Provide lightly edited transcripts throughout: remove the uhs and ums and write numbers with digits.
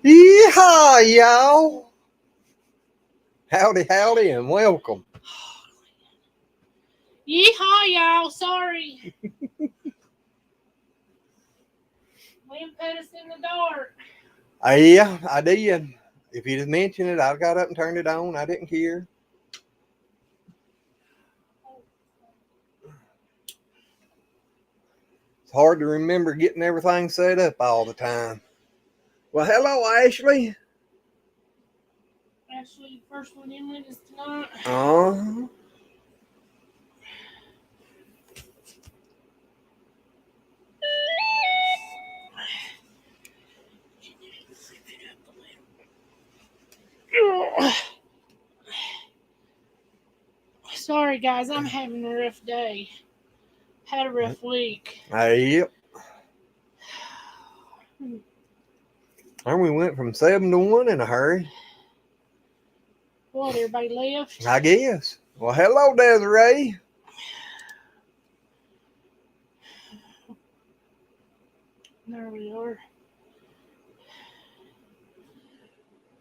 Yee Haa Y'all. Howdy, howdy, and welcome. Yee Haa Y'all. Sorry. Liam put us in the dark. Yeah, I did. If you just mentioned it, I got up and turned it on. I didn't care. It's hard to remember getting everything set up all the time. Well, hello, Ashley. Actually, the first one in with us tonight. Uh-huh. Sorry, guys. I'm having a rough day. Had a rough week. Yep. And we went from 7 to 1 in a hurry. What, everybody left? I guess. Well, hello, Desiree. There we are.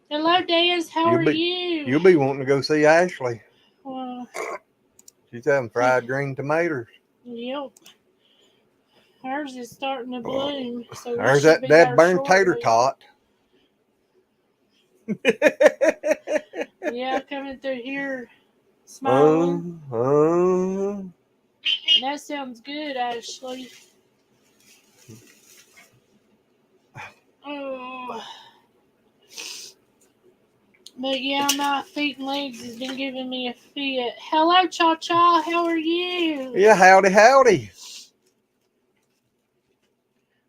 Hello, Des. How are you? You'll be wanting to go see Ashley. Well, She's having fried green tomatoes. yep. Hers is starting to bloom. So There's that dead burn tater tot. Yeah, coming through here, smiling. That sounds good, Ashley. Oh. But yeah, my feet and legs has been giving me a fit. Hello, Cha Cha. How are you? Yeah, howdy, howdy.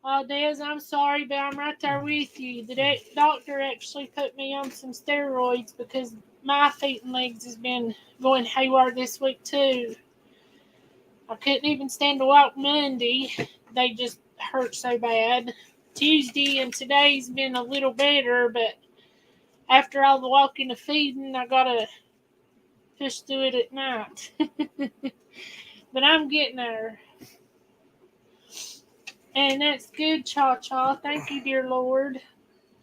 Oh, Des, I'm sorry, but I'm right there with you. The doctor actually put me on some steroids because my feet and legs has been going haywire this week too. I couldn't even stand to walk Monday. They just hurt so bad. Tuesday and today's been a little better, but after all the walking and feeding, I gotta push through it at night. But I'm getting there. And that's good, Cha Cha. Thank you, dear Lord.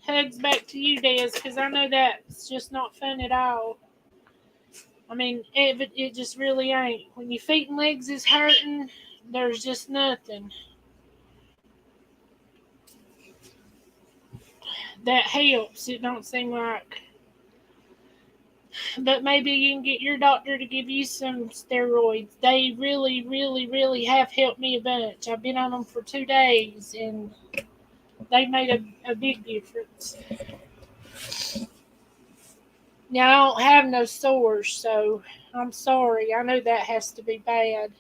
Hugs back to you, Des, because I know that's just not fun at all. I mean, it just really ain't. When your feet and legs is hurting, there's just nothing that helps. It don't seem like. But maybe you can get your doctor to give you some steroids. They really, really, really have helped me a bunch. I've been on them for 2 days, and they made a big difference. Now, I don't have no sores, so I'm sorry. I know that has to be bad.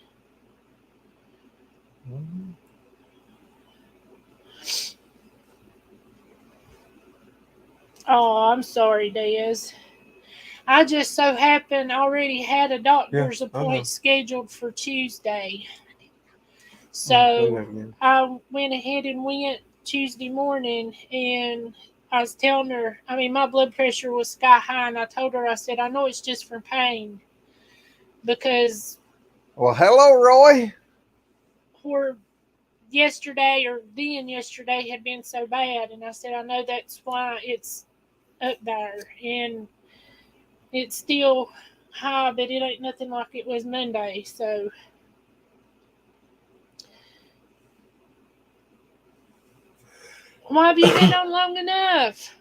Oh, I'm sorry, Des. I just so happened already had a doctor's appointment scheduled for Tuesday. So I went ahead and went Tuesday morning, and I was telling her, I mean, my blood pressure was sky high, and I told her, I said, I know it's just from pain because. Well, hello, Roy. Yesterday had been so bad, and I said, I know that's why it's up there, and it's still high, but it ain't nothing like it was Monday. So why have you been on long enough?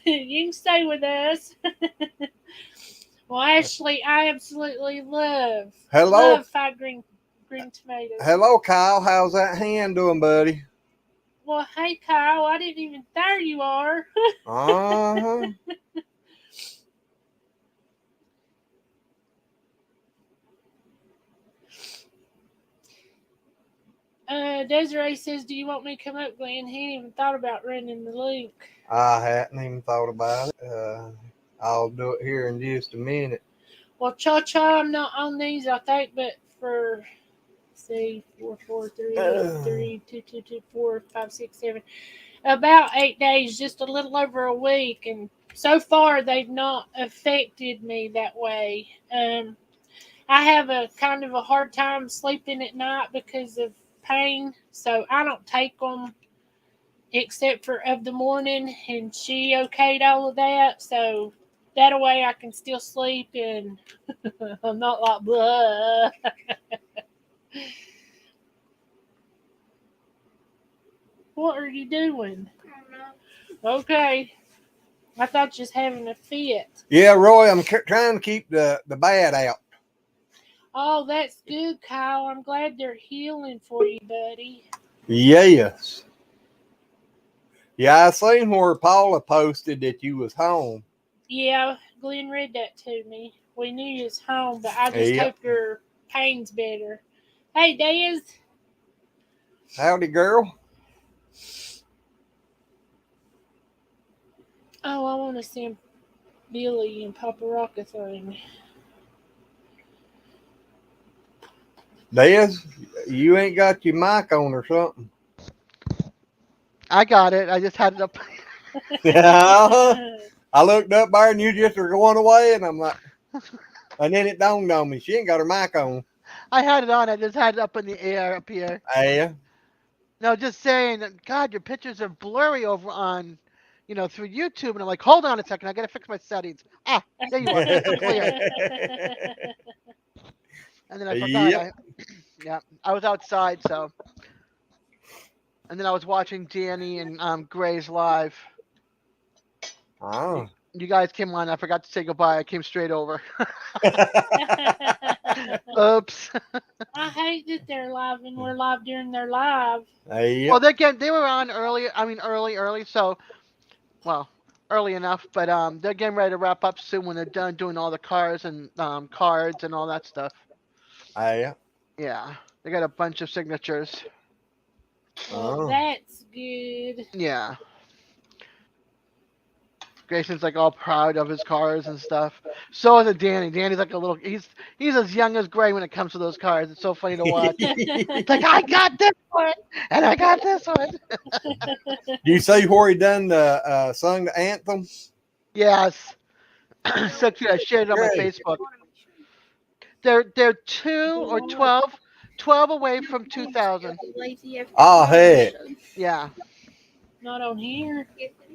You can stay with us. Well, Ashley, I absolutely love fried green tomatoes. Hello, Kyle. How's that hand doing, buddy? Well, hey, Kyle. I didn't even. There you are. Uh-huh. Desiree says, do you want me to come up, Glenn? He ain't even thought about running the link. I hadn't even thought about it. I'll do it here in just a minute. Well, Cha Cha, I'm not on these, I think, but for, see, 4, 4, 3, 3, 2, 2, 2, 4, 5, 6, 7, about 8 days, just a little over a week, and so far they've not affected me that way. I have a kind of a hard time sleeping at night because of pain, so I don't take them except for of the morning, and she okayed all of that. So that way I can still sleep, and I'm not like blah. What are you doing? I don't know. Okay. I thought you was having a fit. Yeah, Roy, I'm trying to keep the bad out. Oh, that's good, Kyle. I'm glad they're healing for you, buddy. Yes. Yeah, I seen where Paula posted that you was home. Yeah, Glenn read that to me. We knew you was home, but I just Yep. hope your pain's better. Hey, Dez. Howdy, girl. Oh, I want to send Billy and Papa Rock a thing. Des, you ain't got your mic on or something. I got it. I just had it up. Yeah. I looked up there and you just were going away, and I'm like, and then it dawned on me, she ain't got her mic on. I had it on. I just had it up in the air up here. Yeah. No, just saying that, God, your pictures are blurry over on, through YouTube. And I'm like, hold on a second. I got to fix my settings. Ah, there you are. I'm clear. And then I forgot. Yep. Yeah, I was outside, so. And then I was watching Danny and Gray's live. Oh. You guys came on. I forgot to say goodbye. I came straight over. Oops. I hate that they're live and we're live during their live. Yep. Well, they were on early. I mean, early. So, well, early enough. But they're getting ready to wrap up soon when they're done doing all the cars and cards and all that stuff. Yeah. Yeah, they got a bunch of signatures. Well, Oh. that's good. Yeah. Grayson's like all proud of his cars and stuff. So is Danny. Danny's like a little. He's as young as Gray when it comes to those cars. It's so funny to watch. It's like I got this one and I got this one. You see where he done the sung the anthem? Yes. So cute. I shared it on my Great. Facebook. They're 2 or 12 away from 2,000. Lazy after Oh, heck. Yeah. Not on here. Yes, it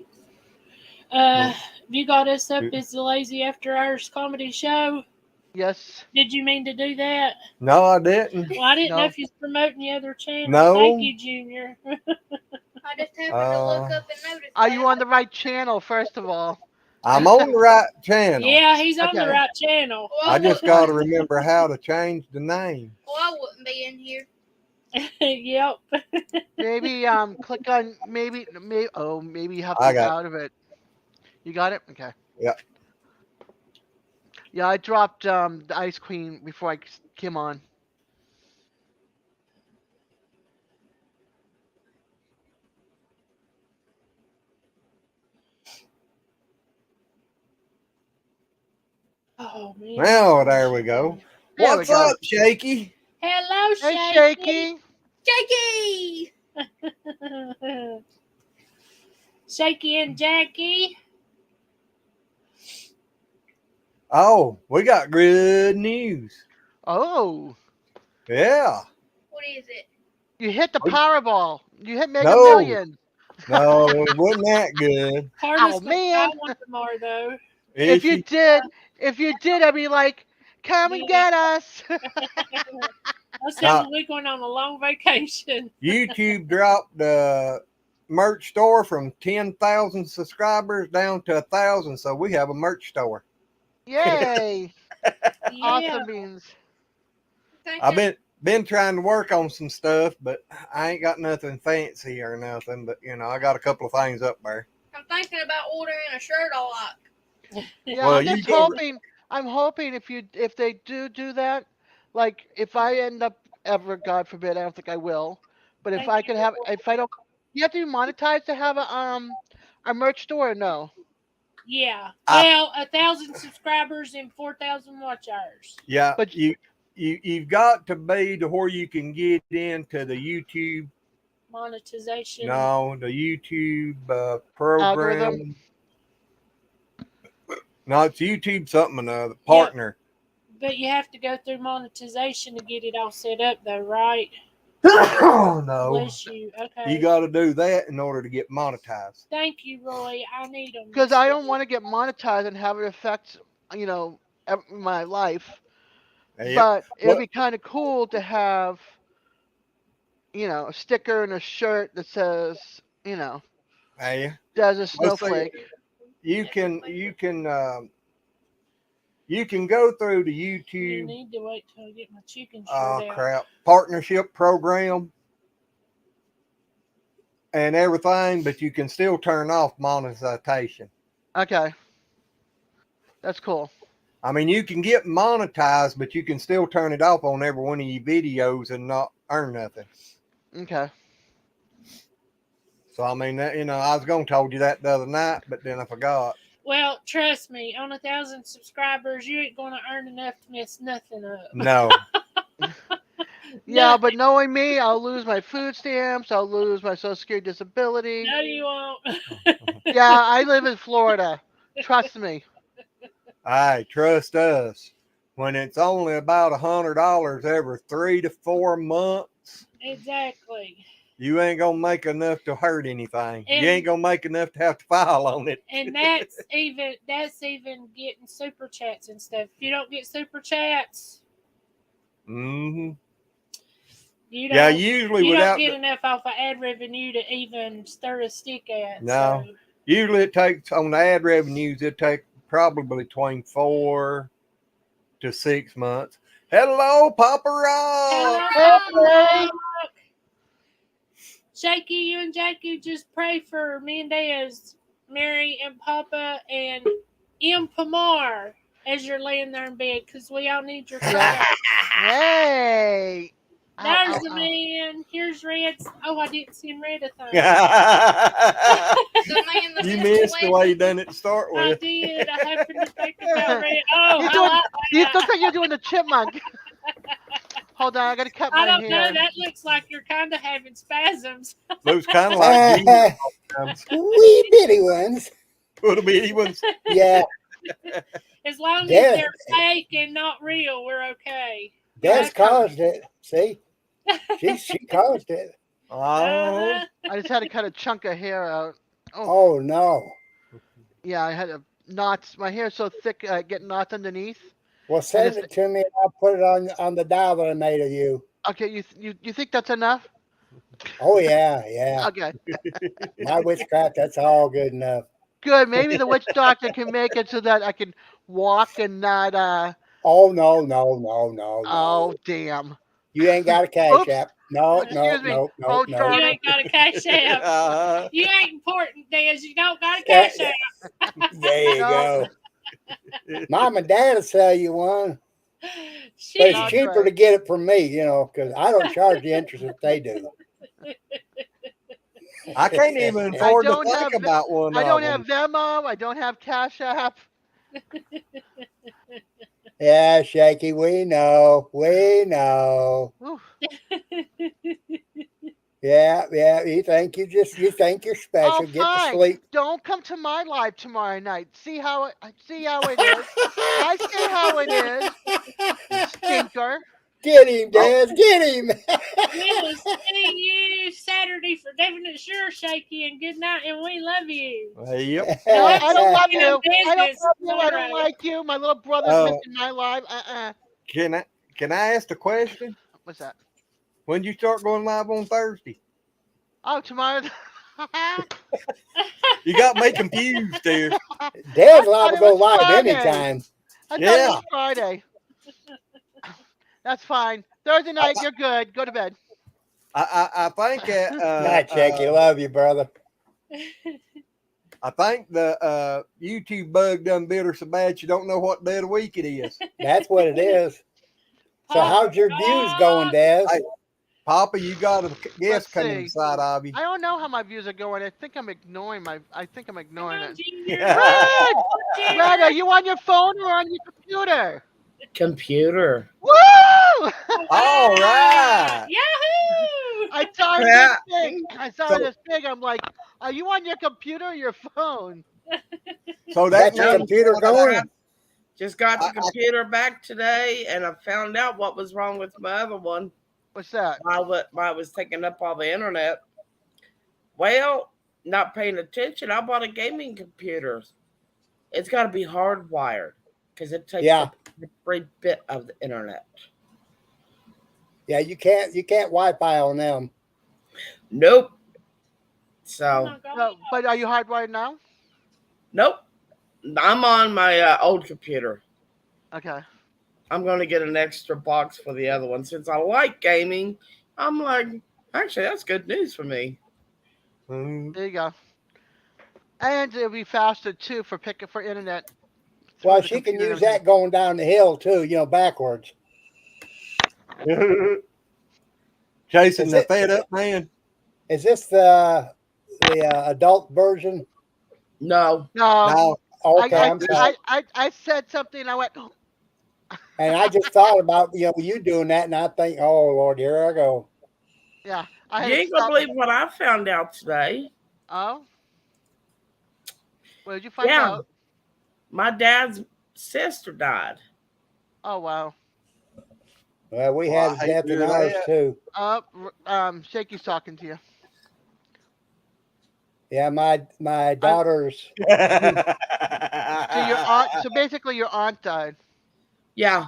is. You got us up as the Lazy After Hours comedy show. Yes. Did you mean to do that? No, I didn't. Well, I didn't know No. if you was promoting the other channel. No. Thank you, Junior. I just happened to look up and notice. Are you on the right channel, first of all? I'm on the right channel. Yeah, he's on the Okay. right channel. Well, I just got to remember how to change the name. Well, I wouldn't be in here. Yep. Maybe click on maybe you have to I get got out of it. You got it? Okay. Yep. Yeah, I dropped the Ice Queen before I came on. Oh man. Well, there we go. There we What's go. up, Shaky? Hello, Hey, Shaky. Shaky. Jakey! Shaky and Jackie. Oh, we got good news. Oh, Yeah. What is it? you hit the Powerball. You hit Mega No. Millions. No, it wasn't that good. Hardest man. I want tomorrow though. If you did, I'd be like, come and get us. That sounds like we're going on a long vacation. YouTube dropped the merch store from 10,000 subscribers down to 1,000, so we have a merch store. Yay. Yeah. Awesome beans. I've been trying to work on some stuff, but I ain't got nothing fancy or nothing. But I got a couple of things up there. I'm thinking about ordering a shirt I like. Yeah, Well, I'm you just go- hoping. I'm hoping if they do that, like if I end up ever, God forbid, I don't think I will, but if I don't, you have to be monetized to have a merch store. Or no. Yeah. I- Well, 1,000 subscribers and 4,000 watch hours. Yeah, But- but you've got to be to where you can get into the YouTube. Monetization. No, the YouTube program. Algorithm? No, it's YouTube something another partner. But you have to go through monetization to get it all set up, though, right? Oh no. Bless you. Okay. You got to do that in order to get monetized. Thank you, Roy. I need them. Because I don't want to get monetized and have it affect, you know, my life. Yep. But it'd What? be kind of cool to have, you know, a sticker and a shirt that says, you know, Hey, there's a let's see. snowflake. You can go through the You YouTube. need to wait till I get my chicken shirt Oh out. crap! Partnership program and everything, but you can still turn off monetization. Okay. That's cool. I mean, you can get monetized, but you can still turn it off on every one of your videos and not earn nothing. Okay. So I mean, that, I was gonna told you that the other night, but then I forgot. Well, trust me, on 1,000 subscribers, you ain't going to earn enough to mess nothing up. No. Yeah, but knowing me, I'll lose my food stamps. I'll lose my Social Security disability. No, you won't. Yeah, I live in Florida. Trust me. Hey, trust us. When it's only about $100 every 3 to 4 months, Exactly. you ain't gonna make enough to hurt anything. And- You ain't gonna make enough to have to file on it. And that's even getting super chats and stuff. If you don't get super chats, Mm-hmm. you Yeah, don't. usually You without don't get enough off of ad revenue to even stir a stick at. No. So. usually it takes on the ad revenues. It takes probably between 4 to 6 months. Hello, Papa Rock. Hey! Shaky, you and Jackie just pray for me and Daz, Mary and Papa, and M. Pamar as you're laying there in bed because we all need your prayer. Hey! Ow, There's ow, the ow. man. Here's Red. Oh, I didn't send Red a thing. The man that You missed missed the the way you done it to start I with. did. I happened to think about Red. Oh, You're I doing- like You that. look like you're doing the chipmunk. Hold on, I gotta cut I my don't know. hair. That looks like you're kind of having spasms. Looks kind of like Junior sometimes. Wee bitty ones. Little bitty ones. Yeah, As long as Yeah. they're fake and not real, we're okay. Des caused it. See, she caused it. Oh, Uh-huh. I just had to cut a chunk of hair out. Oh no. Yeah, I had a knots. My hair's so thick, I get knots underneath. Well, send it's- it to me, and I'll put it on the dial that I made of you. Okay, you think that's enough? Oh yeah, yeah. Okay, My witchcraft, that's all good enough. good. Maybe the witch doctor can make it so that I can walk and not. Oh no. Oh damn. You ain't got a cash Oops. app. No. Excuse me. Oh, You darn it. ain't got a cash app. uh, You ain't important, Dez. You don't got a cash app. There you No. go. Mom and Dad will sell you one, but Shit. it's That's cheaper right. to get it from me, because I don't charge the interest that they do. I can't even afford to don't think have- about one. I don't of have them. Venmo. I don't have Cash App. Yeah, Shaky, we know. Ooh. Yeah, you think you're special. Oh, Get to fine. sleep. Don't come to my live tomorrow night. See how it is. I see how it is. Stinker. Get him, Dad. Get him. We'll see you Saturday for definite sure, Shaky, and good night, and we love you. Yep. No, I don't love You you. know, I don't business love you. I don't tomorrow. like you. My little brother's Oh. missing my live. Can I ask a question? What's that? When you start going live on Thursday? Oh, tomorrow. You got me confused there. Dad's I liable thought to it go was live Friday. anytime. I thought it Yeah. was Friday. That's fine. Thursday night, you're good. Go to bed. I think Night, Shaky. Love you, brother. I think the YouTube bug done bit her so bad you don't know what day of the week it is. That's what it is. So how's your views going, Dad? Hey, Papa, you got a guest Let's coming see. inside of you. I don't know how my views are going. I think I'm ignoring it. Come on, Junior. Red! Junior. Red, are you on your phone or on your computer? Computer. Woo! All right. Yahoo! I saw it Yeah. this big. I saw So- it this big. I'm like, are you on your computer or your phone? So Got that your means computer going? Just got the I- computer back today, and I found out what was wrong with my other one. What's that? while I was taking up all the internet. Well, not paying attention, I bought a gaming computer. It's got to be hardwired because it takes Yeah. up every bit of the internet. Yeah, you can't Wi-Fi on them. Nope. Oh So, my God. No, but are you hardwired now? nope. I'm on my old computer. Okay. I'm going to get an extra box for the other one. Since I like gaming, I'm like, actually, that's good news for me. Mm. There you go. And it'll be faster too for picking for internet. through Well, the she can computer and use that going down the hill too, backwards. Chasing Is the it- fed up man. Is this the adult version? No. No, No, Okay, I, I'm sorry. I said something. And I went. And I just thought about you doing that, and I think, oh Lord, here I go. Yeah, I You had to ain't going to stop. believe what I found out today. Oh, what did you find Yeah. out? My dad's sister died. Oh wow. Well, we Well, had I a hate death to in hear ours that. too. Shaky's talking to you. Yeah, my daughter's. So your aunt. So basically, your aunt died. Yeah.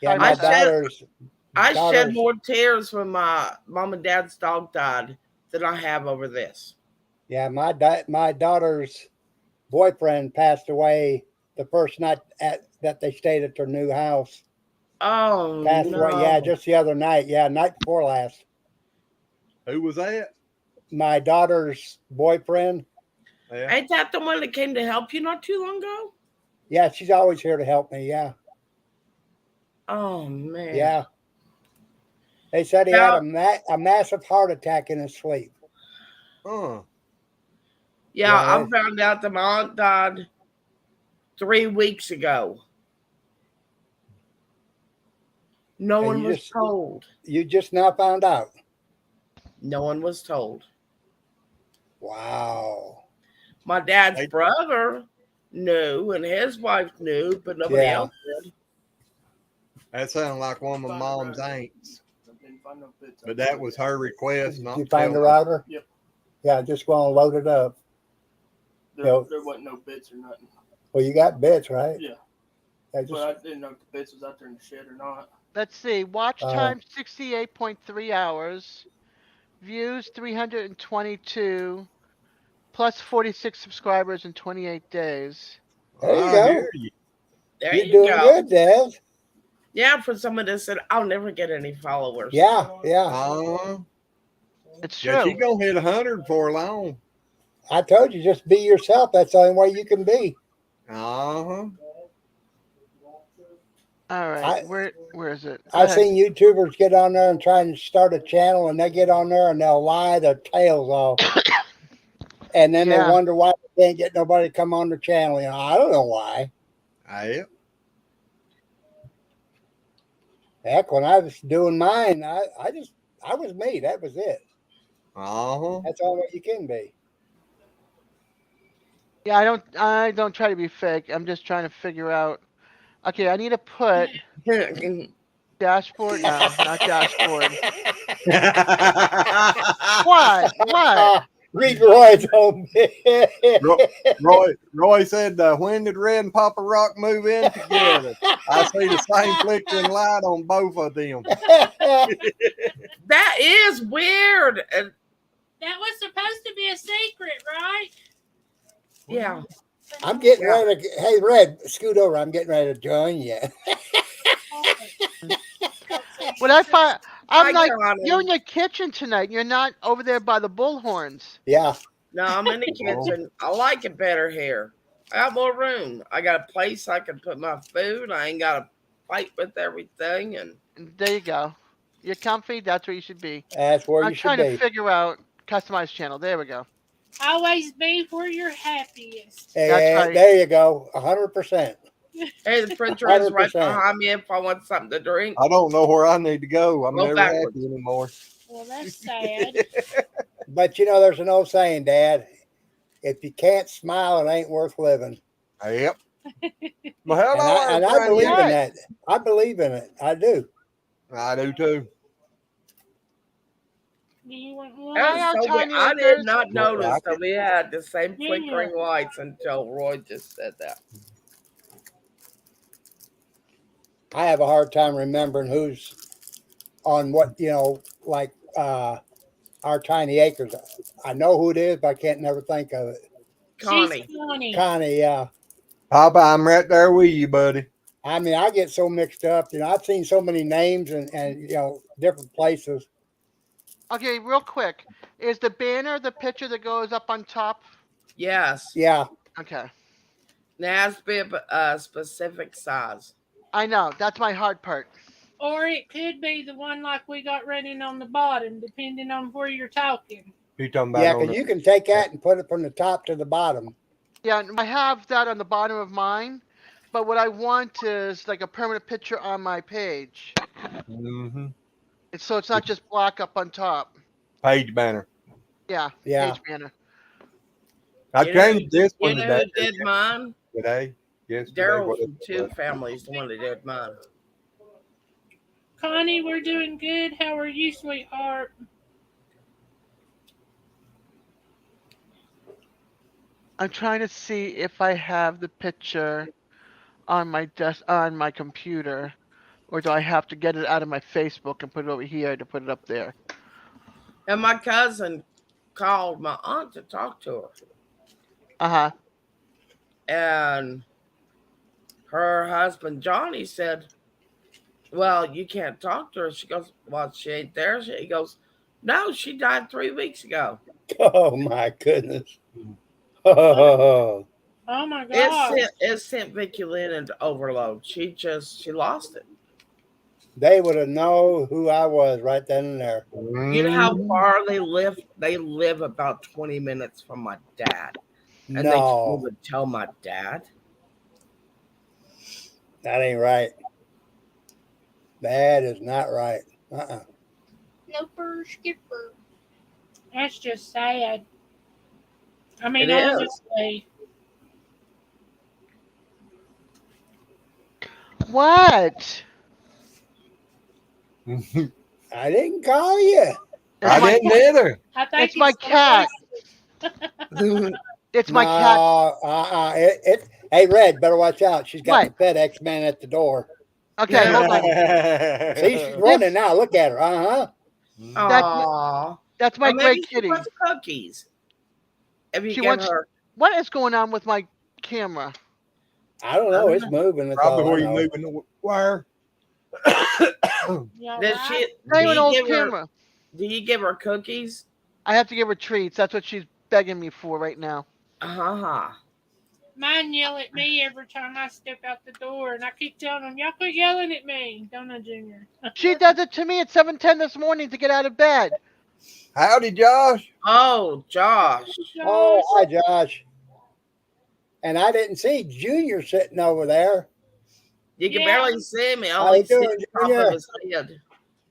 Yeah, Sorry my about that. daughter's. I shed daughter's- more tears when my mom and dad's dog died than I have over this. Yeah, my daughter's boyfriend passed away the first night that they stayed at their new house. Oh, Passed no. away. Yeah, just the other night. Yeah, night before last. Who was that? My daughter's boyfriend. Yeah. Ain't that the one that came to help you not too long ago? Yeah, she's always here to help me. Yeah, Oh, man. yeah. They said he had a massive heart attack in his sleep. Huh. Yeah, Yeah. I found out that my aunt died 3 weeks ago. No And one you was just- told. You just now found out. No one was told. Wow. My dad's Hey. brother knew and his wife knew, but nobody Yeah. else did. That sounded like one of my mom's aunts. But that was her request. Did Not you find the tell me. router? Yep. Yeah, just going to load it up. There wasn't no bits or nothing. Well, you got bits, right? Yeah. Yeah, just, But I didn't know if the bits was out there in the shed or not. Let's see. Watch time 68.3 hours. Views 322. Plus 46 subscribers in 28 days. there you I go. hear you. There You're you doing go. good, Dad. Yeah, for someone that said, I'll never get any followers. Yeah, yeah. It's Yeah, true. she gonna hit 100 for long. I told you, just be yourself. That's the only way you can be. Uh-huh. All right. Where is it? Go I've ahead. seen YouTubers get on there and try and start a channel, and they get on there and they'll lie their tails off. And then Yeah. they wonder why they can't get nobody to come on their channel. I don't know why. Yeah. Heck, when I was doing mine, I was me. That was it. Uh-huh. That's all that you can be. Yeah, I don't try to be fake. I'm just trying to figure out. Okay, I need to put dashboard. No, not dashboard. What? What? Read Roy's home. Roy said, when did Red and Papa Rock move in together? I see the same flickering light on both of them. That is weird. And That was supposed to be a secret, right? yeah. I'm getting ready to. Hey, Red, scoot over. I'm getting ready to join you. When I find, I'm Hi, like, Connie. you're in your kitchen tonight. You're not over there by the bullhorns. Yeah. No, I'm in the kitchen. I like it better here. I got more room. I got a place I can put my food. I ain't got to fight with everything. And And there you go. You're comfy. That's where you should be. That's where I'm you should trying to be. figure out customized channel. There we go. Always be where you're happiest. right. There you go. 100%. hey, the refrigerator's right 100%. behind me if I want something to drink. I don't know where I need to go. I'm Go never backwards. happy anymore. Well, that's sad. But there's an old saying, Dad. If you can't smile, it ain't worth living. Yep. Well, hello, And I everybody. believe in that. I believe in it. I do. I do too. Do you want That one? was Hi, so weird. Tiny I Acres. did not notice like that we had the same Yeah. flickering lights until Roy just said that. I have a hard time remembering who's on what, like our tiny acres. I know who it is, but I can't never think of it. Connie. She's Connie. Connie, yeah. Papa, I'm right there with you, buddy. I mean, I get so mixed up. I've seen so many names and different places. Okay, real quick. Is the banner the picture that goes up on top? Yes. Yeah. Okay. It has to be a specific size. I know. That's my hard part. Or it could be the one like we got running on the bottom, depending on where you're talking. You talking about Yeah, on because the, you can take that and put it from the top to the bottom. Yeah, I have that on the bottom of mine, but what I want is like a permanent picture on my page. Mhm. So it's not just black up on top. Page banner? Yeah, Yeah. page banner. I You know who- changed this You one know today. who did mine? Yesterday. Daryl whatever from it Two was. Families, the one that did mine. Connie, we're doing good. How are you, sweetheart? I'm trying to see if I have the picture on my on my computer, or do I have to get it out of my Facebook and put it over here to put it up there? And my cousin called my aunt to talk to her. Uh-huh. And her husband, Johnny, said, well, you can't talk to her. She goes, well, she ain't there. He goes, no, she died 3 weeks ago. Oh my goodness. Oh, Oh my God. It sent Vicky Lynn into overload. She lost it. they would have known who I was right then and there. You know how Mhm. far they live? They live about 20 minutes from my dad. And they No, would tell my dad. that ain't right. That is not right. Uh-uh. Noper skipper. That's just sad. I mean, It is. honestly. What? I didn't call you. It's I my, didn't either. I think it's my cat. It's my cat. No, hey, Red, better watch out. She's got What? the FedEx man at the door. Okay, hold on. See, she's running now. Look at her. Uh-huh. Aww. That's my Or maybe great she kitty. wants cookies. If you She get wants- her. What is going on with my camera? I don't know. It's moving. That's Probably all I where you know. moving the wire. Yeah, Does right? she, Not even do, an you old give her, camera. do you give her cookies? I have to give her treats. That's what she's begging me for right now. Uh-huh. Mine yell at me every time I step out the door, and I keep telling them, y'all quit yelling at me. Don't I, Junior? She does it to me at 7:10 this morning to get out of bed. Howdy, Josh. Oh, Josh. Oh, Josh. hi, Josh. And I didn't see Junior sitting over there. You can Yeah. barely see me. I How only you see doing, the top Junior? of his head.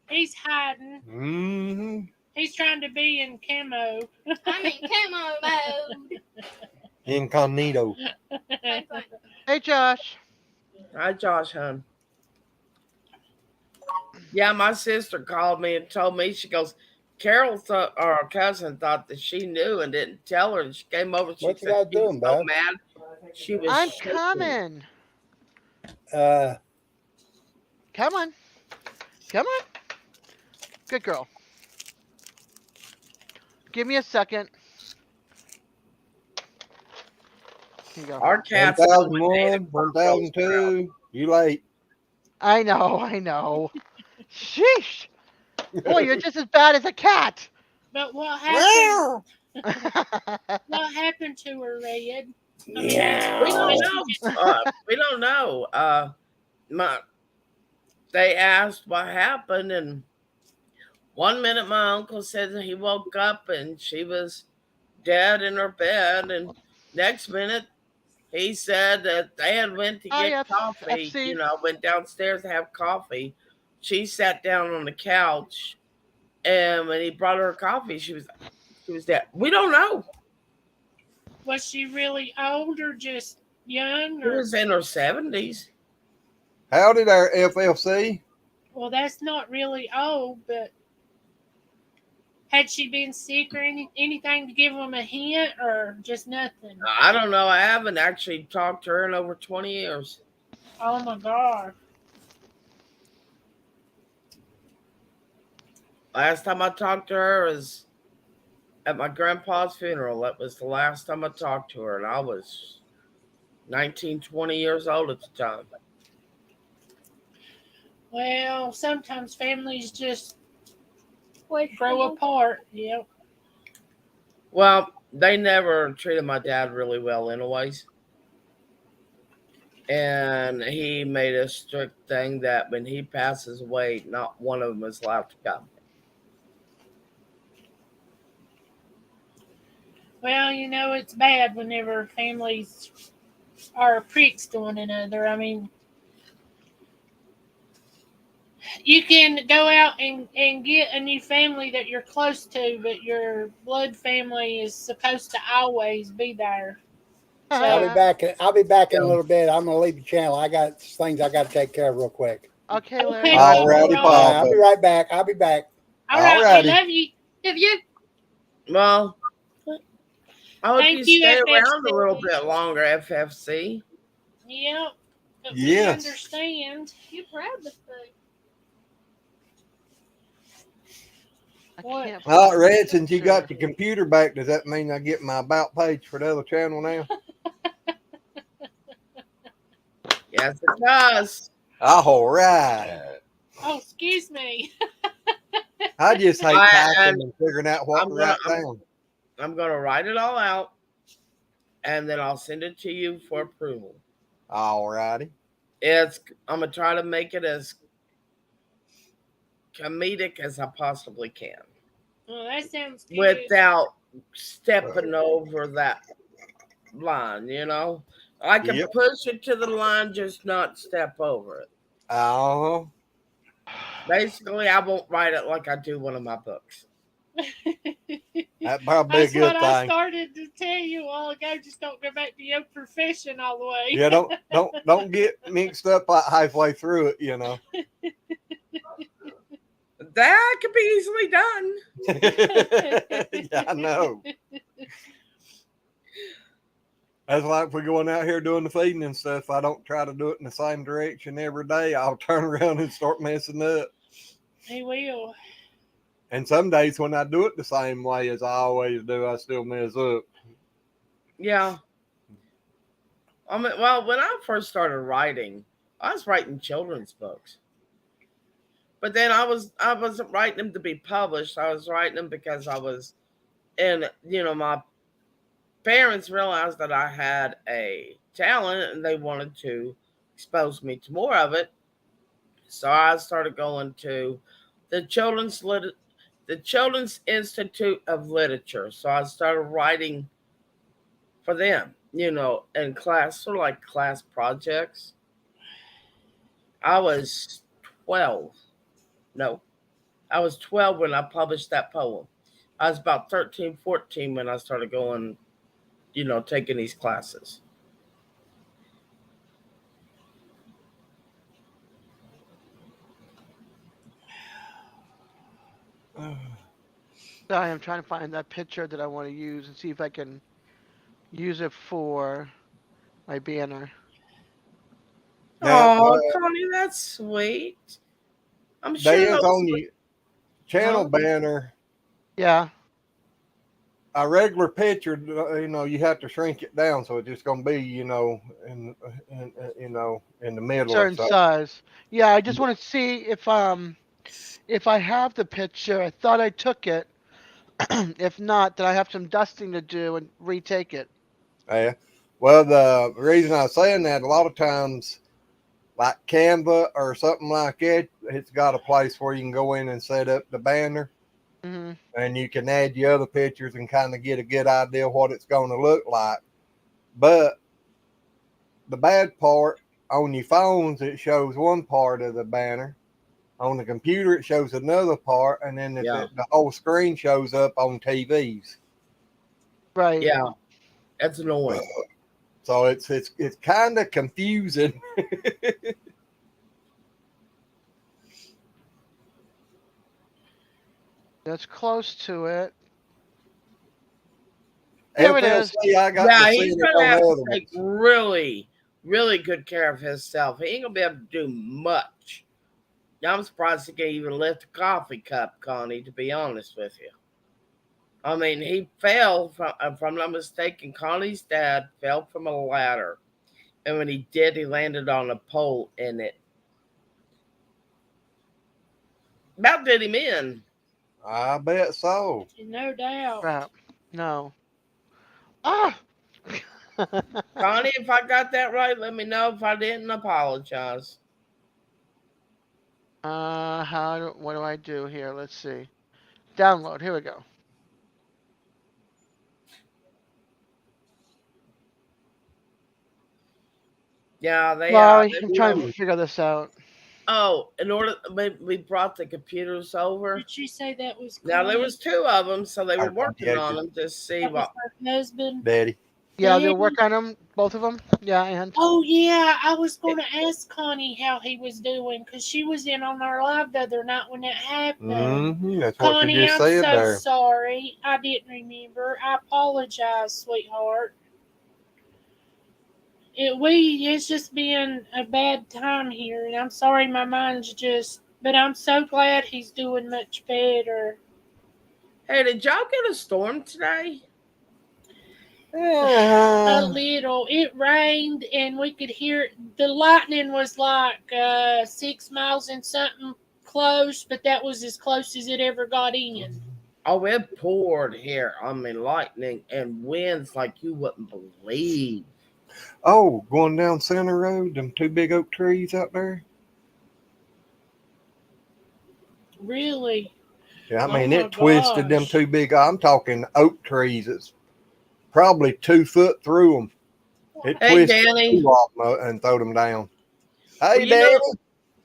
He's hiding. Mm-hmm. He's trying to be in camo. I'm in camo mode. Incognito. Same thing. Hey, Josh. Hi, Josh, hon. Yeah, my sister called me and told me, she goes, Carol thought, or her cousin thought that she knew and didn't tell her. And she came over. She What you said guys she was doing, so bud? mad. She was I'm shaking. coming. Uh, Come on. Come on. Good girl. Give me a second. Here you go. Our cat's going to 1001, 1002. You late. I know. Sheesh. Boy, you're just as bad as a cat. But what happened? What happened to her, Red? yeah. We don't know. We don't know. They asked what happened, and 1 minute my uncle said that he woke up and she was dead in her bed, and next minute he said that they had went to get coffee. FC. Went downstairs to have coffee. She sat down on the couch, and when he brought her coffee, she was dead. We don't know. Was she really old or just young? She Or was in her 70s. Howdy there, FLC. well, that's not really old, but Had she been sick or anything to give them a hint, or just nothing? I don't know. I haven't actually talked to her in over 20 years. Oh my God. Last time I talked to her was at my grandpa's funeral. That was the last time I talked to her, and I was 19, 20 years old at the time. Well, sometimes families just grow apart. Yep. Well, they never treated my dad really well, anyways. And he made a strict thing that when he passes away, not one of them is allowed to come. Well, it's bad whenever families are pricks to one another. I mean, you can go out and get a new family that you're close to, but your blood family is supposed to always be there. I'll be So, back. I'll be back in a Yeah. little bit. I'm gonna leave the channel. I got things I got to take care of real quick. Okay, Larry. Okay. All righty, All All right, Papa. I'll be right back. I'll be back. all right, Alrighty. we love you. Love you. Well, I hope Thank you you, stay FFC. around a little bit longer, FFC. Yep. But we Yes. understand. You proud this thing. I What? can't All find right, the Red, since you got picture. your computer back, does that mean I get my about page for the other channel now? Yes, it does. All right. Oh, excuse me. I just hate I- typing and and figuring out what I'm to gonna- write I'm- down. I'm going to write it all out, and then I'll send it to you for approval. All righty. I'm going to try to make it as comedic as I possibly can Oh, that sounds good. without stepping over that line, I can Yep. push it to the line, just not step over it. Oh, Basically, I won't write it like I do one of my books. that'd probably be a That's what good I thing. started to tell you a while ago. Just don't go back to your profession all the way. Yeah, don't get mixed up like halfway through it, That could be easily done. Yeah, I know. That's like if we're going out here doing the feeding and stuff. I don't try to do it in the same direction every day. I'll turn around and start messing up. He will. And some days when I do it the same way as I always do, I still mess up. Yeah. Well, when I first started writing, I was writing children's books. But then I wasn't writing them to be published. I was writing them because I was, and my parents realized that I had a talent and they wanted to expose me to more of it. So I started going to the Children's Institute of Literature. So I started writing for them, in class, sort of like class projects. I was 12. No, I was 12 when I published that poem. I was about 13, 14 when I started going, taking these classes. Sorry, I'm trying to find that picture that I want to use and see if I can use it for my banner. Now, Oh, Connie, that's sweet. I'm sure Dan's those on your channel Huh? banner. Yeah. A regular picture, you have to shrink it down, so it's just gonna be, in the middle or Certain something. size. Yeah, I just want to see if I have the picture. I thought I took it. If not, then I have some dusting to do and retake it. Yeah. Well, the reason I was saying that, a lot of times, like Canva or something like that, it's got a place where you can go in and set up the banner, Hmm. and you can add your other pictures and kind of get a good idea of what it's going to look like. But the bad part, on your phones, it shows one part of the banner. On the computer, it shows another part, and then Yeah. the whole screen shows up on TVs. Right. Yeah, that's annoying. So it's kind of confusing. That's close to it. There it is. FLC, I got Yeah, to he's see it gonna on have the to other take ones. really, really good care of himself. He ain't gonna be able to do much. I'm surprised he can even lift a coffee cup, Connie, to be honest with you. I mean, he fell from, if I'm not mistaken, Connie's dad fell from a ladder. And when he did, he landed on a pole and it about did him in. I bet so. No doubt. Crap. No. Ah! Connie, if I got that right, let me know. If I didn't, apologize. What do I do here? Let's see. Download. Here we go. Yeah, they Sorry, they I'm trying to Ooh. figure this out. oh, in order we brought the computers over. Did she say that was Now there Connie? was two of them, so they were working Yeah, on them to see That was what. her husband. Daddy. Yeah, they'll Daddy? work on them, both of them. Yeah, and Oh yeah, I was going to ask Connie how he was doing because she was in on our live the other night when that happened. That's what she Connie, just I'm said so there. sorry. I didn't remember. I apologize, sweetheart. It's just been a bad time here, and I'm sorry my mind's just. But I'm so glad he's doing much better. Hey, did y'all get a storm today? A Yeah. little. It rained, and we could hear the lightning was like 6 miles and something close, but that was as close as it ever got in. Oh, it poured here. I mean, lightning and winds like you wouldn't believe. Oh, going down Center Road, them two big oak trees out there. Really? Yeah, I Oh mean, my it twisted them gosh. two big. I'm talking oak trees. It's probably 2 foot through them. It Hey, twisted Danny. two off 'em and threw them down. Well, Hey, Daddy.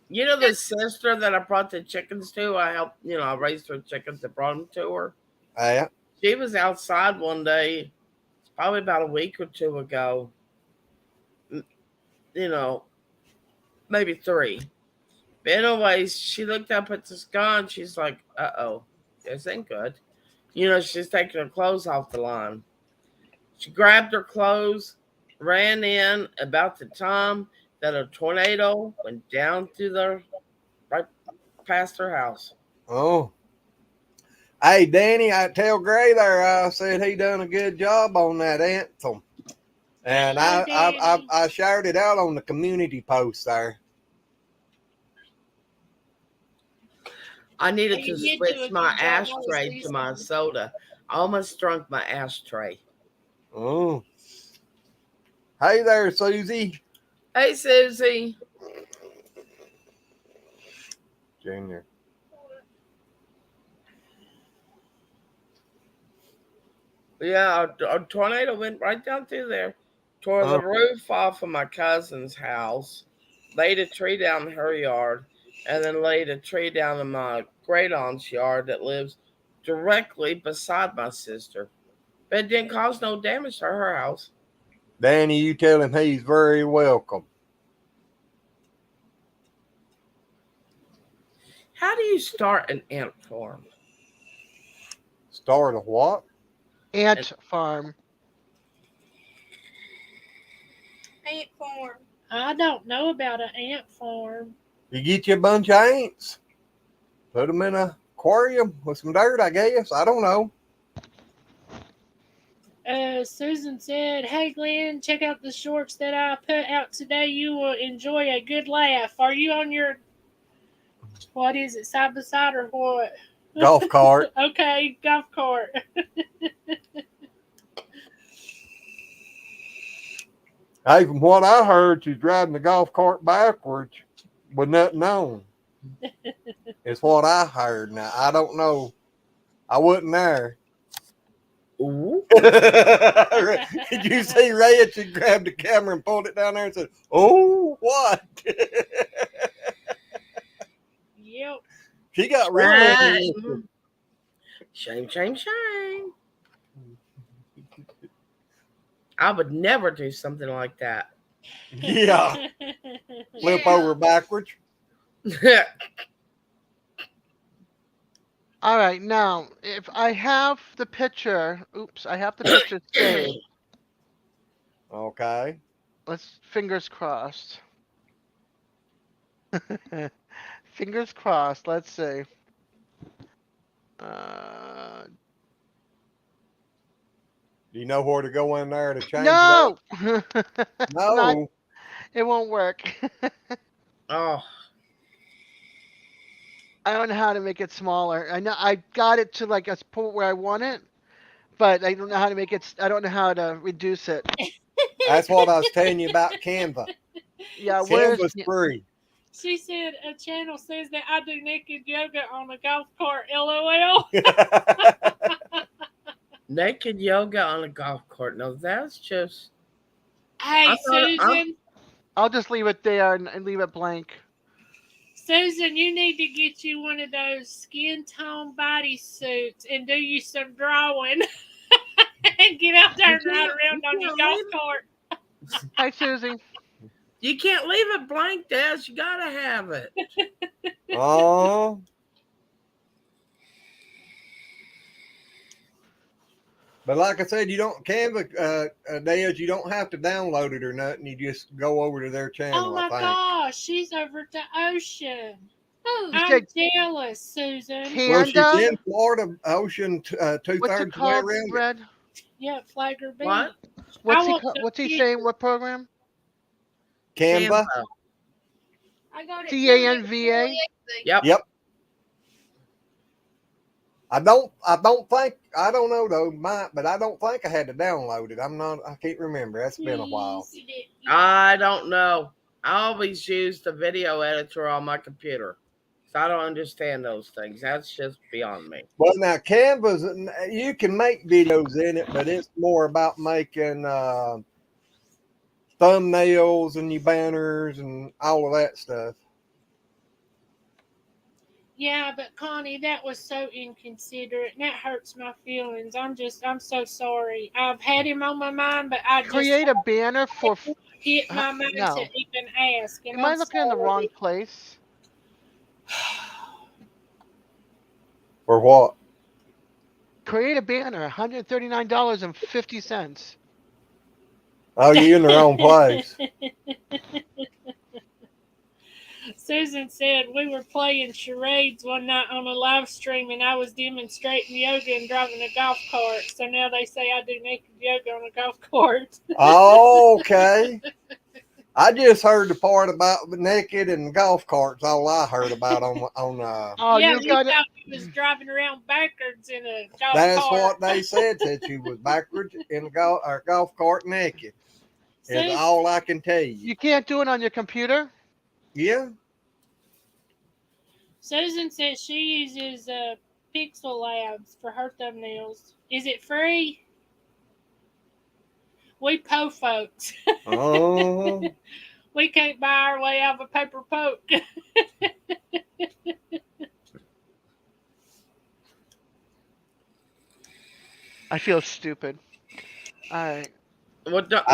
you know the sister that I brought the chickens to. I helped. I raised her chickens and brought them to her. Yeah. She was outside one day, probably about a week or two ago. You know, maybe three. But anyways, she looked up at the sky and she's like, "Uh-oh, this ain't good." She's taking her clothes off the line. She grabbed her clothes, ran in about the time that a tornado went down through the right past her house. Oh. Hey, Danny, I tell Gray there, I said he done a good job on that anthem. And Hello, Danny. I shared it out on the community post there. I needed You to did do a switch my good job. I was ashtray to my listening. soda. I almost drunk my ashtray. Oh. Hey there, Susie. Hey, Susie. Junior. Yeah, a tornado went right down through there, tore the roof off of my cousin's house, laid a tree down in her yard, and then laid a tree down in my great aunt's yard that lives directly beside my sister. But it didn't cause no damage to her house. Danny, you tell him he's very welcome. How do you start an ant farm? Start a what? ant farm. Ant farm. I don't know about an ant farm. You get you a bunch of ants, put them in a aquarium with some dirt, I guess. I don't know. Susan said, "Hey Glenn, check out the shorts that I put out today. You will enjoy a good laugh. Are you on your what is it, side by side or what?" Golf cart. Okay, golf cart. Hey, from what I heard, she's driving the golf cart backwards with nothing on. It's what I heard. Now, I don't know. I wasn't there. Ooh. Did you see Ray? She grabbed the camera and pulled it down there and said, "Oh, what?" Yep. She got real interested. Shame, shame, shame. I would never do something like that. Yeah. Flip over backwards. All right, now if I have the picture, I have the picture saved. Okay. Let's fingers crossed. Fingers crossed. Let's see. Uh, Do you know where to go in there to change it up? no, not. No. It won't work. Oh, I don't know how to make it smaller. I know I got it to like a point where I want it, but I don't know how to make it. I don't know how to reduce it. That's what I was telling you about Canva. Yeah, where's? Canva's free. She said a channel says that I do naked yoga on a golf cart. LOL. naked yoga on a golf court. No, that's just. Hey, I thought- Susan. I'll just leave it there and leave it blank. Susan, you need to get you one of those skin tone bodysuits and do you some drawing and get out there and ride around on your golf cart. Hi, Susie. You can't leave it blank, Des. You gotta have it. Oh. But like I said, you don't Canva Dez, you don't have to download it or nothing. You just go over to their channel. Oh my I think. gosh, she's over at the ocean. Ooh. You I'm said jealous, Susan. Well, she's Canada? in Florida Ocean, What's it 2/3 way called, around it. Red? Yeah, Flagger Beach. What? What's he saying? What program? Canva. I got it. Canva? Yep. Yep. I don't know though, but I don't think I had to download it. I can't remember. That's been a while. Yes, you did. I don't know. I always use the video editor on my computer. So I don't understand those things. That's just beyond me. Well, now Canva's, you can make videos in it, but it's more about making thumbnails and your banners and all of that stuff. Yeah, but Connie, that was so inconsiderate, and that hurts my feelings. I'm so sorry. I've had him on my mind, but I just Create a banner for. hit my mind No. to even ask. And Am I I'm looking in the sorry. wrong place? For what? Create a banner, $139.50. Oh, you're in the wrong place. Susan said we were playing charades one night on a live stream, and I was demonstrating yoga and driving a golf cart. So now they say I do naked yoga on a golf cart. Okay. I just heard the part about the naked and golf carts. All I heard about on. Oh, yeah, you you got it. thought he was driving around backwards in a golf That's cart. what they said. That you was backwards in a golf cart naked. Is Susan, all I can tell you. You can't do it on your computer? Yeah. Susan says she uses Pixel Labs for her thumbnails. Is it free? We po folks. Oh. We can't buy our way out of a paper poke. I feel stupid. All right. Well, don't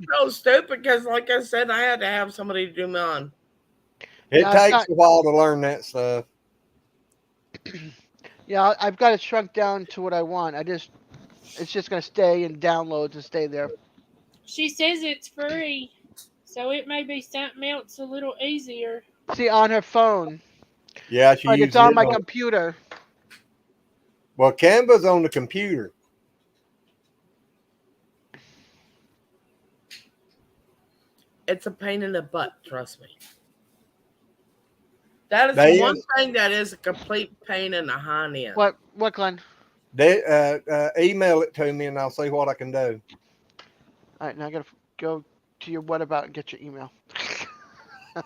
feel stupid because, like I said, I had to have somebody do mine. It Yeah, takes a while to learn that stuff. Yeah, I've got it shrunk down to what I want. It's just gonna stay in downloads and stay there. She says it's free, so it may be something else a little easier. See, on her phone. Yeah, she Like uses it's on it my computer. Well, Canva's on the computer. It's a pain in the butt, trust me. That is They one is. thing that is a complete pain in the hind end. What, Glenn? They, email it to me and I'll see what I can do. All right, now I gotta go to your what about and get your email. All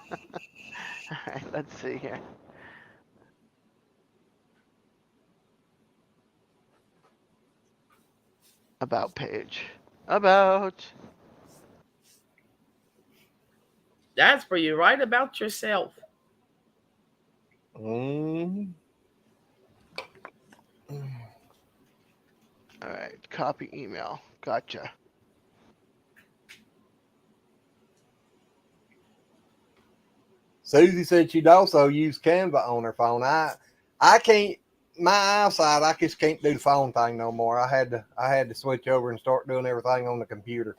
right, let's see here. About page. About. That's for you. Write about yourself. Mm. All right, copy email. Gotcha. Susie said she'd also use Canva on her phone. I can't my eyesight, I just can't do the phone thing no more. I had to switch over and start doing everything on the computer.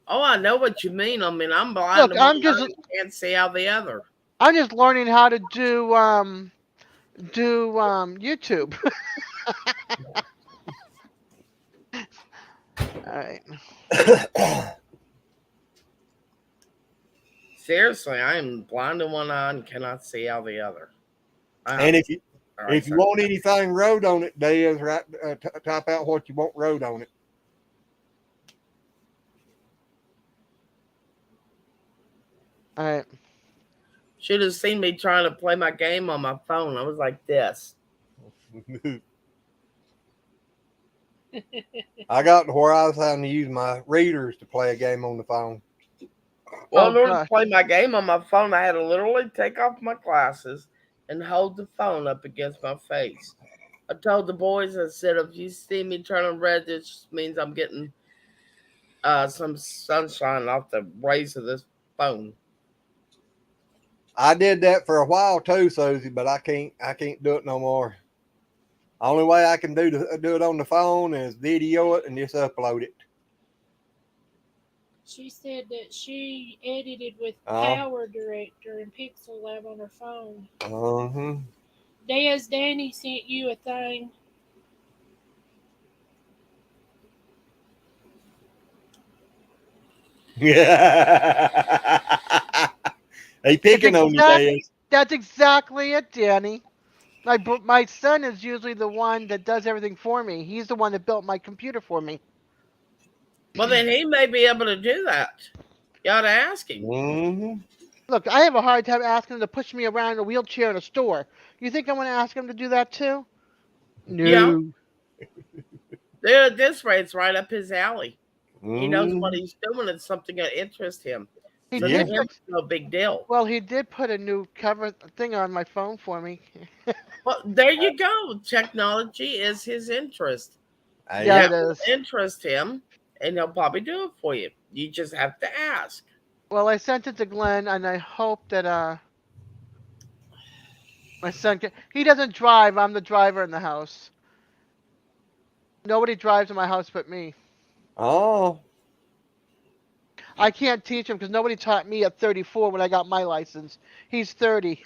Oh, I know what you mean. I mean, I'm blind Look, to one eye and can't see out the other. I'm just learning how to do YouTube. All right. Seriously, I am blind to one eye and cannot see out the other. And if you All right, if you sorry. want anything wrote on it, Dez, type out what you want wrote on it. All right. Should have seen me trying to play my game on my phone. I was like this. I got to where I was having to use my readers to play a game on the phone. Well, Oh, in order gosh. to play my game on my phone, I had to literally take off my glasses and hold the phone up against my face. I told the boys, I said, if you see me turning red, this just means I'm getting some sunshine off the rays of this phone. I did that for a while too, Susie, but I can't do it no more. Only way I can do it on the phone is video it and just upload it. She said that she edited with Oh. Power Director and Pixel Lab on her phone. Uh-huh. Dez, Danny sent you a thing. Yeah. They picking on you, Dez. That's exactly it, Danny. My son is usually the one that does everything for me. He's the one that built my computer for me. Well, then he may be able to do that. You ought to ask him. Mm-hmm. Look, I have a hard time asking him to push me around in a wheelchair in a store. You think I'm going to ask him to do that too? No. Yeah. This way, it's right up his alley. He knows what Mm-hmm. he's doing. It's something that interests him. He So Yeah. to him, it's no big deal. Well, he did put a new cover thing on my phone for me. Well, there you go. Technology is his interest. Hey, Yeah, That it will is. interest him, and he'll probably do it for you. You just have to ask. Well, I sent it to Glenn, and I hope that my son can. He doesn't drive. I'm the driver in the house. Nobody drives in my house but me. Oh. I can't teach him because nobody taught me at 34 when I got my license. He's 30.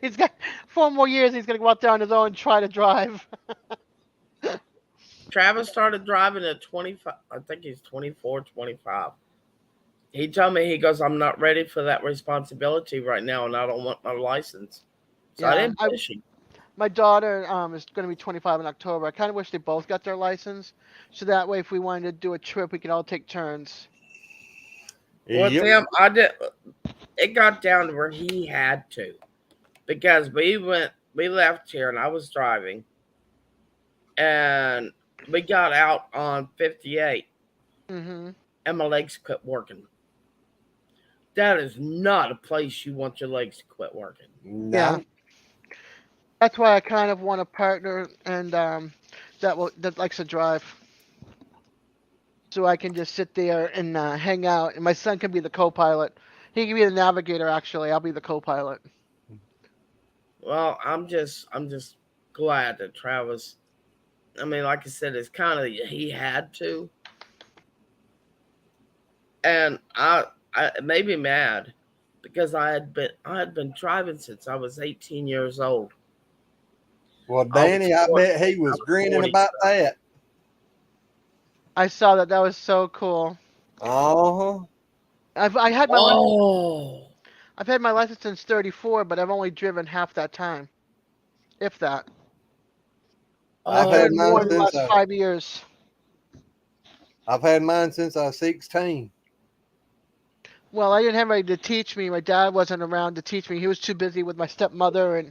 He's got 4 more years. And he's gonna go out there on his own and try to drive. Travis started driving at 25. I think he's 24, 25. He told me, he goes, I'm not ready for that responsibility right now, and I don't want my license. So I Yeah, didn't push him. My daughter is going to be 25 in October. I kind of wish they both got their license, so that way, if we wanted to do a trip, we could all take turns. With Yep. him, it got down to where he had to, because we left here, and I was driving, and we got out on 58, Mm-hmm. and my legs quit working. That is not a place you want your legs to quit working. No. Yeah. That's why I kind of want a partner and that likes to drive, so I can just sit there and hang out, and my son can be the co-pilot. He can be the navigator. Actually, I'll be the co-pilot. Well, I'm just glad that Travis. I mean, like I said, it's kind of he had to, and it made me mad because I had been driving since I was 18 years old. Well, Danny, I bet he was grinning 40. about that. I saw that. That was so cool. Uh-huh. I've had my license since 34, but I've only driven half that time, if that. I've Oh, had Driven more mine in the last since 5 years. I've had mine since I was 16. Well, I didn't have anybody to teach me. My dad wasn't around to teach me. He was too busy with my stepmother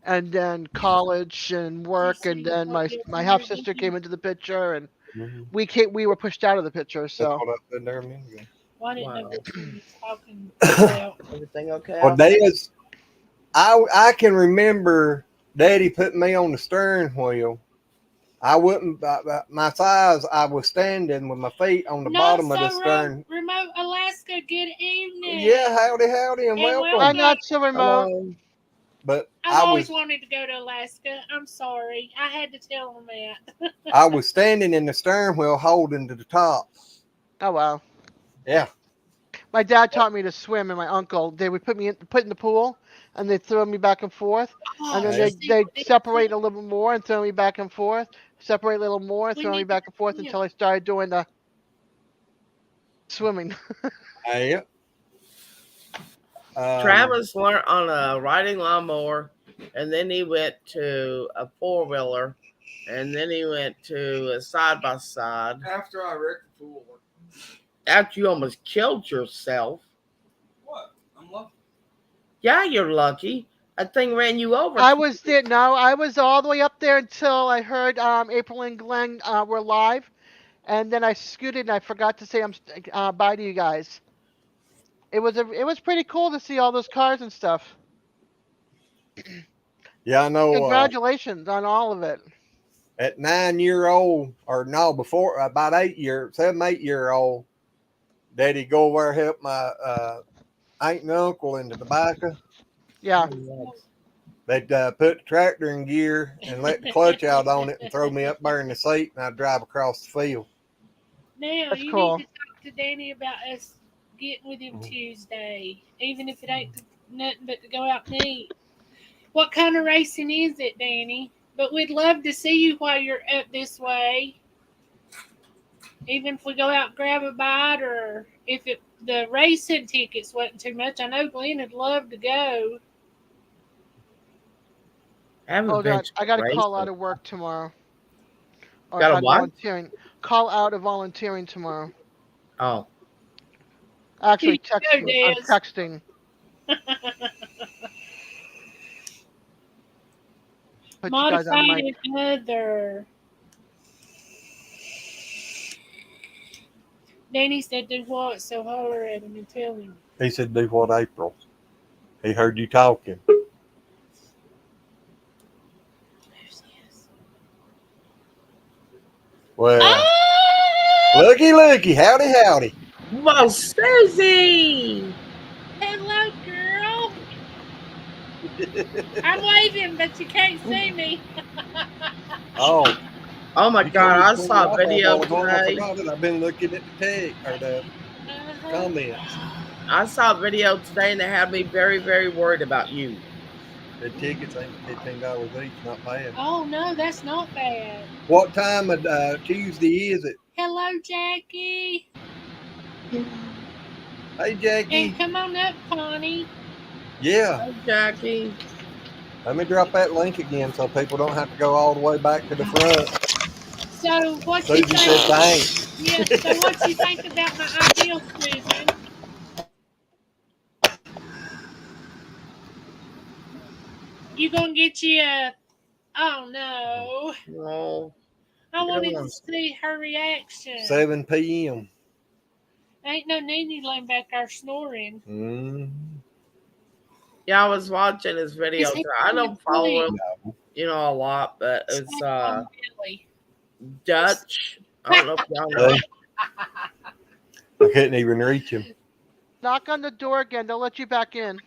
and then college and work, and then my half sister came into the picture, and Mm-hmm. we were pushed out of the picture. That's So what I said there a minute ago. Well, I didn't know Wow. what she was talking about. Everything okay? Well, Dez, I can remember Daddy put me on the steering wheel. I wouldn't, my size, I was standing with my feet on the bottom of the stern. Remote Alaska, good evening. Yeah, howdy, and welcome. I'm not so remote. Hello. But I've always wanted to go to Alaska. I'm sorry. I had to tell them that. I was standing in the stern wheel holding to the top. Oh wow. Yeah. My dad taught me to swim, and my uncle. They would put in the pool, and they'd throw me back and forth, and then Hey. they'd separate a little more and throw me back and forth, separate a little more and We throw me need back to and forth swim. until I started doing the swimming. Yeah. Travis learned on a riding lawnmower, and then he went to a 4-wheeler, and then he went to a side by side. After I wrecked the pool. After you almost killed yourself. What? I'm lucky. Yeah, you're lucky. That thing ran you over. I was there. No, I was all the way up there until I heard April and Glenn were live, and then I scooted and I forgot to say bye to you guys. It was pretty cool to see all those cars and stuff. Yeah, I know. Congratulations on all of it. At 9-year-old, or no, before about 7, 8-year-old, Daddy go over and help my aunt and uncle into the tobacco. Yeah. They'd put the tractor in gear and let the clutch out on it and throw me up there in the seat, and I'd drive across the field. Now, That's you cool. need to talk to Danny about us getting with him Tuesday, even if it ain't nothing but to go out and eat. What kind of racing is it, Danny? But we'd love to see you while you're up this way. Even if we go out and grab a bite, or if the racing tickets wasn't too much. I know Glenn would love to go. Hold on, I got to call out of work tomorrow. Or Got a out what? volunteering. Call out of volunteering tomorrow. Oh, Actually, Go, texting. I'm Des. texting. Put you guys on Modified mic. another. Danny said, "Do what?" So holler at him and tell him. He said, "Do what, April?" He heard you talking. Well, looky, howdy, howdy. well, Susie. Hello, girl. I'm waving, but you can't see me. Oh, Oh my you God! I told me saw a off video while ago, and I today. forgot it. I've been looking at the tag or the Uh-huh. comments. I saw a video today, and it had me very, very worried about you. The tickets ain't $15 each, not bad. Oh no, that's not bad. What time of Tuesday is it? Hello, Jackie. Hey, Jackie. And come on up, Connie. Yeah. Hey, Jackie. Let me drop that link again so people don't have to go all the way back to the front. So what you Susie said think? thanks. Yeah. So what you think about my ideal, Susan? You gonna get you a? Oh no! No. I wanted to see her reaction. 7 p.m. Ain't no need laying back there snoring. Yeah, I was watching his video. Is he I don't follow him, No. a lot, but it's Billy. Dutch. I don't know if y'all know. I couldn't even reach him. Knock on the door again. They'll let you back in.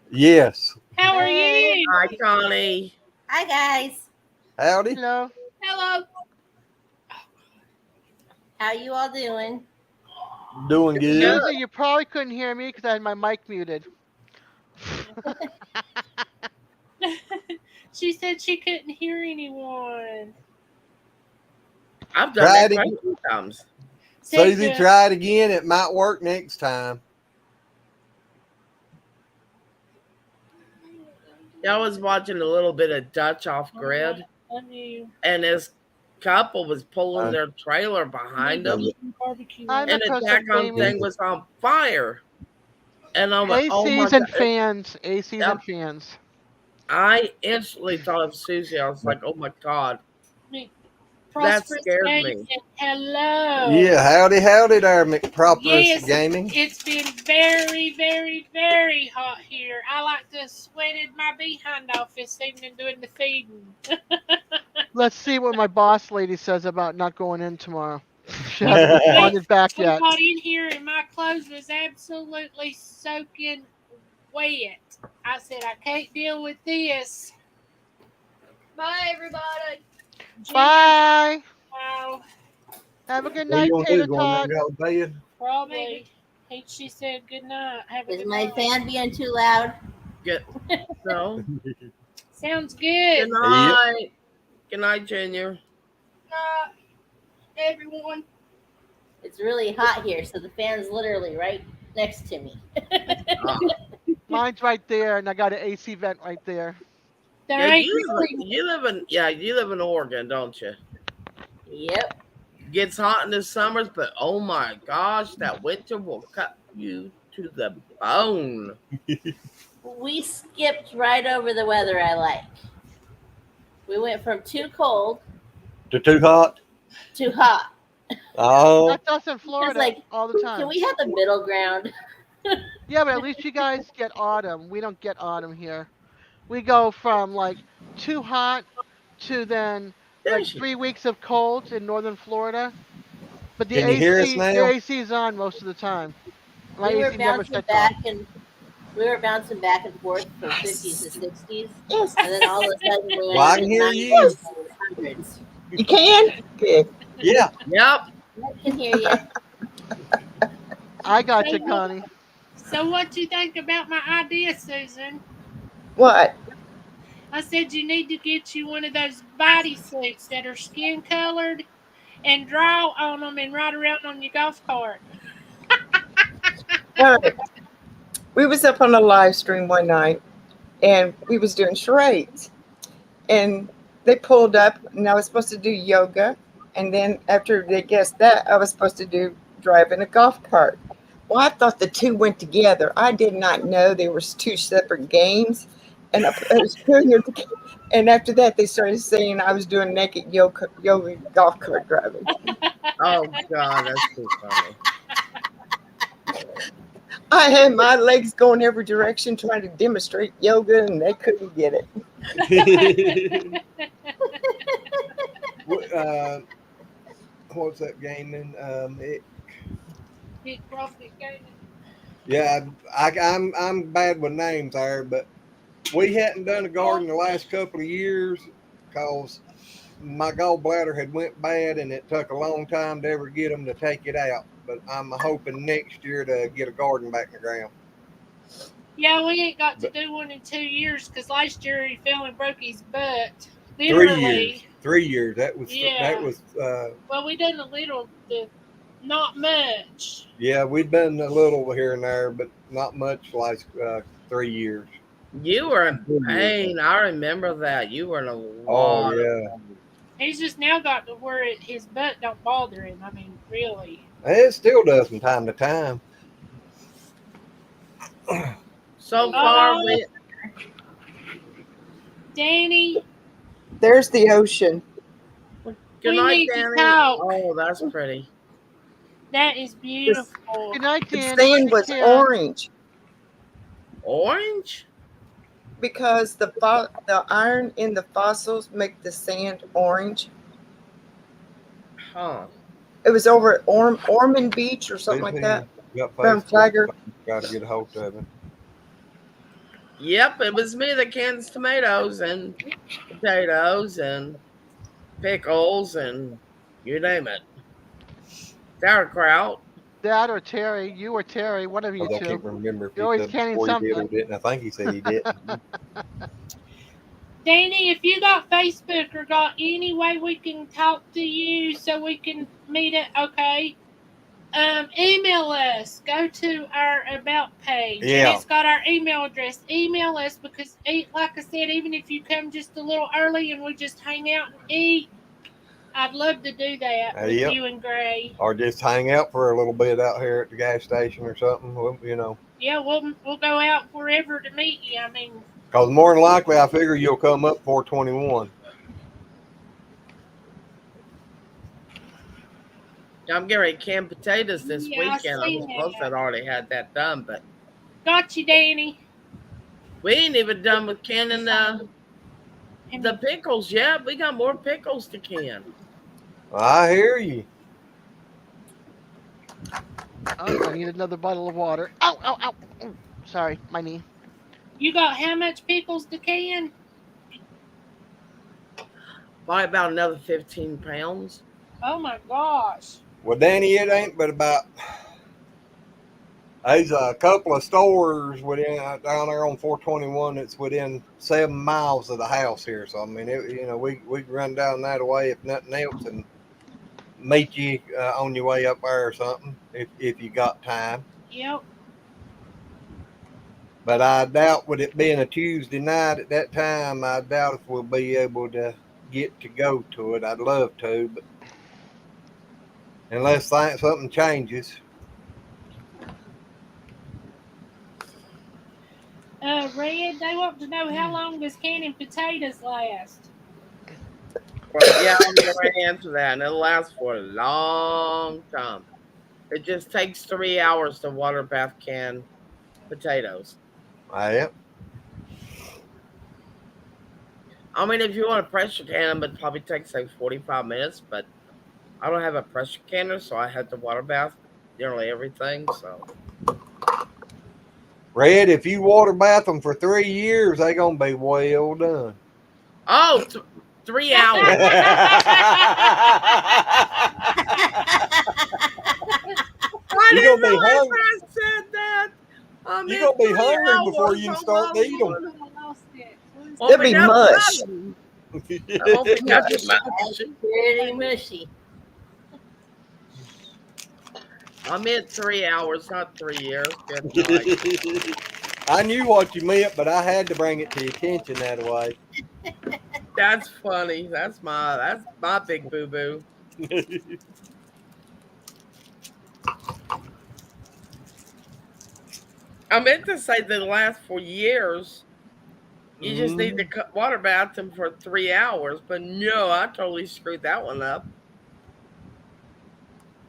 Yes. How are Hey. you? Hi, Connie. Hi, guys. Howdy. Hello. Hello. How you all doing? Doing good. Susie, you probably couldn't hear me because I had my mic muted. She said she couldn't hear anyone. I've done Tried that it. quite a few times. Susie, try it again. It might work next time. Yeah, I was watching a little bit of Dutch off grid, I knew. and this couple was pulling their trailer behind them, Barbecue. I'm and a the person daggone famous. thing was on fire. And I'm like, oh my ACs and God. fans. ACs Yep. and fans. I instantly thought of Susie. I was like, oh my God. That scared me. Hello. Yeah, howdy there, McProperous Yes, Gaming. it's been very, very, very hot here. I like to sweated my behind off this evening doing the feeding. Let's see what my boss lady says about not going in tomorrow. She hasn't responded back We yet. got in here and my clothes was absolutely soaking wet. I said, I can't deal with this. Bye, everybody. Ginger, Bye. wow, Have a good What you night, gonna do? Tater Go in there Tot. and go to bed? probably. She said, good night. Have a Is good my night. fan being too loud? Good. No. Sounds Good good. night. Good night, Junior. Everyone. It's really hot here, so the fan's literally right next to me. Ah. Mine's right there, and I got an AC vent right there. There Yeah, ain't you live in Oregon, don't you? Yep. Gets hot in the summers, but oh my gosh, that winter will cut you to the bone. We skipped right over the weather I like. We went from too cold Too hot? to hot. Oh, That's us in It's Florida like, all the can time. we have the middle ground? Yeah, but at least you guys get autumn. We don't get autumn here. We go from like too hot to then There like she 3 weeks of cold in northern Florida. But can you hear us The now? AC is on most of the time. My We were AC never bouncing shuts off. back and forth from 50s to 60s, Yes. and then all of a sudden we Well, I went can to hear 90s you. and hundreds. You can? Good. Yeah. Yep. I can hear you. I got So you, what- Connie. So what you think about my idea, Susan? What? I said you need to get you one of those bodysuits that are skin colored and draw on them and ride around on your golf cart. All right. We was up on a live stream one night and we was doing charades. And they pulled up and I was supposed to do yoga. And then after they guessed that, I was supposed to do driving a golf cart. Well, I thought the two went together. I did not know they were two separate games. And I was putting it together. And after that, they started saying I was doing naked yoga golf cart driving. Oh God, that's too funny. I had my legs going every direction trying to demonstrate yoga, and they couldn't get it. What's that gaming? Big profit gaming. Yeah, I'm bad with names there, but we hadn't done a garden the last couple of years because my gallbladder had went bad and it took a long time to ever get them to take it out. But I'm hoping next year to get a garden back in the ground. Yeah, we ain't got to do one in 2 years because last year he fell and broke his butt. 3 Literally. years. 3 years. That was Yeah. that was. Well, we done a little, not much. Yeah, we've done a little here and there, but not much. Like 3 years. You were in pain. I remember that. You were in a Oh lot. yeah. He's just now got to where his butt don't bother him. I mean, really. It still does from time to time. So far, we Danny, There's the ocean. good we night, need to Danny. talk. Oh, that's pretty. That is beautiful. Good night, The Danny. sand Take was care. orange Orange? because the iron in the fossils make the sand orange. Huh. It was over at Ormond Beach or something like that. Got From Facebook. Flagger. Got to get a hold of him. Yep, it was me that cans tomatoes and potatoes and pickles and you name it. Sauerkraut. That or Terry. You or Terry. One of you I can't two. remember if You're he always said canning before he did or something. didn't. I think he said he didn't. Danny, if you got Facebook or got any way we can talk to you so we can meet it, okay? Email us. Go to our about page. Yeah. And it's got our email address. Email us because, like I said, even if you come just a little early and we just hang out and eat, I'd love to do that with Yep. you and Gray. Or just hang out for a little bit out here at the gas station or something. Well, you know. Yeah, we'll go out wherever to meet you. I mean, Because more than likely, I figure you'll come up 421. I'm getting ready to can potatoes this Yeah, I weekend. I seen was supposed to have already had that done, but got you, Danny. we ain't even done with canning the pickles yet. We got more pickles to can. I hear you. Oh, I need another bottle of water. Ow, ow, ow. Ooh, sorry, my knee. You got how much pickles to can? Probably about another 15 pounds. Oh my gosh. Well, Danny, it ain't but about. There's a couple of stores within down there on 421 that's within 7 miles of the house here. So I mean, we can run down that way if nothing else, and meet you on your way up there or something if you got time. Yep. But I doubt, with it being a Tuesday night at that time, I doubt if we'll be able to get to go to it. I'd love to, but unless something changes. Red, they want to know how long does canning potatoes last? Well, yeah, I'm going to answer that, and it'll last for a long time. It just takes 3 hours to water bath can potatoes. Yeah. I mean, if you want to pressure can them, it probably takes like 45 minutes, but I don't have a pressure canner, so I had to water bath nearly everything. So, Red, if you water bath them for 3 years, they gonna be well done. oh, 3 hours. You gonna be hungry. I said that. You gonna be hungry before you can start to eat them. It'll be mush. Pretty Pretty mushy. I meant 3 hours, not 3 years. Good night. I knew what you meant, but I had to bring it to your attention that way. That's funny. That's my big boo boo. I meant to say that the last 4 years, you just need to water bath them for 3 hours, but no, I totally screwed that one up.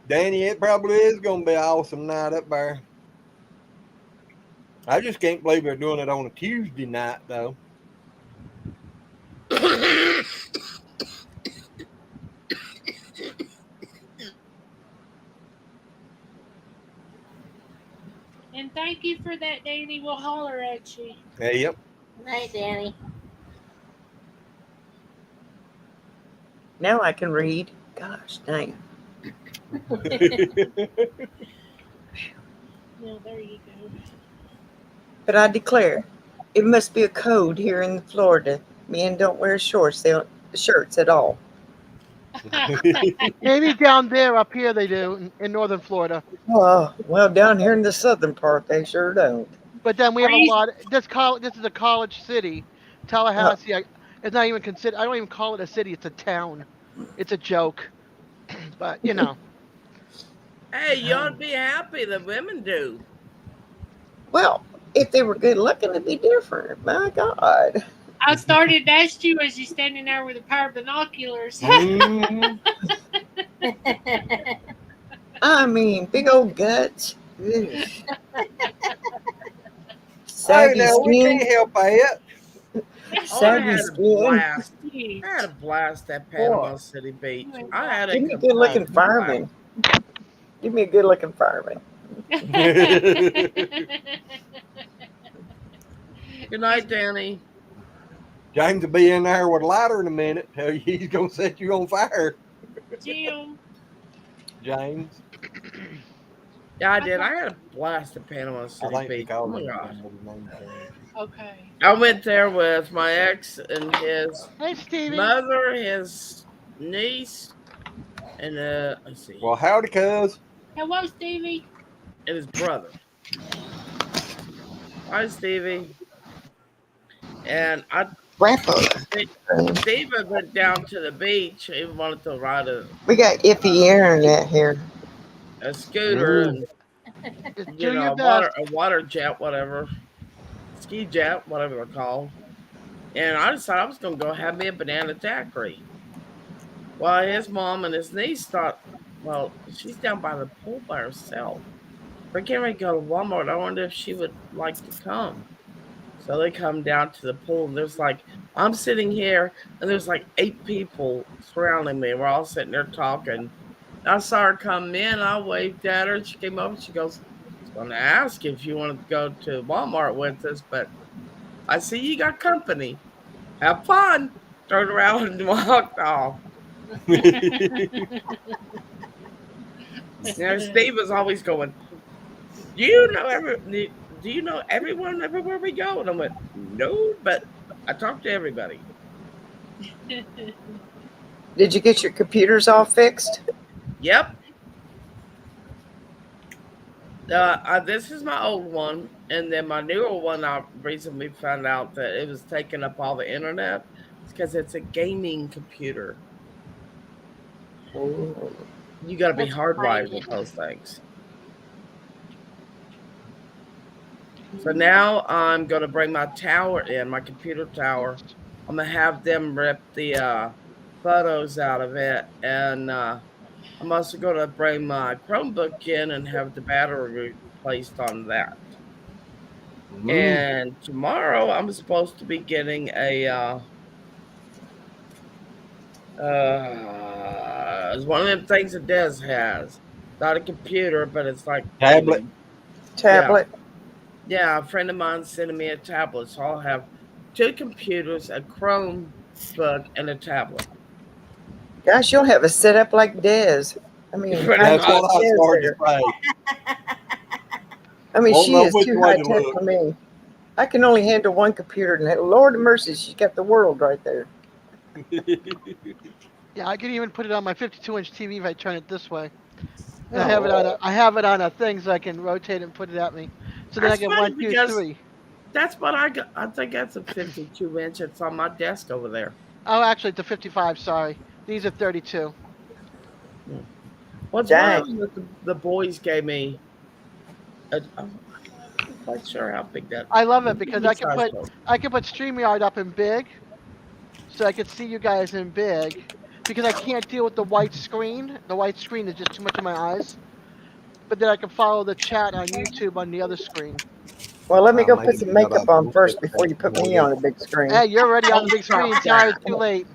Danny, it probably is gonna be an awesome night up there. I just can't believe they're doing it on a Tuesday night, though. And thank you for that, Danny. We'll holler at you. Hey, yep. Night, Danny. Now I can read. Gosh dang. Well, there you go. But I declare, it must be a code here in Florida. Men don't wear shorts, shirts at all. Maybe down there, up here they do in northern Florida. Oh, well, down here in the southern part, they sure don't. But then we have a lot. This is a college city, Tallahassee. It's not even considered. I don't even call it a city. It's a town. It's a joke. But you know. Hey, you ought to be happy that women do. Well, if they were good looking, it'd be different. My God. I started to ask you as you standing there with a pair of binoculars. I mean, big old guts. Ugh. Saggy Saggy we skin. can't help that. Saggy skin. I had a blast at Panama City Beach. I had Give me a good looking fireman. Give me a good looking fireman. Good night, Danny. James will be in there with a lighter in a minute. Tell you he's gonna set you on fire. Jim. James. Yeah, I did. I had a blast at Panama City Beach. Oh my gosh. Okay. I went there with my ex and his mother, his niece, and let's see. Well, howdy, cuz. Hello, Stevie. And his brother. Hi, Stevie. And Steven went down to the beach. He wanted to ride We got iffy internet here. a scooter and a water jet, whatever, ski jet, whatever they're called. And I decided I was going to go have me a banana daiquiri. Well, his mom and his niece thought, well, she's down by the pool by herself. We're getting ready to go to Walmart. I wonder if she would like to come. So they come down to the pool, and there's I'm sitting here, and there's 8 people surrounding me. We're all sitting there talking. I saw her come in. I waved at her. She came over. She goes, I was going to ask if you wanted to go to Walmart with us, but I see you got company. Have fun. Turned around and walked off. Steve was always going, do you know everyone everywhere we go? And I went, no, but I talk to everybody. Did you get your computers all fixed? Yep. This is my old one, and then my newer one. I recently found out that it was taking up all the internet. It's because it's a gaming computer. You got to be That's hardwired with crazy. those things. So now I'm gonna bring my tower in, my computer tower. I'm gonna have them rip the photos out of it, and I'm also gonna bring my Chromebook in and have the battery placed on that. And tomorrow I'm supposed to be getting a it's one of them things that Des has. Not a computer, but it's like Tablet. Yeah. Tablet? Yeah, a friend of mine sending me a tablet. So I'll have 2 computers, a Chromebook, and a tablet. Gosh, you'll have a setup like Des. I mean, Pretty high That's tech much. what I Des started to there. say. I mean, Won't she know is which too way high to tech look. for me. I can only handle one computer, and Lord of mercy, she's got the world right there. Yeah, I can even put it on my 52-inch TV if I turn it this way. And Oh, I have it on a thing so I can rotate it and put it at me. So then I That's get funny one, two, because three. that's what I got. I think that's a 52 inch. It's on my desk over there. Oh, actually, it's a 55. Sorry, these are 32. Hmm. What's one of dang. them that the boys gave me? I'm not quite sure how big that. I love it It's a because mid-sized phone. I can put StreamYard up in big, so I could see you guys in big. Because I can't deal with the white screen. The white screen is just too much of my eyes. But then I can follow the chat on YouTube on the other screen. Well, let me go put Maybe some not makeup on ideal, first but before you put more me than on a big screen. Hey, you're already on the Oh, big stop screen. that. Sorry, it's too late.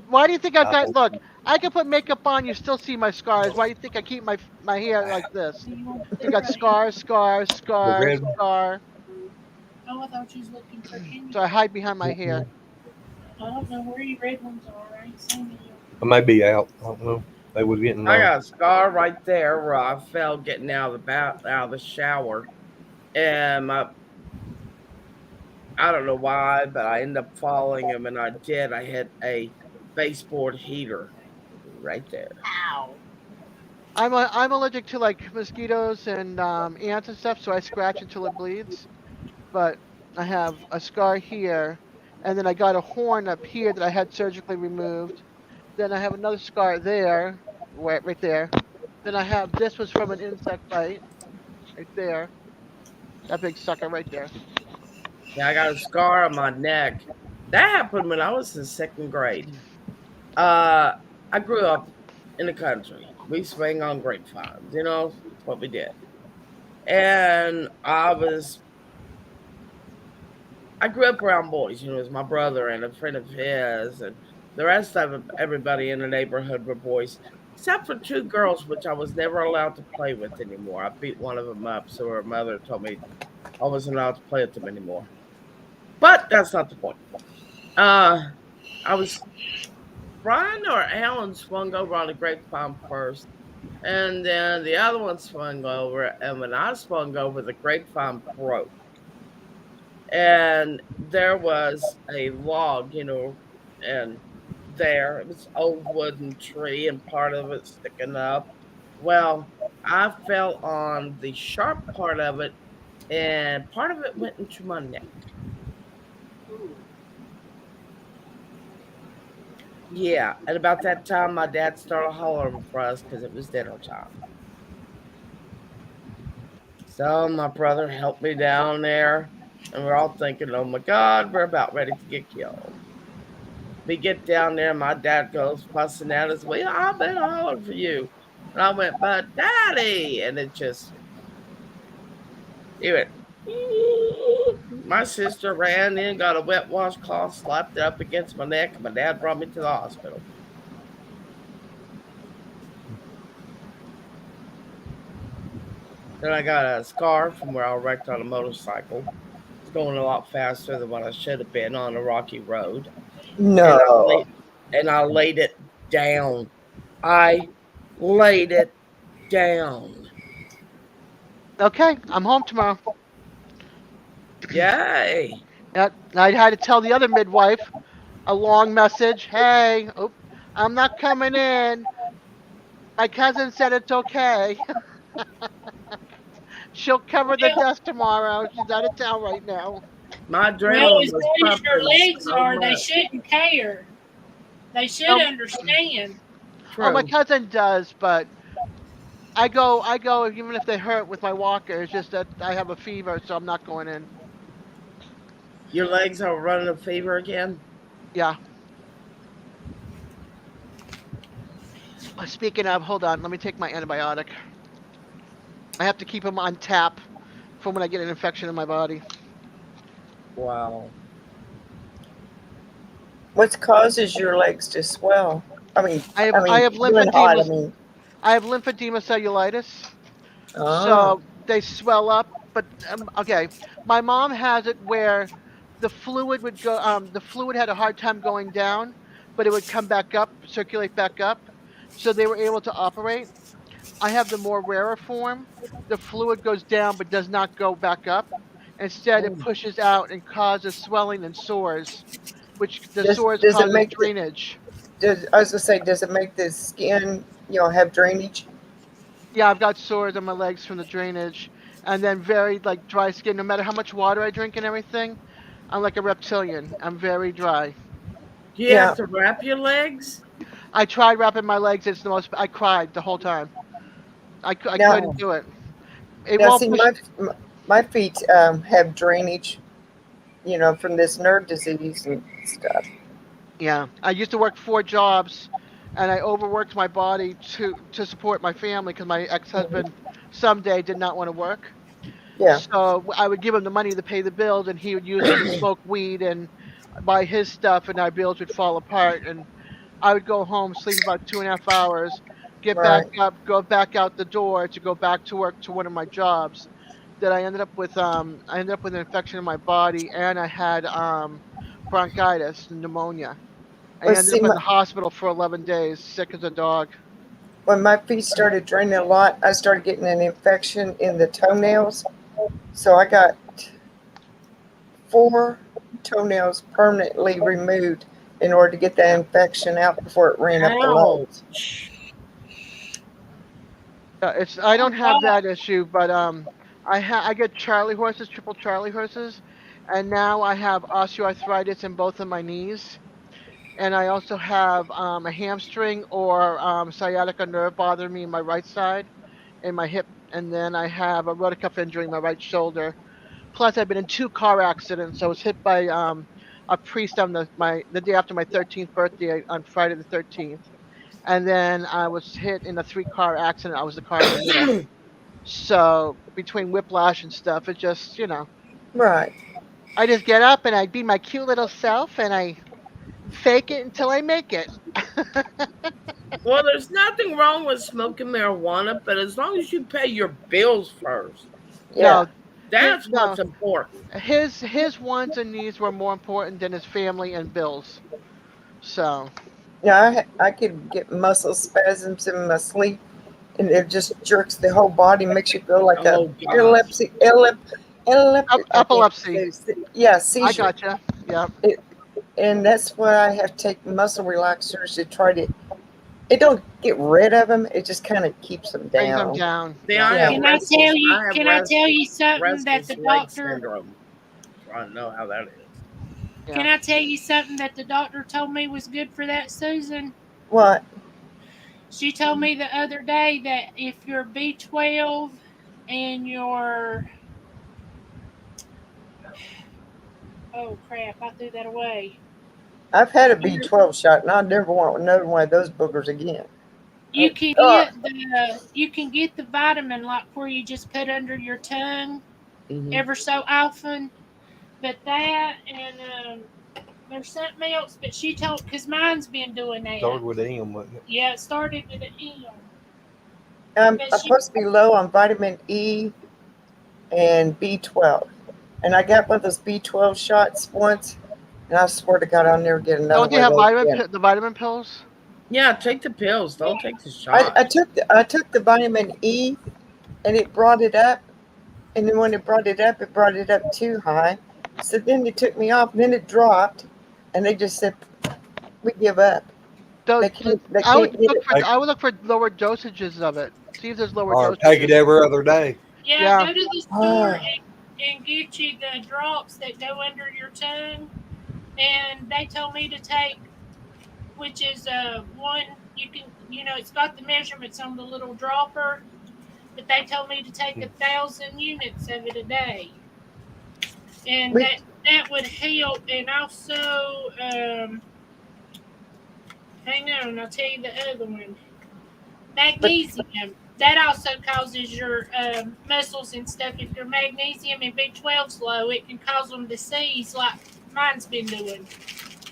Why do you think I've I got? hope Look, I can put makeup on. You still see my scars. Why do you think I keep my hair like this? Do you want the You got red? scar, scar, the scar, red one. scar. Oh, I thought you was looking for candy. So I hide behind my hair. I don't know where your red ones are. I ain't seen them yet. I may be out. I don't know. They was getting I got a scar right there where I fell getting out of the out of the shower, and I don't know why, but I ended up falling, and when I did, I hit a baseboard heater right there. Ow. I'm allergic to like mosquitoes and ants and stuff, so I scratch until it bleeds. But I have a scar here, and then I got a horn up here that I had surgically removed. Then I have another scar there, right there. Then I have this was from an insect bite, right there. That big sucker right there. Yeah, I got a scar on my neck. That happened when I was in second grade. Uh, I grew up in the country. We swing on grapevines, that's what we did. And I grew up around boys, it was my brother and a friend of his, and the rest of everybody in the neighborhood were boys, except for 2 girls, which I was never allowed to play with anymore. I beat one of them up, so her mother told me I wasn't allowed to play with them anymore. But that's not the point. I was Brian or Alan swung over on the grapevine first, and then the other one swung over, and when I swung over, the grapevine broke. And there was a log, and there it was an old wooden tree, and part of it sticking up. Well, I fell on the sharp part of it, and part of it went into my neck. Yeah, at about that time, my dad started hollering for us because it was dinner time. So my brother helped me down there, and we're all thinking, "Oh my God, we're about ready to get killed." We get down there, my dad goes fussing at us. "Well, I've been hollering for you," and I went, "But Daddy," and it just he went. My sister ran in, got a wet washcloth, slapped it up against my neck, and my dad brought me to the hospital. Then I got a scar from where I wrecked on a motorcycle. going a lot faster than what I should have been on a rocky road. No. And I laid it down. I laid it down. Okay, I'm home tomorrow. Yay. Yep. I had to tell the other midwife a long message. Hey, I'm not coming in. My cousin said it's okay. She'll cover the Well, desk tomorrow. She's out of town right now. My well, adrenaline as was good as your pumping legs so are, they much. shouldn't care. They should Um, understand. oh, my True. cousin does, but I go even if they hurt with my walker. It's just that I have a fever, so I'm not going in. Your legs are running a fever again? Yeah. Speaking of, hold on. Let me take my antibiotic. I have to keep them on tap for when I get an infection in my body. Wow. What causes your legs to swell? I mean, I have I I mean, have doing hot. lymphedema. I mean, I have lymphedema cellulitis. ah, So they swell up. But okay, my mom has it where the fluid would go. The fluid had a hard time going down, but it would come back up, circulate back up. So they were able to operate. I have the more rarer form. The fluid goes down but does not go back up. Instead, it Mm. pushes out and causes swelling and sores, which the sores does it causes make the drainage. I was gonna say, does it make the skin, have drainage? Yeah, I've got sores on my legs from the drainage, and then very like dry skin. No matter how much water I drink and everything, I'm like a reptilian. I'm very dry. Do you have Yeah. to wrap your legs? I tried wrapping my legs. It's the most. I cried the whole time. I Now, couldn't do it. It now, won't see, push. my feet have drainage, from this nerve disease and stuff. Yeah, I used to work 4 jobs, and I overworked my body to support my family because my ex-husband someday did not want to work. Yeah. So I would give him the money to pay the bills, and he would use it to smoke weed and buy his stuff, and our bills would fall apart. And I would go home, sleep about 2.5 hours, get back Right. up, go back out the door to go back to work to one of my jobs. That I ended up with an infection in my body, and I had bronchitis, pneumonia. I Well, ended see, up in the hospital for 11 days, sick as a dog. when my feet started draining a lot, I started getting an infection in the toenails. So I got 4 toenails permanently removed in order to get that Yeah. infection out before it ran up the legs. Ouch. I Oh, don't have God. that issue, but I get Charlie horses, triple Charlie horses, and now I have osteoarthritis in both of my knees, and I also have a hamstring or sciatica nerve bothering me in my right side, in my hip, and then I have a rotacuff injury in my right shoulder. Plus, I've been in 2 car accidents. I was hit by a priest on the day after my 13th birthday on Friday the 13th, and then I was hit in a 3 car accident. I was the car in the middle. So between whiplash and stuff, it just Right. I just get up and I be my cute little self and I fake it until I make it. Well, there's nothing wrong with smoking marijuana, but as long as you pay your bills first, Yeah. No, that's no, what's important. his wants and needs were more important than his family and bills. So Yeah, I could get muscle spasms in my sleep, and it just jerks the whole body, makes you feel like a Oh, God. I can't epilepsy. say, yeah, I seizure. gotcha. Yeah, And that's why I have to take muscle relaxers to try to. It don't get rid of them. It just kind of keeps them brings them down. down. See, Yeah. I have Can I tell you? I have Can I tell you something that restless the leg doctor? syndrome. I know how that is. Can Yeah. I tell you something that the doctor told me was good for that, Susan? What? She told me the other day that if your B12 and your oh crap, I threw that away. I've had a B12 shot, and I never want another one of those boogers again. You can get the vitamin like where you just put under your tongue Mhm. ever so often, but that and there's something else. But she told because mine's been doing that. Started with M, wasn't it? Yeah, it started with an M. I'm But she supposed to be low on vitamin E and B12. And I got one of those B12 shots once, and I swear to God, I'll never get another Don't they one have of those again. the vitamin pills? Yeah, take the pills. Don't take the I, shot. I took the vitamin E, and it brought it up. And then when it brought it up too high. So then they took me off, and then it dropped, and they just said, "We give up." They I can't would get look it. for I would look for lower dosages of it. See if there's lower Or take it dosages. every other day. Yeah, Yeah. go to the store and get you the drops that go under your tongue. And they told me to take, which is one you can, it's got the measurements on the little dropper, but they told me to take 1,000 units of it a day, and We, that would help. And also, hang on, I'll tell you the other one. Magnesium. That also causes your muscles and stuff. If your magnesium and B12's low, it can cause them to seize like mine's been doing.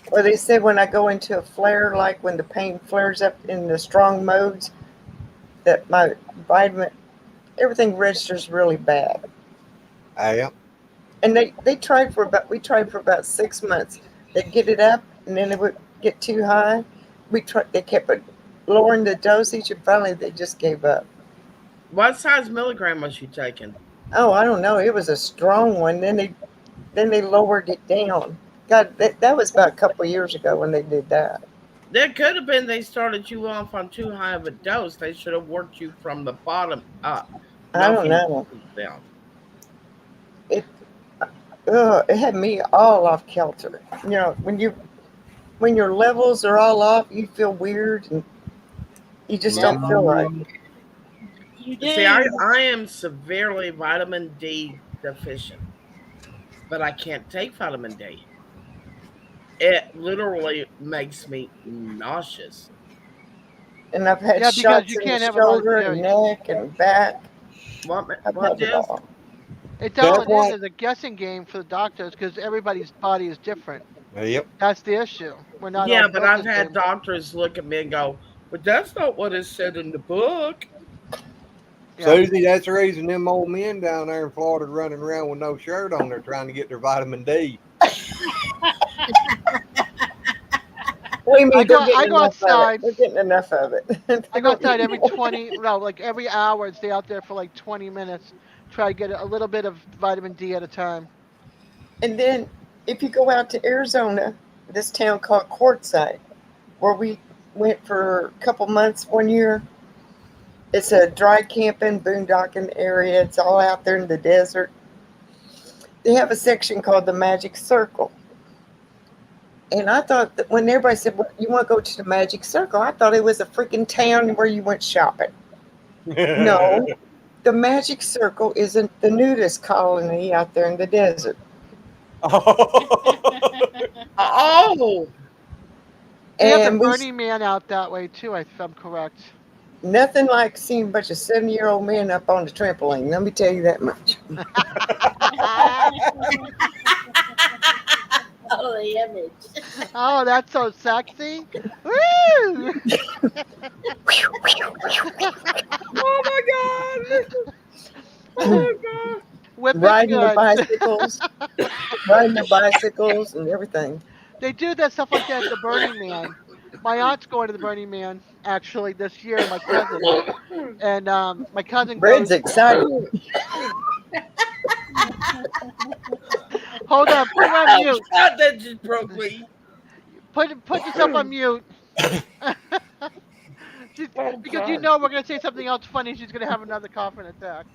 well, they said when I go into a flare, like when the pain flares up in the strong modes, that my vitamin, everything registers really bad. Yeah. And we tried for about 6 months. They'd get it up, and then it would get too high. They kept lowering the dosage, and finally they just gave up. What size milligram was you taking? Oh, I don't know. It was a strong one. Then they lowered it down. God, that was about a couple of years ago when they did that. There could have been they started you off on too high of a dose. They should have worked you from the bottom up. I don't know. Down. It had me all off kilter. When your levels are all off, you feel weird and you just don't feel right. You do. See, I am severely vitamin D deficient, but I can't take vitamin D. It literally makes me nauseous. And I've had Yeah, because shots you in the can't have a lot of shoulder and neck and back. What I've had it Jess? all. It's all That's it why- is a guessing game for the doctors because everybody's body is different. Yep. That's the issue. We're not Yeah, all but built I've the had same. doctors look at me and go, "But that's not what is said in the book." Yeah. Susie, that's the reason them old men down there in Florida running around with no shirt on. They're trying to get their vitamin D. What do you mean? I go They're getting enough outside. of it. They're getting enough of it. I go outside every hour and stay out there for like 20 minutes. Try to get a little bit of vitamin D at a time. And then if you go out to Arizona, this town called Quartzsite, where we went for a couple months one year, it's a dry camping, boondocking area. It's all out there in the desert. They have a section called the Magic Circle. And I thought that when everybody said, well, you want to go to the Magic Circle, I thought it was a freaking town where you went shopping. No, the Magic Circle isn't the nudist colony out there in the desert. Oh, They have the And we, Burning Man out that way too, if I'm correct. nothing like seeing a bunch of 70-year-old men up on the trampoline. Let me tell you that much. Oh, the image. Oh, that's so sexy. Woo! oh my god! Oh my god! Whipping Riding the good. bicycles and everything. They do that stuff like that at the Burning Man. My aunt's going to the Burning Man actually this year. My cousin and my cousin Brad's goes. excited. Hold on, put it on mute. God, that just broke me. Put yourself on mute. Because you know we're gonna say something else funny. She's gonna have another coughing attack.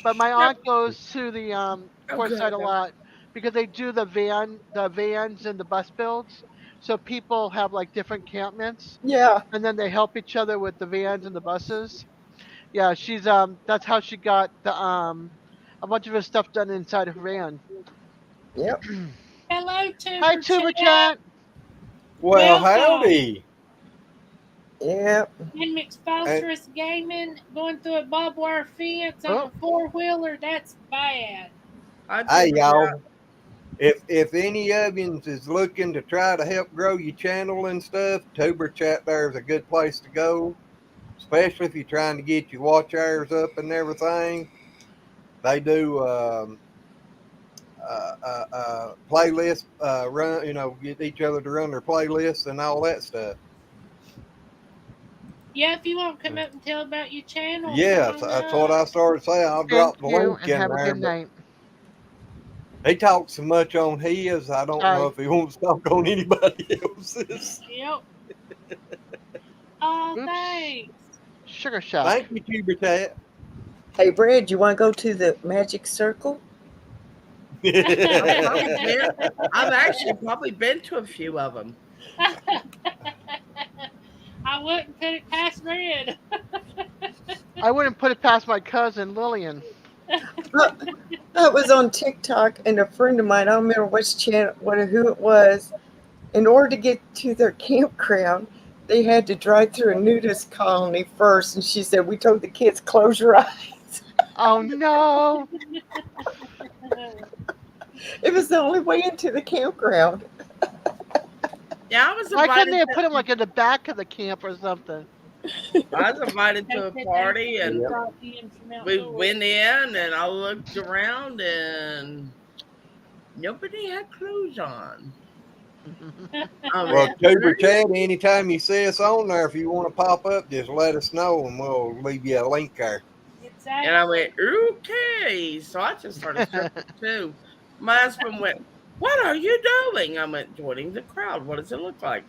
But my aunt goes to the court side a lot because they do the vans and the bus builds. So people have like different campments, Yeah. and then they help each other with the vans and the buses. Yeah, she's that's how she got the a bunch of her stuff done inside her van. Yep. Hello, Tuber Hi, Tuber Chat. Chat. Well, Welcome. howdy. Yep. And McSphosphorus Gaming going through a barbed wire fence on a four-wheeler. That's bad. Hey, y'all. If any of you is looking to try to help grow your channel and stuff, Tuber Chat there is a good place to go. Especially if you're trying to get your watch hours up and everything. They do playlist run. Get each other to run their playlists and all that stuff. Yeah, if you want to come up and tell about your channel, Yes, come on that's what up. I started saying. I'll Thank drop the you, link and in have a there. good But night. he talks so much on his. I don't know Sorry. if he wants to talk on anybody else's. Yep. Oh, Oops. thanks. Sugar Shack. Thank you, Cuber Cat. Hey, Brad, you want to go to the Magic Circle? I've actually probably been to a few of them. I wouldn't put it past Red. I wouldn't put it past my cousin Lillian. I was on TikTok, and a friend of mine, I don't remember which channel, who it was, in order to get to their campground, they had to drive through a nudist colony first. And she said, we told the kids, close your eyes. Oh no! It was the only way into the campground. Yeah, I was Why couldn't invited. they have put him like in the back of the camp or something? I was invited to a party, and we went in, and I looked around, and nobody had clothes on. Well, Cuber Cat, anytime you see us on there, if you want to pop up, just let us know, and we'll leave you a link there. Exactly. And I went, okay. So I just started stripping too. My husband went, what are you doing? I went, joining the crowd. What does it look like?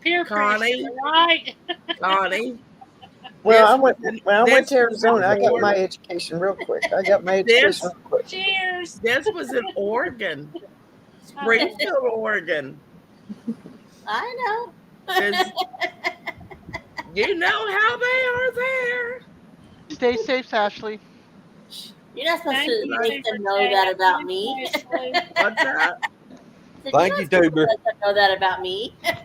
Peer Connie. pressure, right? Connie. Well, I went to Arizona. I got my education real quick. Cheers. This was in Oregon. Springfield, Oregon. I know. You know how they are there. Stay safe, Ashley. You're not supposed to make them know that about me. What's that? Thank you, Tuber. Let them know that about me. I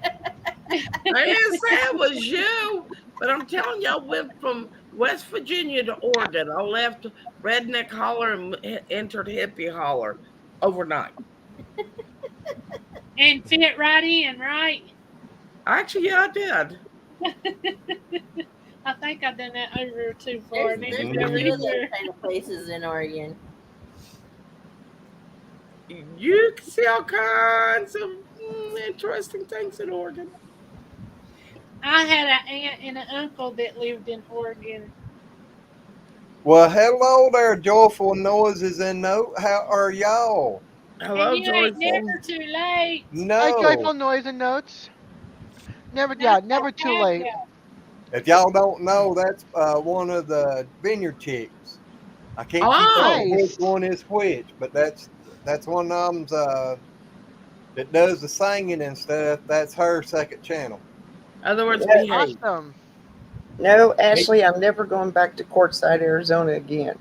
didn't say it was you, but I'm telling you, I went from West Virginia to Oregon. I left Redneck Holler and entered Hippie Holler overnight. And fit right in, right? Actually, yeah, I did. I think I've done that over too far. There's a few other kind of places in Oregon. You can see all kinds of interesting things in Oregon. I had an aunt and an uncle that lived in Oregon. Well, hello there, joyful noises and note. How are y'all? Hello, and you ain't never too late. No. Hi, joyful noise and notes. Never too late. If y'all don't know, that's one of the vineyard chicks. I can't keep up with which one is which, but that's one of them's that does the singing and stuff. That's her second channel. In other words, awesome. No, Ashley, I'm never going back to Quartzsite, Arizona again.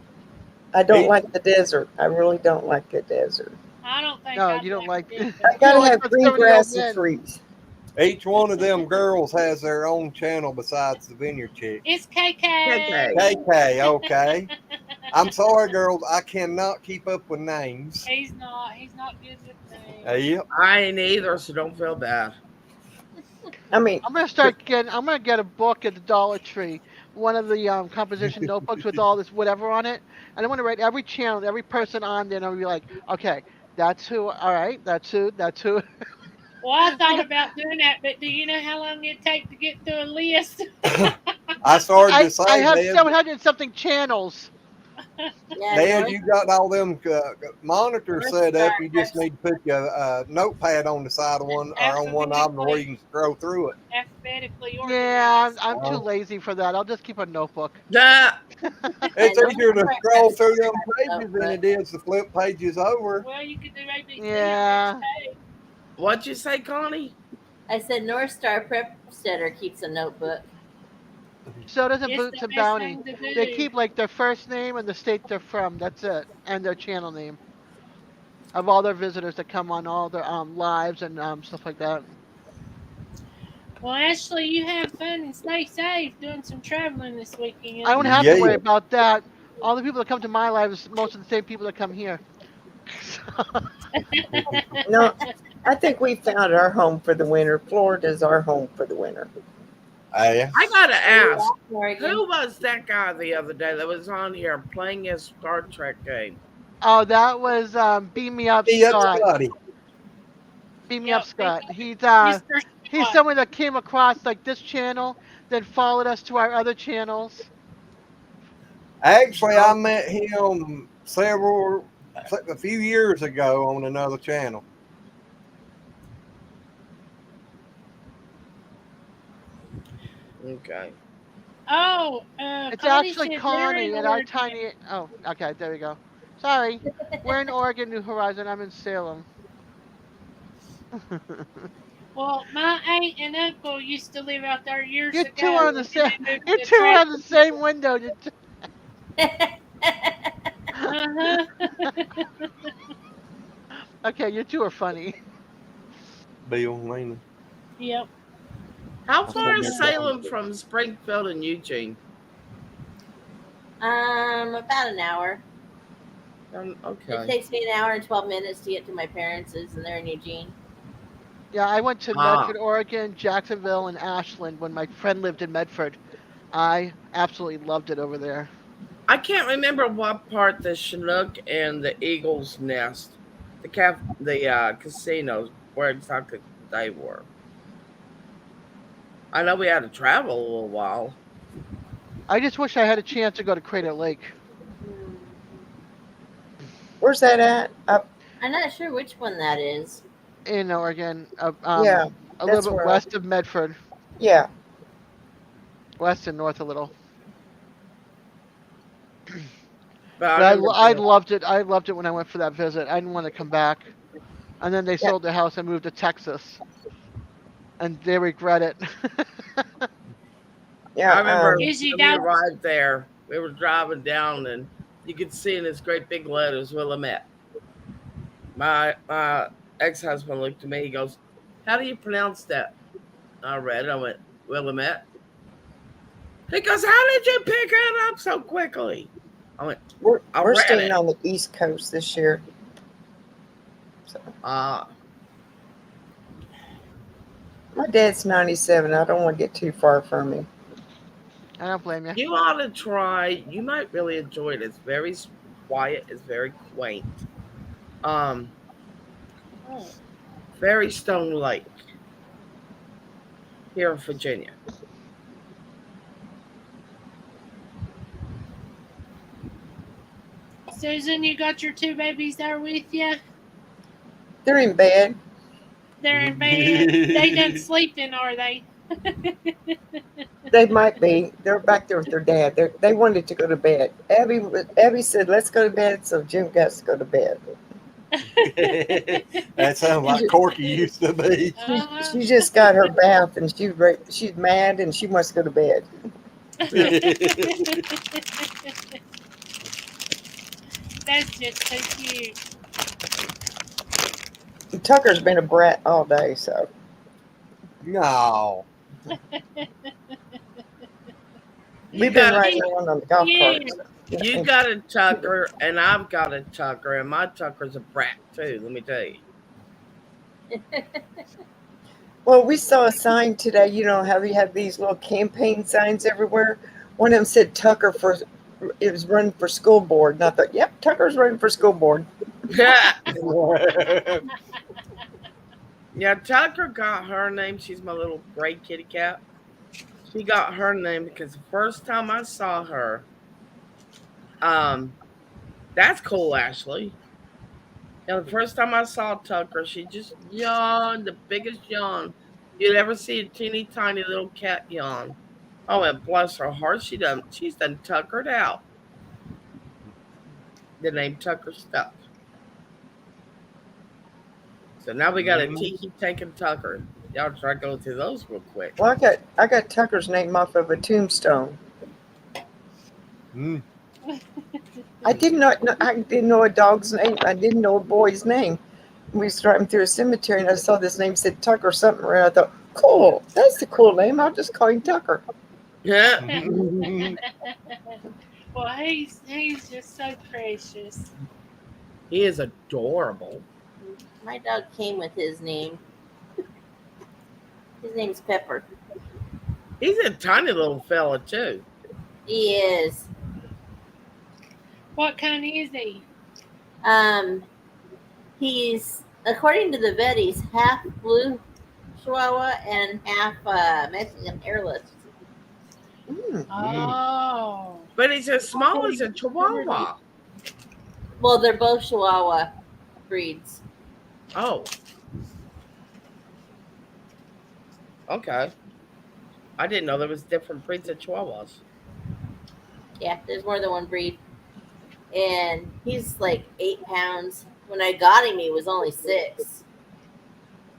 I don't like the desert. I really don't like the desert. I don't think. No, you don't like it. I gotta have green grass and trees. Each one of them girls has their own channel besides the vineyard chick. It's KK. KK, okay. I'm sorry, girls. I cannot keep up with names. He's not good with names. Yep. I ain't either, so don't feel bad. I mean, I'm gonna get a book at the Dollar Tree, one of the composition notebooks with all this whatever on it, and I'm gonna write every channel, every person on there, and I'll be like, okay, that's who. All right, that's who. Well, I thought about doing that, but do you know how long it'd take to get through a list? I started to say, I have Dad, 700 something channels. Dad, you got all them monitors set up. You just need to put your notepad on the side of one or on one of them where you can scroll through it. Alphabetically organized. Yeah, I'm too lazy for that. I'll just keep a notebook. Yeah. It's easier to scroll through them pages than it is to flip pages over. Well, you could do ABC. Yeah. What'd you say, Connie? I said North Star Prep Center keeps a notebook. So does It's Boots the and best Bounty. thing to do. They keep like their first name and the state they're from. That's it, and their channel name of all their visitors that come on all their lives and stuff like that. Well, Ashley, you have fun and stay safe doing some traveling this weekend. I don't have to worry about that. All the people that come to my life is most of the same people that come here. no, I think we found our home for the winter. Florida's our home for the winter. I gotta ask, who was that guy the other day that was on here playing his Star Trek game? Oh, that was Beam Me Up Be up, Scott. Scotty. Beam Me Yep, Up Scott. He's Mr. he's Scott. someone that came across like this channel, then followed us to our other channels. Actually, I Oh. met him a few years ago on another channel. Okay. Oh, It's Connie actually said they're in Connie at our Oregon. tiny. Oh, okay, there we go. Sorry, we're in Oregon, New Horizon. I'm in Salem. Well, my aunt and uncle used to live out there years You ago. two are on the and same. they moved You to two are on Traverse. the same window. Uh-huh. Okay, you two are funny. Bill Lena. Yep. How That's far what is they're Salem talking from Springfield and Eugene? About an hour. It Okay. takes me an hour and 12 minutes to get to my parents', and they're in Eugene. Yeah, I went to Ah. Medford, Oregon, Jacksonville, and Ashland when my friend lived in Medford. I absolutely loved it over there. I can't remember what part the Chinook and the Eagle's Nest, the casinos, where exactly they were. I know we had to travel a little while. I just wish I had a chance to go to Crater Lake. Where's that at? Up, I'm not sure which one that is. In Oregon, yeah, a that's little bit where west of Medford, yeah. west and north a little. But I But remember I being, loved it. I loved it when I went for that visit. I didn't want to come back. And then they Yeah. sold their house and moved to Texas, and they regret it. Yeah, I remember Izzy, when we that arrived there, we were driving down and you could see in this great big letters, Willamette. My ex-husband looked at me, he goes, "How do you pronounce that?" I read it, I went, "Willamette." He goes, "How did you pick it up so quickly?" I went, I we're read staying it. on the East Coast this year. So Uh, my dad's 97. I don't want to get too far from him. I don't blame you. you ought to try, you might really enjoy it. It's very quiet, it's very quaint. Um, very Stone Lake here in Virginia. Susan, you got your two babies there with you? They're in bed. They're in bed. They done sleeping, are they? They might be. They're back there with their dad. They wanted to go to bed. Abby said, "Let's go to bed." So Jim got to go to bed. That sounds like Corky used to be. She just got her bath and she's mad and she wants to go to bed. That's just so cute. Tucker's been a brat all day, so No. we've been riding around on the golf Yeah. carts. You got a Tucker, and I've got a Tucker, and my Tucker's a brat too. Let me tell you. Well, we saw a sign today. You know how we have these little campaign signs everywhere. One of them said Tucker it was running for school board. And I thought, yep, Tucker's running for school board. Yeah, Tucker got her name. She's my little gray kitty cat. She got her name because the first time I saw her, that's cool, Ashley. The first time I saw Tucker, she just yawned, the biggest yawn you'd ever see a teeny tiny little cat yawn. Oh, and bless her heart, she's done tuckered out. The name Tucker stuck. So now we got a Tiki Tank and Tucker. Y'all try going through those real quick. Well, I got Tucker's name off of a tombstone. Mm. I didn't know a dog's name. I didn't know a boy's name. We was driving through a cemetery and I saw this name said Tucker something. And I thought, cool, that's a cool name. I'll just call him Tucker. Yeah. Well, he's just so precious. He is adorable. My dog came with his name. His name's Pepper. He's a tiny little fella too. He is. What kind is he? He's, according to the vet, he's half blue Chihuahua and half Mexican hairless. Oh. But he's as small as a Chihuahua. Well, they're both Chihuahua breeds. Oh. Okay. I didn't know there was different breeds of Chihuahuas. Yeah, there's more than one breed. And he's like 8 pounds. When I got him, he was only 6.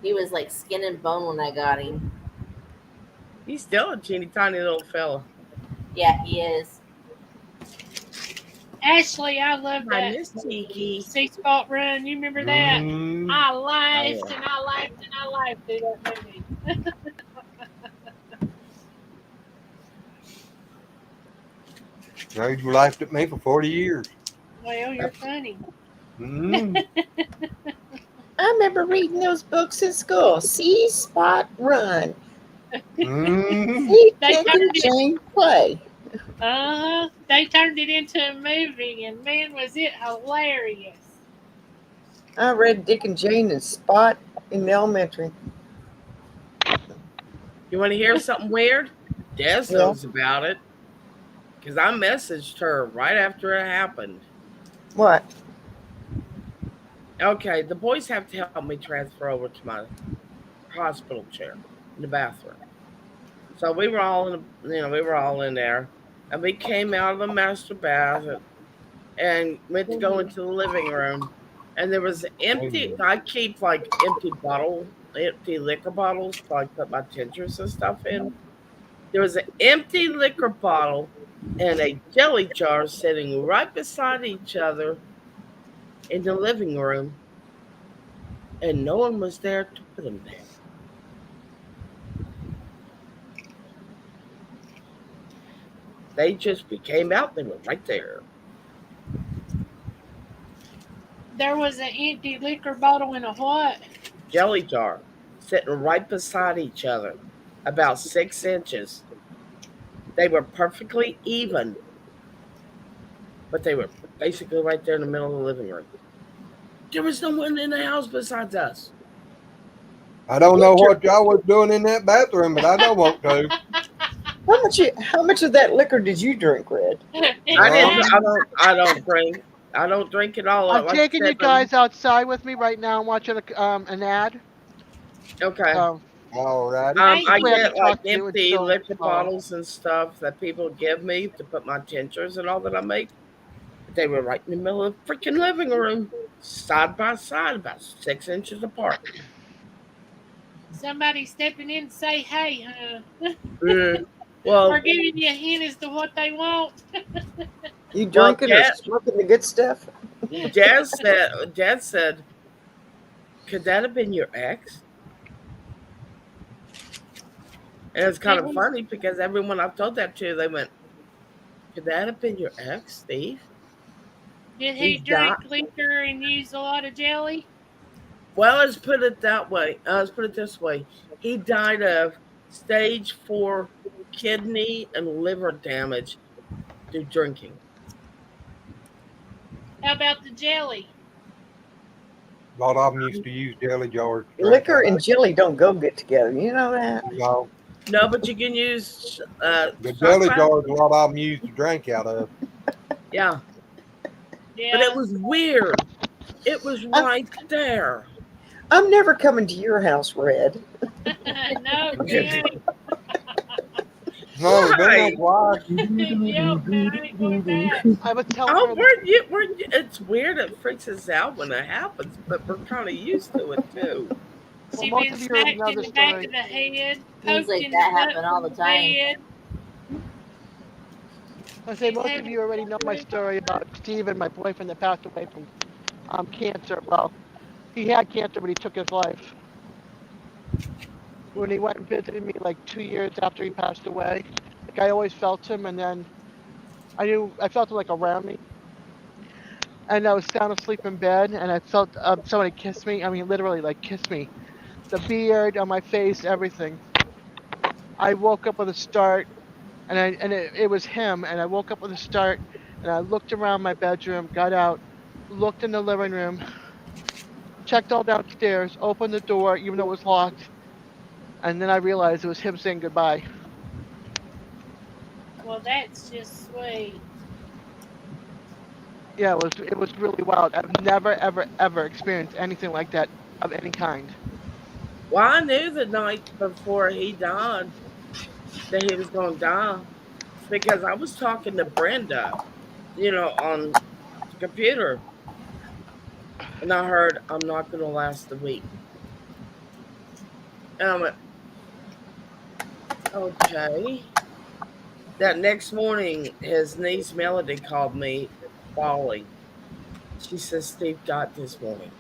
He was like skin and bone when I got him. He's still a teeny tiny little fella. Yeah, he is. Ashley, I love I that miss Tiki. Sea Spot Run. You remember that? Mm, I laughed Oh, yeah. and I laughed and I laughed through that movie. now you laughed at me for 40 years. Well, you're funny. Mm. I remember reading those books in school. See Spot Run. Mm. See They Dick turned and it- Jane Play. They turned it into a movie, and man, was it hilarious. I read Dick and Jane and Spot in the elementary. You want to hear something weird? Des knows about it. Because I messaged her right after it happened. What? Okay, the boys have to help me transfer over to my hospital chair in the bathroom. So we were all in there, and we came out of the master bath and went to go into the living room, and there was empty. I keep like empty liquor bottles to like put my tinctures and stuff in. There was an empty liquor bottle and a jelly jar sitting right beside each other in the living room, and no one was there to put them there. They just came out. They were right there. There was an empty liquor bottle in a what? Jelly jar sitting right beside each other, about 6 inches. They were perfectly even, but they were basically right there in the middle of the living room. There was no one in the house besides us. I don't know what y'all was doing in that bathroom, but I don't want to. How much of that liquor did you drink, Red? I don't drink. I don't drink at all. I'm Like I taking you said, guys outside with me right now and watching an ad. Okay. So, All righty. I we have to get like talk to you empty until liquor tomorrow. bottles and stuff that people give me to put my tinctures and all that I make. They were right in the middle of the freaking living room, side by side, about 6 inches apart. Somebody stepping in to say, hey, huh? Well, We're giving you a hint as to what they want. You drinking or smoking the good stuff? Dad said, could that have been your ex? And it's kind of funny because everyone I've told that to, they went, could that have been your ex, Steve? Did he drink liquor and use a lot of jelly? Well, let's put it that way. Let's put it this way. He died of stage 4 kidney and liver damage through drinking. How about the jelly? A lot of them used to use jelly jars. Liquor and jelly don't go good together. You know that? No. No, but you can use the jelly jars. A lot of them used to drink out of. Yeah. But it was weird. It was right there. I'm never coming to your house, Red. No, Gary. No, Why? Why? I was telling Oh, her. it's weird. It freaks us out when it happens, but we're kind of used to it too. She most been of you already smacked know in the the back story. of the head. Things poked like in that the happen butt all the with time. bed. I say most of you already know my story about Steven, my boyfriend that passed away from cancer. Well, he had cancer, but he took his life. When he went and visited me like 2 years after he passed away, like I always felt him, and then I felt him like around me. And I was sound asleep in bed, and I felt somebody kiss me. I mean, literally, like kiss me. The beard on my face, everything. I woke up with a start, and it was him. And I woke up with a start, and I looked around my bedroom, got out, looked in the living room, checked all downstairs, opened the door even though it was locked, and then I realized it was him saying goodbye. Well, that's just sweet. Yeah, it was really wild. I've never ever ever experienced anything like that of any kind. Well, I knew the night before he died that he was going to die because I was talking to Brenda, on the computer, and I heard I'm not going to last a week. And I went, okay. That next morning, his niece Melody called me bawling. She says, Steve died this morning.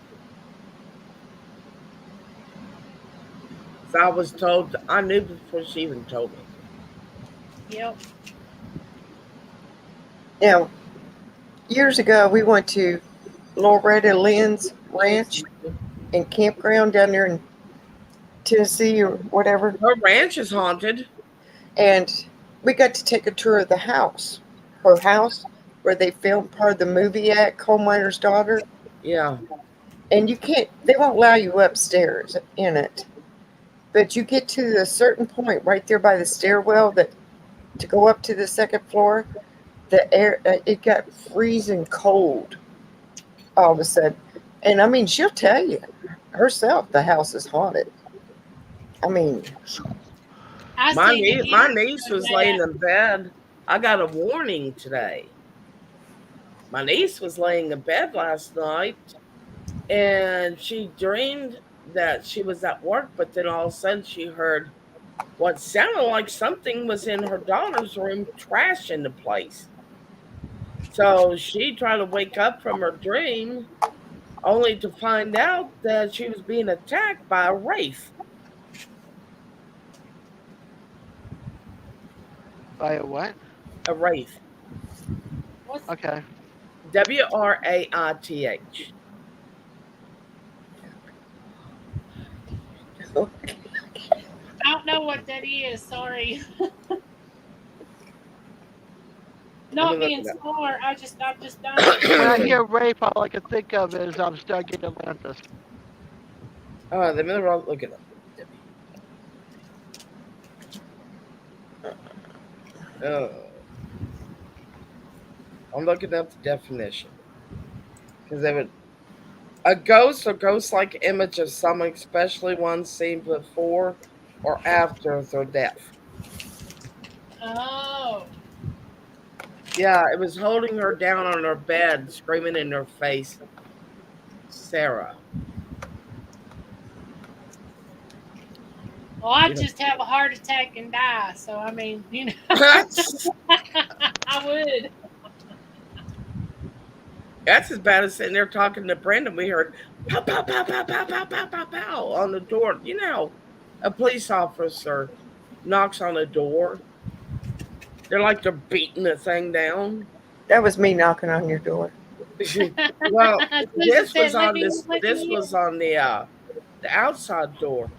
So I was told, I knew before she even told me. Yep. Now, years ago, we went to Loretta Lynn's ranch and campground down there in Tennessee or whatever. Her ranch is haunted. And we got to take a tour of the house, her house, where they filmed part of the movie at Coal Miner's Daughter. Yeah. And they won't allow you upstairs in it. But you get to a certain point right there by the stairwell to go up to the second floor, the air, it got freezing cold all of a sudden. And I mean, she'll tell you herself the house is haunted. I mean, I My seen niece, it my niece yesterday. was laying in bed. I got a warning today. My niece was laying in bed last night and she dreamed that she was at work, but then all of a sudden she heard what sounded like something was in her daughter's room trashing the place. So she tried to wake up from her dream only to find out that she was being attacked by a wraith. By a what? A wraith. What's, Okay. Wraith. I don't know what that is. Sorry. Not look being it up. smart. I'm just don't. When I hear rape, all I can think of is Stargate Atlantis. The middle, look it up. I'm looking up the definition because they would a ghost or ghost-like image of someone, especially one seen before or after their death. Oh. Yeah, it was holding her down on her bed, screaming in her face, Sarah. Well, I You know. just have a heart attack and die. So I mean, That's I would. as bad as sitting there talking to Brendan. We heard pow, pow, pow, pow, pow, pow, pow, pow, pow on the door. You know, a police officer knocks on the door. They're like they're beating the thing down. that was me knocking on your door. Well, Susan this said, was "Let on me this. let This me in." was on the outside door.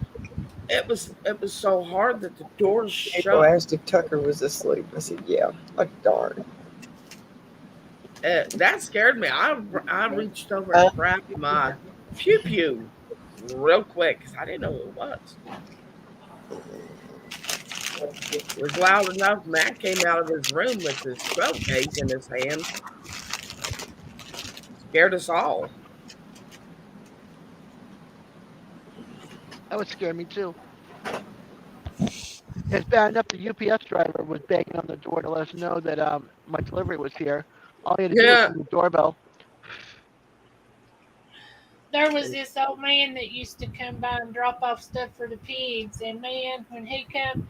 It was so hard that the door People shut. asked if Tucker was asleep. I said, yeah. Like, darn. That scared me. I reached over and grabbed my pew pew real quick because I didn't know who it was. It was loud enough. Matt came out of his room with his 12 gauge in his hand. Scared us all. That would scare me too. It's bad enough the UPS driver was banging on the door to let us know that my delivery was here. All he had to do was Yeah. ring the doorbell. There was this old man that used to come by and drop off stuff for the pigs, and man, when he come,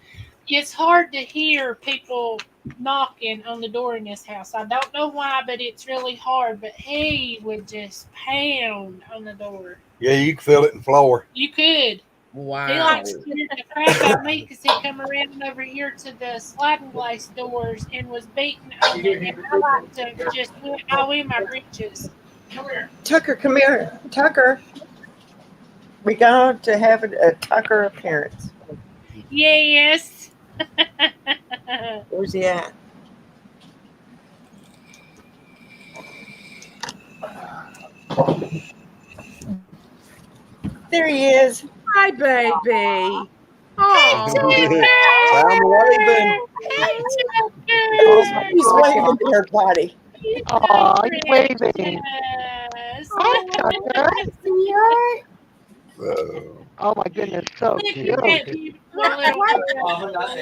it's hard to hear people knocking on the door in this house. I don't know why, but it's really hard. But he would just pound on the door. Yeah, you can feel it in the floor. You could. Wow. He like scared the crap out of me because he come around over here to the sliding glass doors and was beating on it. And I like to just put all in my breeches. Tucker, come here. Tucker. We got to have a Tucker appearance. Yes. Where's he at? There he is. Hi, baby. Hey, Sound waving. Oh my He's waving God. to everybody. Oh, he's waving. Yes. Hi, Tucker. Oh. Oh my goodness, so Look cute. at that beautiful little girl. Oh, not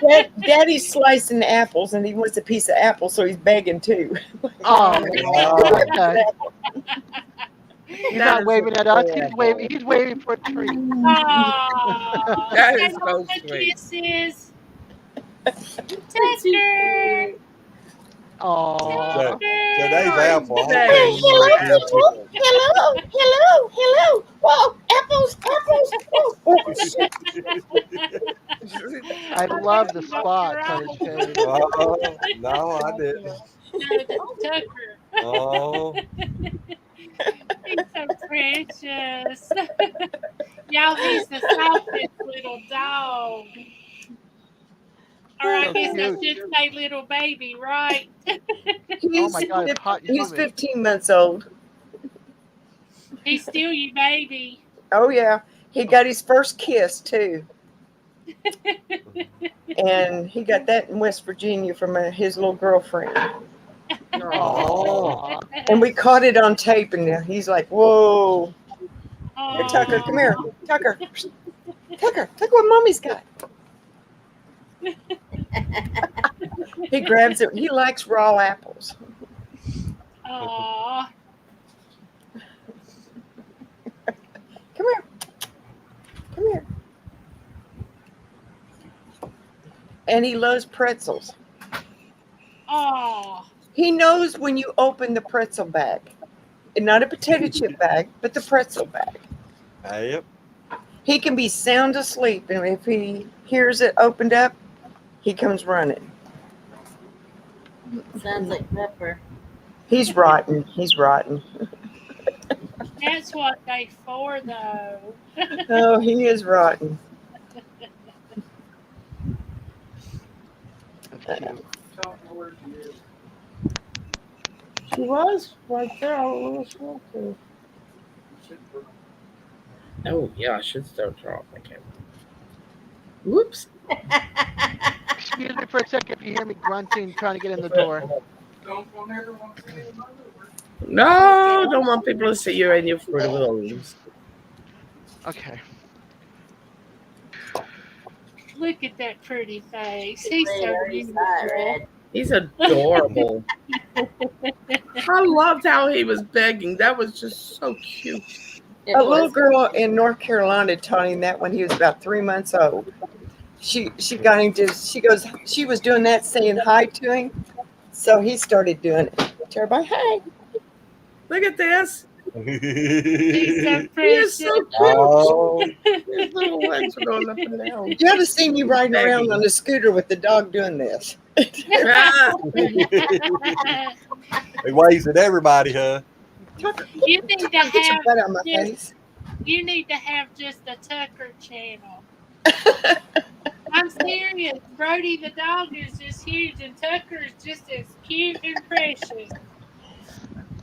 daddy. Daddy's slicing apples and he wants a piece of apple, so he's begging too. Oh, Wow. okay. He's That not is waving at us. adorable. He's waving for a treat. Aww. That Say is so all the sweet. kisses. Tucker. Oh, Today's apple. I don't Very think you much. can kiss Hello. Whoa, apples. I love the spots on his face. Oh, no, I didn't. No, that's Tucker. Oh, He's so precious. Y'all, he's the softest little dog. Or I So guess I cute. should say little baby, right? Oh my God, it's hot and He's humid. 15 months old. He's still your baby. Oh yeah, he got his first kiss too, and he got that in West Virginia from his little girlfriend. Oh, And we caught it on tape, and he's like, "Whoa, here, Tucker, come here, Aw. Tucker, look what Mommy's got." He grabs it. He likes raw apples. Aw. Come here. And he loves pretzels. Aw. He knows when you open the pretzel bag, and not a potato chip bag, but the pretzel bag. yep. He can be sound asleep, and if he hears it opened up, he comes running. Sounds like Pepper. He's rotten. That's what they for, though. Oh, he is rotten. that's cute. Tell me where she is. She was right there. I was walking. Oh, yeah, I should start off my camera. Whoops. Excuse me for a second if you hear me grunting, trying to get in the door. Don't want everyone to see my liver. No, don't want people to see you and your Fruit of the Looms. Okay. Look at that pretty face. He's so beautiful. Red. He's adorable. I loved how he was begging. That was just so cute. A little girl in North Carolina taught him that when he was about 3 months old. She got him to. She was doing that, saying hi to him, so he started doing it. To everybody, hey. Look at this. He's so He precious. is so cute. Oh, His little legs are going up and down. You ought to see me riding around on the scooter with the dog doing this. Ah, he waves at everybody, huh? You need to Get your have butt out my just, face. you need to have just a Tucker channel. I'm serious. Brody the dog is just huge, and Tucker is just as cute and precious.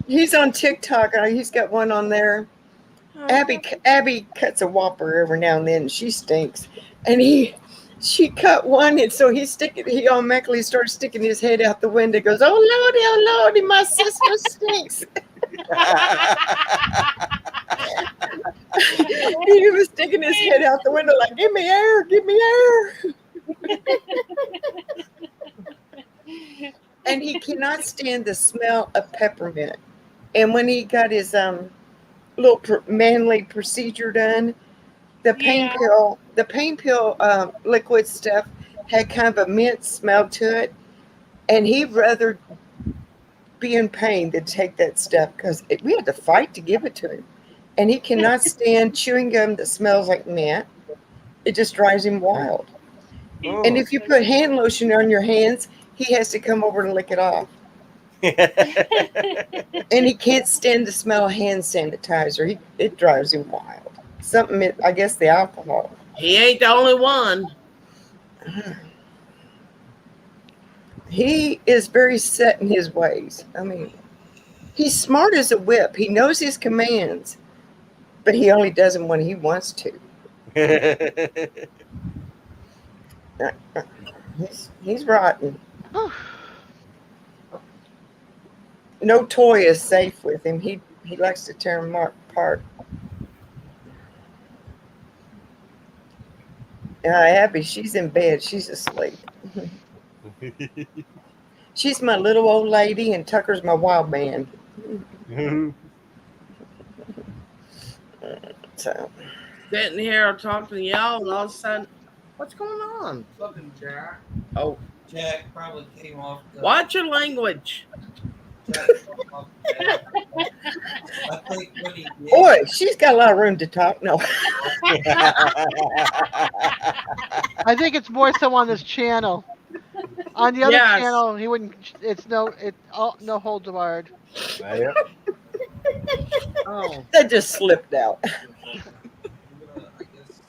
He's on TikTok. He's got one on there. Abby cuts a whopper every now and then. And she stinks, and she cut one, and so he automatically starts sticking his head out the window. Goes, oh lordy, my sister stinks. He was sticking his head out the window like, give me air. And he cannot stand the smell of peppermint. And when he got his little manly procedure done, the pain pill liquid stuff had kind of a mint smell to it, and he'd rather be in pain than take that stuff because we had to fight to give it to him. And he cannot stand chewing gum that smells like mint. It just drives him wild. Oh. And if you put hand lotion on your hands, he has to come over and lick it off. And he can't stand the smell of hand sanitizer. It drives him wild. I guess the alcohol. he ain't the only one. He is very set in his ways. I mean, He's smart as a whip. He knows his commands, but he only does them when he wants to. He's rotten. No toy is safe with him. He likes to tear them apart. Abby, she's in bed. She's asleep. She's my little old lady, and Tucker's my wild man. So Sitting here talking to y'all, and all of a sudden, what's going on? Fucking Jack. Oh, Jack probably came off the. watch your language. Jack came off the bed. I think what he did. boy, she's got a lot of room to talk. No. I think it's more so on this channel. On the other Yes. channel, he wouldn't. It's no holds barred. Yep. Oh, That just slipped out. I guess.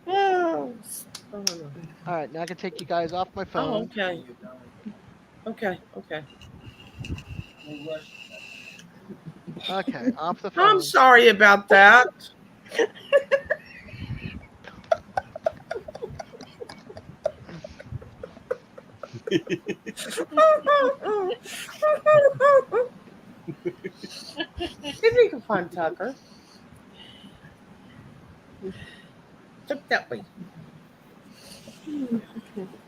Oh. oh, All right, now I can take you guys off my oh, phone. okay, okay. We'll rush. Okay, off the phone. I'm sorry about that. See if you can find Tucker. Look that way.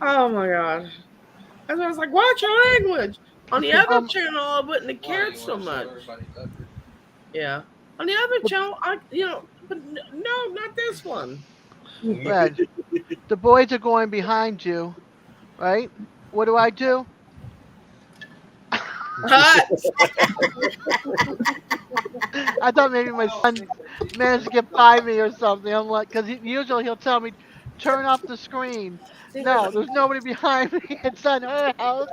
Oh my god. And I was like, watch your language. On the other channel, I wouldn't have cared so much. Yeah. On the other channel, but no, not this one. Fred, the boys are going behind you, right? What do I do? Cut. I thought maybe my son managed to get by me or something. I'm like, because usually he'll tell me, turn off the screen. No, there's nobody behind me. It's on her house.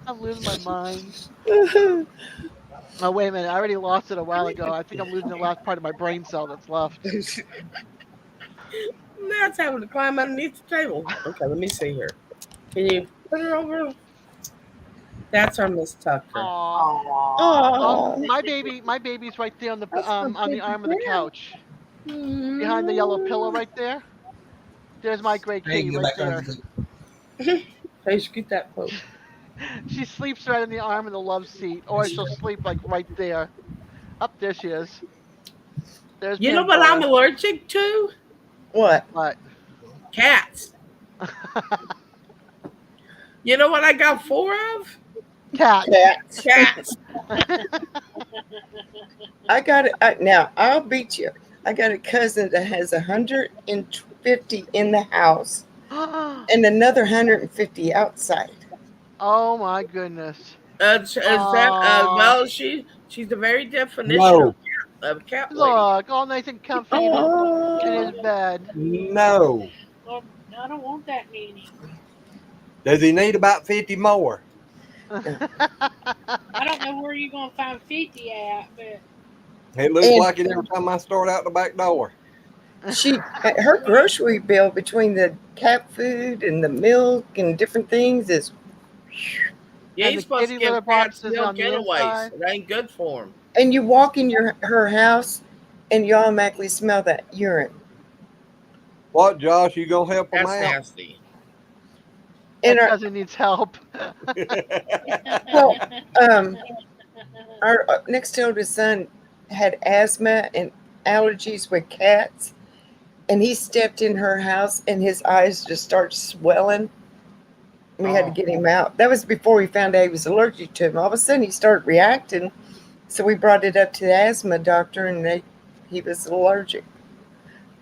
I'm losing my mind. Oh, wait a minute. I already lost it a while ago. I think I'm losing the last part of my brain cell that's left. That's having to climb underneath the table. Okay, let me see here. Can you put her over? That's our Miss Tucker. Aww. Oh. My baby's right there on the That's on the big arm of the girl. couch, behind the yellow pillow right there. There's my great kitty right there. Please get that quote. She sleeps right in the arm of the love seat, or she'll sleep like right there. Up there she is. There's You know what I'm Pandora. allergic to? What? What? Cats. You know what I got 4 of? Cat. Cats. I got it. Now I'll beat you. I got a cousin that has 150 in the house and another 150 outside. Oh my goodness. Is that well? She's the very definition No. of cat lady. Look, all nice and comfy in his bed. No. Well, I don't want that many. Does he need about 50 more? I don't know where you're going to find 50 at, but It looks And- like it every time I start out the back door. Her grocery bill between the cat food and the milk and different things is. You And ain't the supposed to kitty give litter cats boxes milk on the anyways. inside. It ain't good for them. And you walk in her house and you automatically smell that urine. What, Josh? You gonna help him That's out? nasty. And That our, cousin needs help. well, our next oldest son had asthma and allergies with cats, and he stepped in her house and his eyes just started swelling. We had to get him out. That was before we found out he was allergic to him. All of a sudden he started reacting, so we brought it up to the asthma doctor, and he was allergic.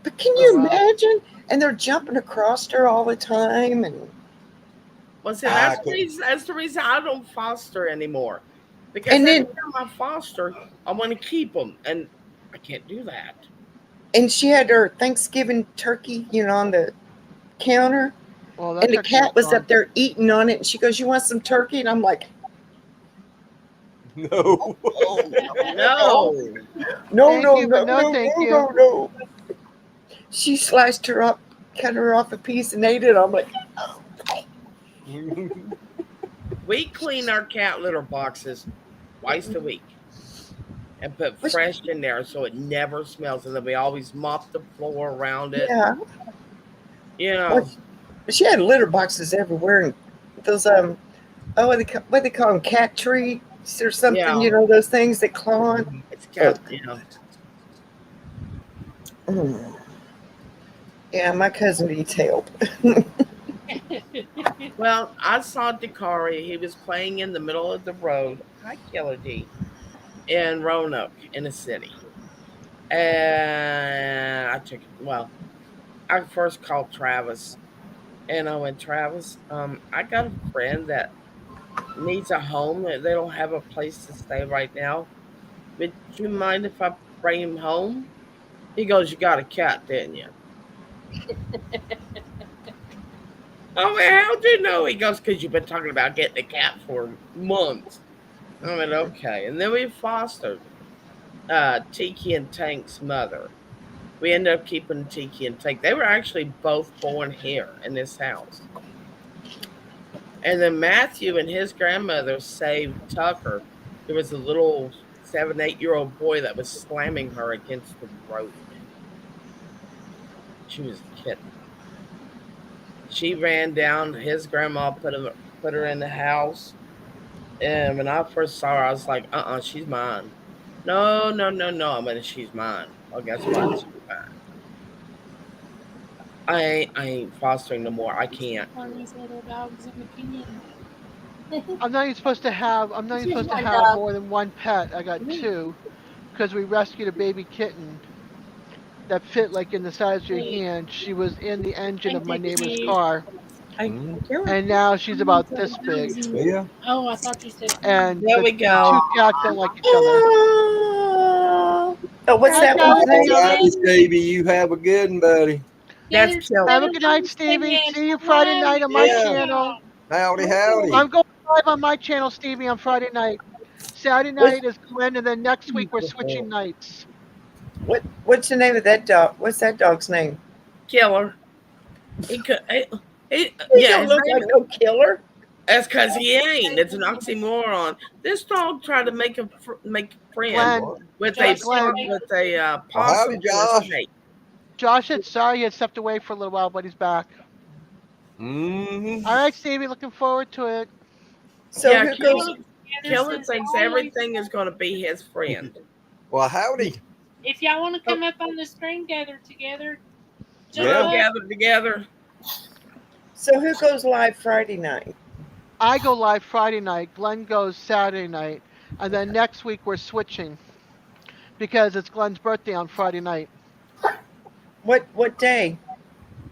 But can you imagine? And they're jumping across her all the time, and Well, see, that's the reason I don't foster anymore. Because And every then- time I foster, I want to keep them, and I can't do that. and she had her Thanksgiving turkey, on the counter. Well, that And the turkey cat was gone. up there eating on it, and she goes, "You want some turkey?" And I'm like, No. No. "No, Thank no, you, no, but no, no, thank no, you. no, no." She sliced her up, cut her off a piece, and ate it. I'm like, We clean our cat litter boxes twice a week and put fresh in there so it never smells. And then we always mop the floor around it. Yeah. You know, Well, she had litter boxes everywhere. And those what they call them, cat treats or something. Yeah. You know, those things that claw on. it's cat. You know, Mm. Yeah, my cousin needs help. well, I saw Dakari. He was playing in the middle of the road. Hi, Killer D. In Roanoke, in the city. And I first called Travis. And I went, Travis, I got a friend that needs a home. They don't have a place to stay right now. Would you mind if I bring him home? He goes, you got a cat, didn't you? Oh, well, how'd you know? He goes, because you've been talking about getting a cat for months. I went, okay. And then we fostered Tiki and Tank's mother. We ended up keeping Tiki and Tank. They were actually both born here in this house. And then Matthew and his grandmother saved Tucker. There was a little 7, 8-year-old boy that was slamming her against the road. She was a kitten. She ran down. His grandma put her in the house. And when I first saw her, I was like, she's mine. No. I mean, she's mine. Well, guess what? She's mine. I ain't fostering no more. I can't. On these little dogs in the kingdom. I'm not even supposed to have She's my dog. more than one pet. I got 2 because we rescued a baby kitten that fit like in the size of your hand. She was in the engine of my neighbor's car, and now she's about this big. Yeah. Oh, I thought you said. And There we the go. 2 cats don't like each other. Oh, what's Hi, that guys. one's name? All right, Stevie, you have a good one, buddy. That's Killer. Have a good night, Stevie. See you Friday night on my Yeah. channel. Howdy, howdy. I'm going live on my channel, Stevie, on Friday night. Saturday night is Glenn, and then next week we're switching nights. What's the name of that dog? What's that dog's name? Killer. He could. He Yeah, don't his look name like no killer. That's because he ain't. It's an oxymoron. This dog tried to make a friend Glenn, with Josh, a possum howdy, and a Josh. snake. Josh had sorry he had stepped away for a little while, but he's back. Mm-hmm. All right, Stevie, looking forward to it. So Yeah, who goes? Killer thinks everything is going to be his friend. Well, howdy. If y'all want to come up on the screen, gather together. So Yeah. we'll gather together. So who goes live Friday night? I go live Friday night. Glenn goes Saturday night, and then next week we're switching because it's Glenn's birthday on Friday night. What day?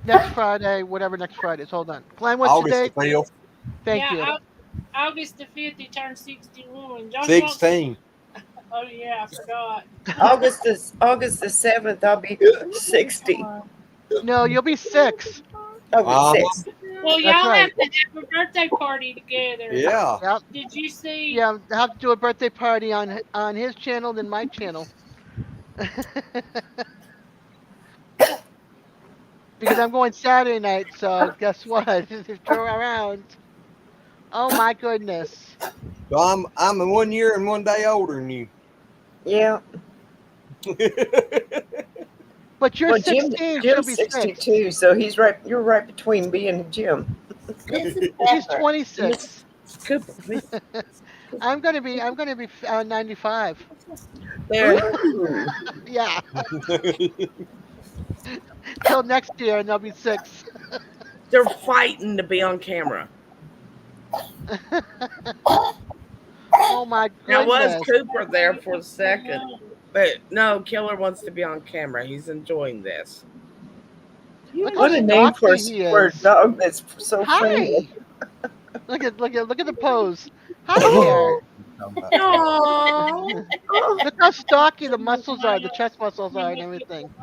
Next Friday, whatever next Friday is. Hold on, Glenn, what's August the date? the 5th, Thank you. August the 5th, he turned 61. Josh 16. Oh, yeah, I forgot. August the 7th. I'll be 60. No, you'll be 6. I'll be 6. Well, That's y'all right. have to have a birthday party together. Yeah. Yep. Did you see? Yeah, I have to do a birthday party on his channel than my channel. Because I'm going Saturday night, so guess what? Throw around. Oh my goodness. So I'm 1 year and 1 day older than you. Yeah. But you're Well, 16, Jim's she'll be 6. 62, so you're right between me and Jim. She's 26. Cooper, please. I'm gonna be 95. There. Yeah. Till next year, and I'll be 6. They're fighting to be on camera. Oh my Now was goodness. Cooper there for a second, but no, Killer wants to be on camera. He's enjoying this. Look What how a name for stocky he a is. dog that's so friendly. Hi. Look at the pose. Hi there. Aww. Look how stocky the muscles are, the chest muscles are, and everything.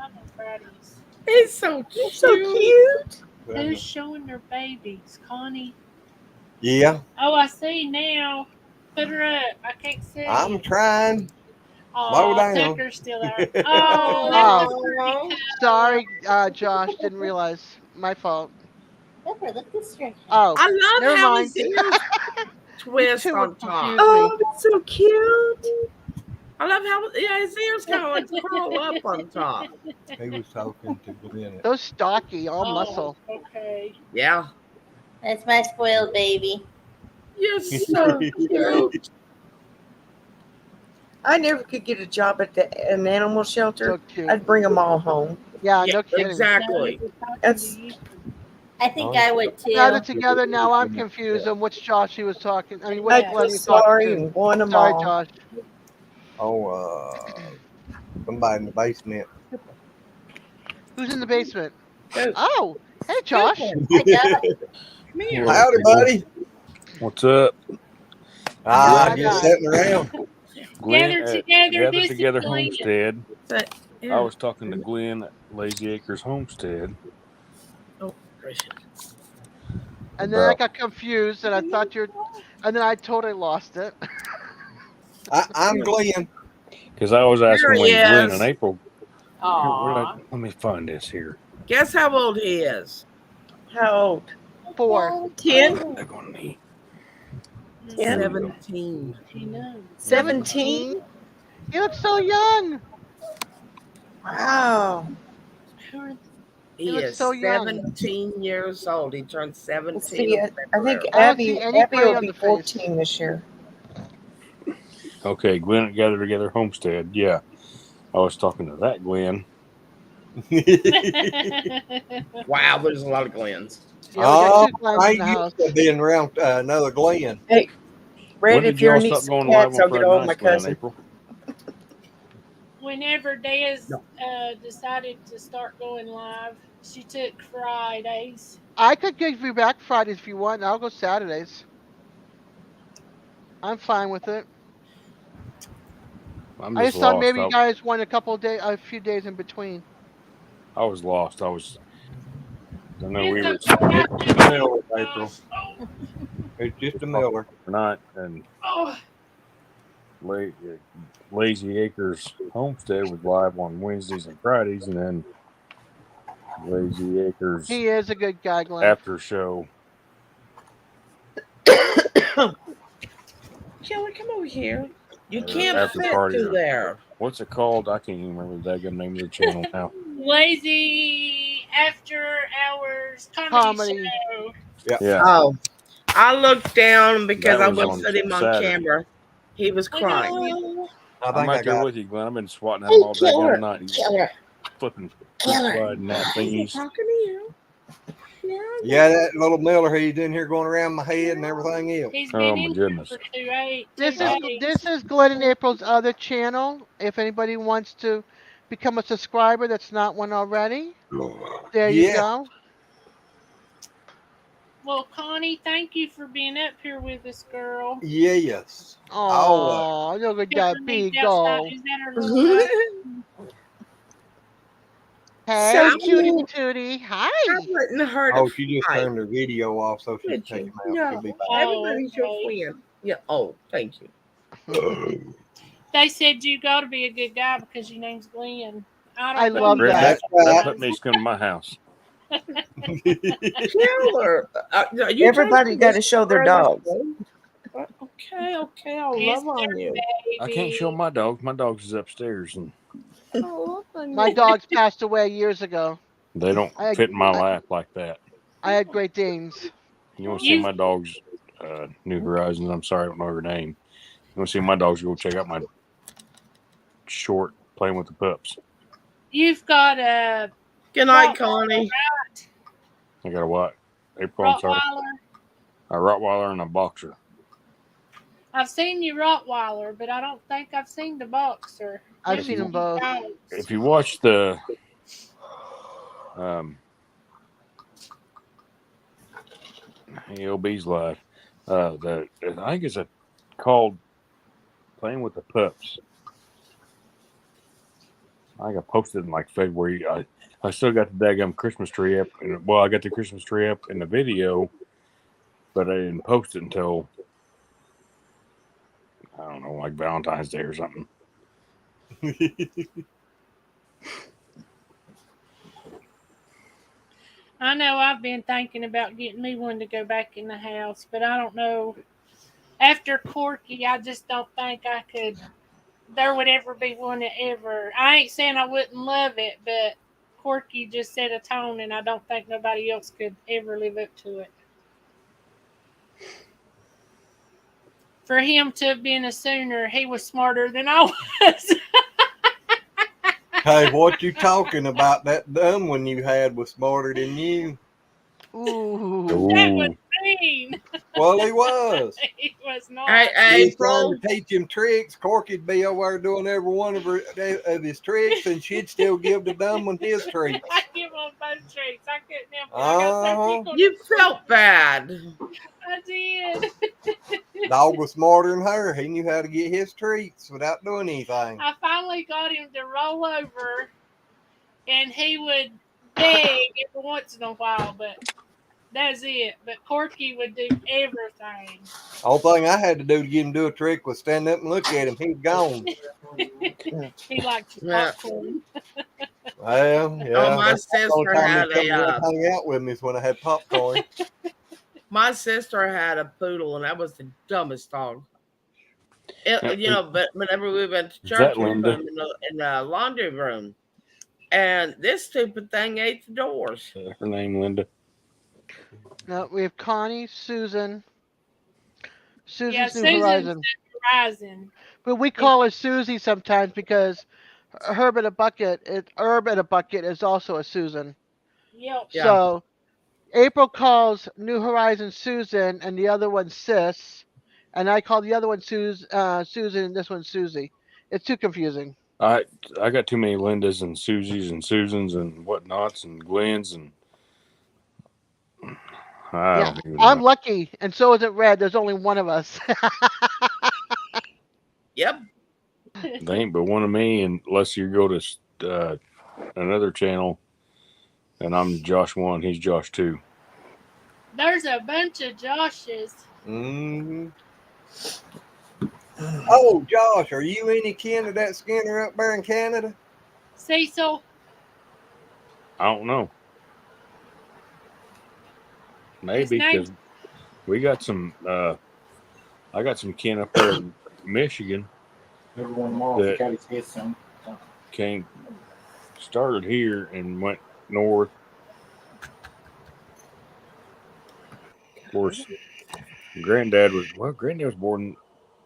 He's so cute. So cute. Who's showing their babies? Connie? Yeah, Oh, I see now. Put her up. I can't see. I'm trying. Oh, slow down. Tucker's still there. Oh, that was Aww. pretty. Sorry, Josh, didn't realize. My fault. Pepper, look this direction. Oh, I love never how mind. his ears twist two on would top. confuse Oh, it's so cute. I love how his ears kind of like curl up on top. He was talking to Glenn. So stocky, all Oh, muscle. okay. Yeah. That's my spoiled baby. You're so cute. I never could get a job at an animal shelter. So cute. I'd bring them all home. Yeah, Yeah, no kidding. exactly. That's- I think Oh, I would too. Now they're together. Now I'm confused on which Josh he was talking. I mean, which I'd Glenn feel he was talking sorry to. and want them Sorry, all. Josh. Somebody in the basement. Who's in the basement? Go. Oh, hey, Josh. I got it. Come here. Howdy, buddy. What's up? Ah, Hi, just guys. sitting around. Glenn Gather at together, Gather this is Together Glenn. Homestead. But, I yeah. was talking to Glenn at Lazy Acres Homestead. Oh, gracious. And then I about- got confused, and I thought you're. And then I totally lost it. I'm Glenn. Because I was asking There when he Glenn is. and April. Here, Aww. let me find this here. Guess how old he is? How old? 4. 10? They're gonna need. Yeah. 17. He knows. 17? You look so young. Wow. He looks is so young. 17 years old. He turned 17. Let's see. in I think February. I don't see any Abby gray will on be the face. 14 this year. Okay, Glenn at Gather Together Homestead. Yeah, I was talking to that Glenn. Wow, there's a lot of Glens. Yeah, we got 2 Glens I in the house. used to being around another Glenn. Hey, When Red, did if you ever y'all need stop some going live cats, on I'll get Friday all my nights, Glenn, cousin. April? Whenever Dez decided to start going live, she took Fridays. I could give you back Fridays if you want. I'll go Saturdays. I'm fine with it. I'm I just just thought lost. maybe you guys want a few days in between. I was lost. I know we were It's okay. It's just a Miller, April. It's just a Miller. tonight, and Oh, Lazy Acres Homestead was live on Wednesdays and Fridays, and then Lazy Acres He is a good guy, Glenn. after show. Kelly, come over here. You Or can't after fit party through or- there. What's it called? I can't even remember the daggum name of the channel now. Lazy After Hours Comedy. Show. Yeah, Oh. I looked down because That I was would on put him on Saturday. camera. He was crying. Hello. I I'm think I right there got with you, Glenn. I've been swatting at him all daggum night. He's Killer. flipping Killer. slide and that thingies. Talking to you. Yeah, that little Miller, he's in here going around my head and everything else. He's Oh, been my in goodness. here for 2 This days. is Glenn and April's other channel. If anybody wants to become a subscriber that's not one already, there you Yeah. go. Well, Connie, thank you for being up here with us, girl. Yes. Oh, look at that Peppermint big outside. goal. Is that her little Hey, So cutie cute. patootie. Hi. I wouldn't hurt Oh, a she just fly. turned her video off, so she's Did taking you? out. She'll No. be back. Everybody's your okay. friend. Yeah. Oh, thank you. They said you got to be a good guy because your name's Glenn. I don't love believe Brett, that. That's that right. put me to come to my house. Killer. You Everybody got to show their dogs. Okay, I'll It's love on you. I can't show my dogs. My dogs is upstairs, and I'll love on My you. dogs passed away years ago. they don't fit in my lap like that. I had Great Danes. You want to see You- my dog's New Horizons? I'm sorry, I don't know her name. You want to see my dogs? Go check out my short playing with the pups. You've got a Good night, Connie. I got a what? April, I'm sorry. Rottweiler. A Rottweiler and a boxer. I've seen you Rottweiler, but I don't think I've seen the boxer. I've If seen you- them both. If you watch the EOB's live, I think it's called Playing with the Pups. I think I posted in like February. I still got the daggum Christmas tree up. Well, I got the Christmas tree up in the video, but I didn't post it until, I don't know, like Valentine's Day or something. I know I've been thinking about getting me one to go back in the house, but I don't know. After Corky, I just don't think I could. There would ever be one that ever. I ain't saying I wouldn't love it, but Corky just set a tone, and I don't think nobody else could ever live up to it. For him to have been a Sooner, he was smarter than I was. Hey, what you talking about? That dumb one you had was smarter than you. Ooh. That was Ooh. mean. Well, he was. He was not. He was April. trying to teach him tricks. Corky'd be over there doing every one of his tricks, and she'd still give the dumb one his treats. I give him both treats. I couldn't help it. I got so tickled. You felt bad. I did. Dog was smarter than her. He knew how to get his treats without doing anything. I finally got him to roll over, and he would beg every once in a while, but that's it. But Corky would do everything. Only thing I had to do to get him to do a trick was stand up and look at him. He'd gone. He liked his Yeah. popcorn. Well, yeah. Oh, my that's the only sister time had he'd come a. and hang out with me is when I had popcorn. My sister had a poodle, and that was the dumbest dog. But whenever we went to Is church, that we put Linda? him in the laundry room, and this stupid thing ate the doors. Her name Linda. No, we have Connie, Susan. Susan's Yeah, New Susan's Horizon. Horizon. But we call her Susie sometimes because Herb in a Bucket is also a Susan. Yep. Yeah. So April calls New Horizon Susan and the other one Sis. And I call the other one Susan and this one Susie. It's too confusing. I got too many Lindas and Susies and Susans and whatnots and Glens and I don't even I'm know. lucky, and so is it Red. There's only one of us. Yep. They ain't but one of me unless you go to another channel and I'm Josh 1, he's Josh 2. There's a bunch of Joshes. Mm-hmm. Oh, Josh, are you any kin to that Skinner up there in Canada? Cecil. I don't know. Maybe because we got some I got some kin up there in Michigan that started here and went north. Of course, Granddad was born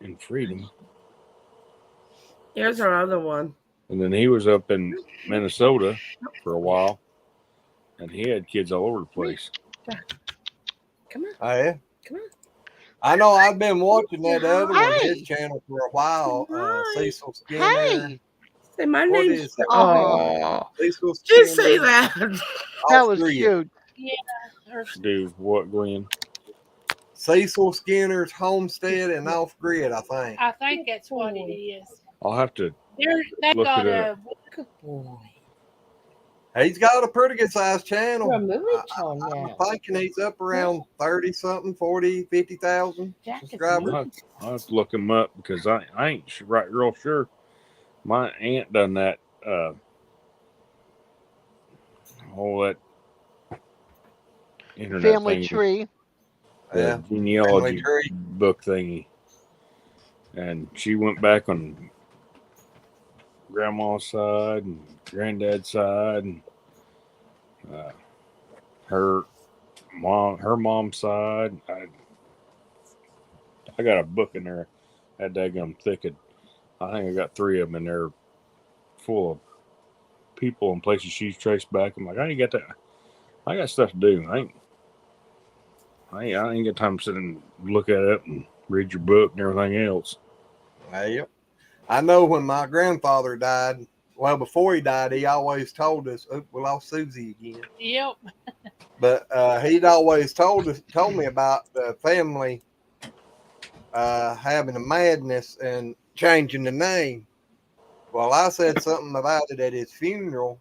in Freedom. Here's our other one. And then he was up in Minnesota for a while. And he had kids all over the place. Come on. Oh, yeah? Come on. I know I've been watching that other one, Hey. his channel, for a while. Cecil Skinner. Hey, Say my What name. is it? oh, Cecil Did you Skinner. see that? that was Austria. cute. Yeah. Or Dude, what, Glenn? Cecil Skinner's Homestead and Off Grid, I think. I think that's what it is. I'll have to They look got it a up. Good boy. He's got a pretty good sized channel. You're a movie channel I'm now. thinking he's up around 30 something, 40, 50,000 Jack is subscribers. I'll have to look him up because I ain't right real sure. My aunt done that. All that internet Family thing, tree. the Yeah, genealogy family tree. book thingy, and she went back on grandma's side and granddad's side, and her mom's side. I got a book in there. That daggum thicket. I think I got 3 of them in there, full of people and places she's traced back. I'm like, I ain't got that. I got stuff to do. I ain't got time to sit and look at it and read your book and everything else. Yep. I know when my grandfather died, well, before he died, he always told us, oh, we lost Susie again. Yep. But he'd always told me about the family having a madness and changing the name. Well, I said something about it at his funeral,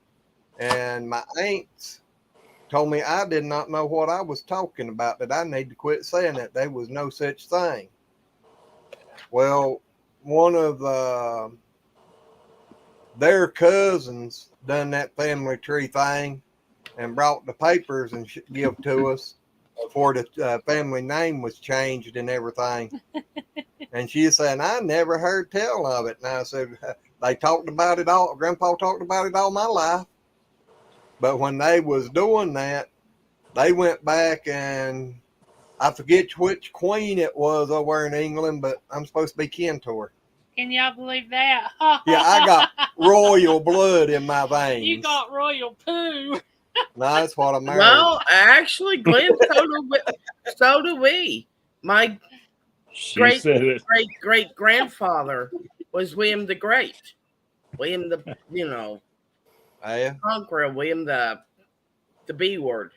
and my aunts told me I did not know what I was talking about, that I need to quit saying it. There was no such thing. Well, one of their cousins done that family tree thing, and brought the papers and give to us before the family name was changed and everything. And she said, I never heard tell of it. And I said, they talked about it all. Grandpa talked about it all my life. But when they was doing that, they went back and I forget which queen it was over in England, but I'm supposed to be kin to her. Can y'all believe that? Yeah, I got royal blood in my veins. You got royal poo. No, that's what I'm married. Well, actually, Glenn, so do we. My She said it. great grandfather was William the Great. William the Yeah. conqueror, William the B word.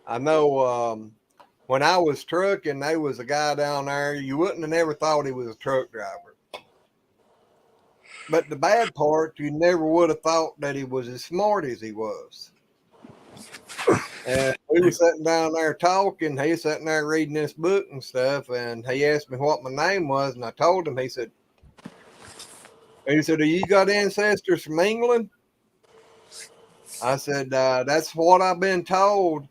I know when I was trucking, there was a guy down there. You wouldn't have never thought he was a truck driver. But the bad part, you never would have thought that he was as smart as he was. And we were sitting down there talking. He was sitting there reading this book and stuff. And he asked me what my name was. And I told him, he said, "Have you got ancestors from England?" I said, "That's what I've been told."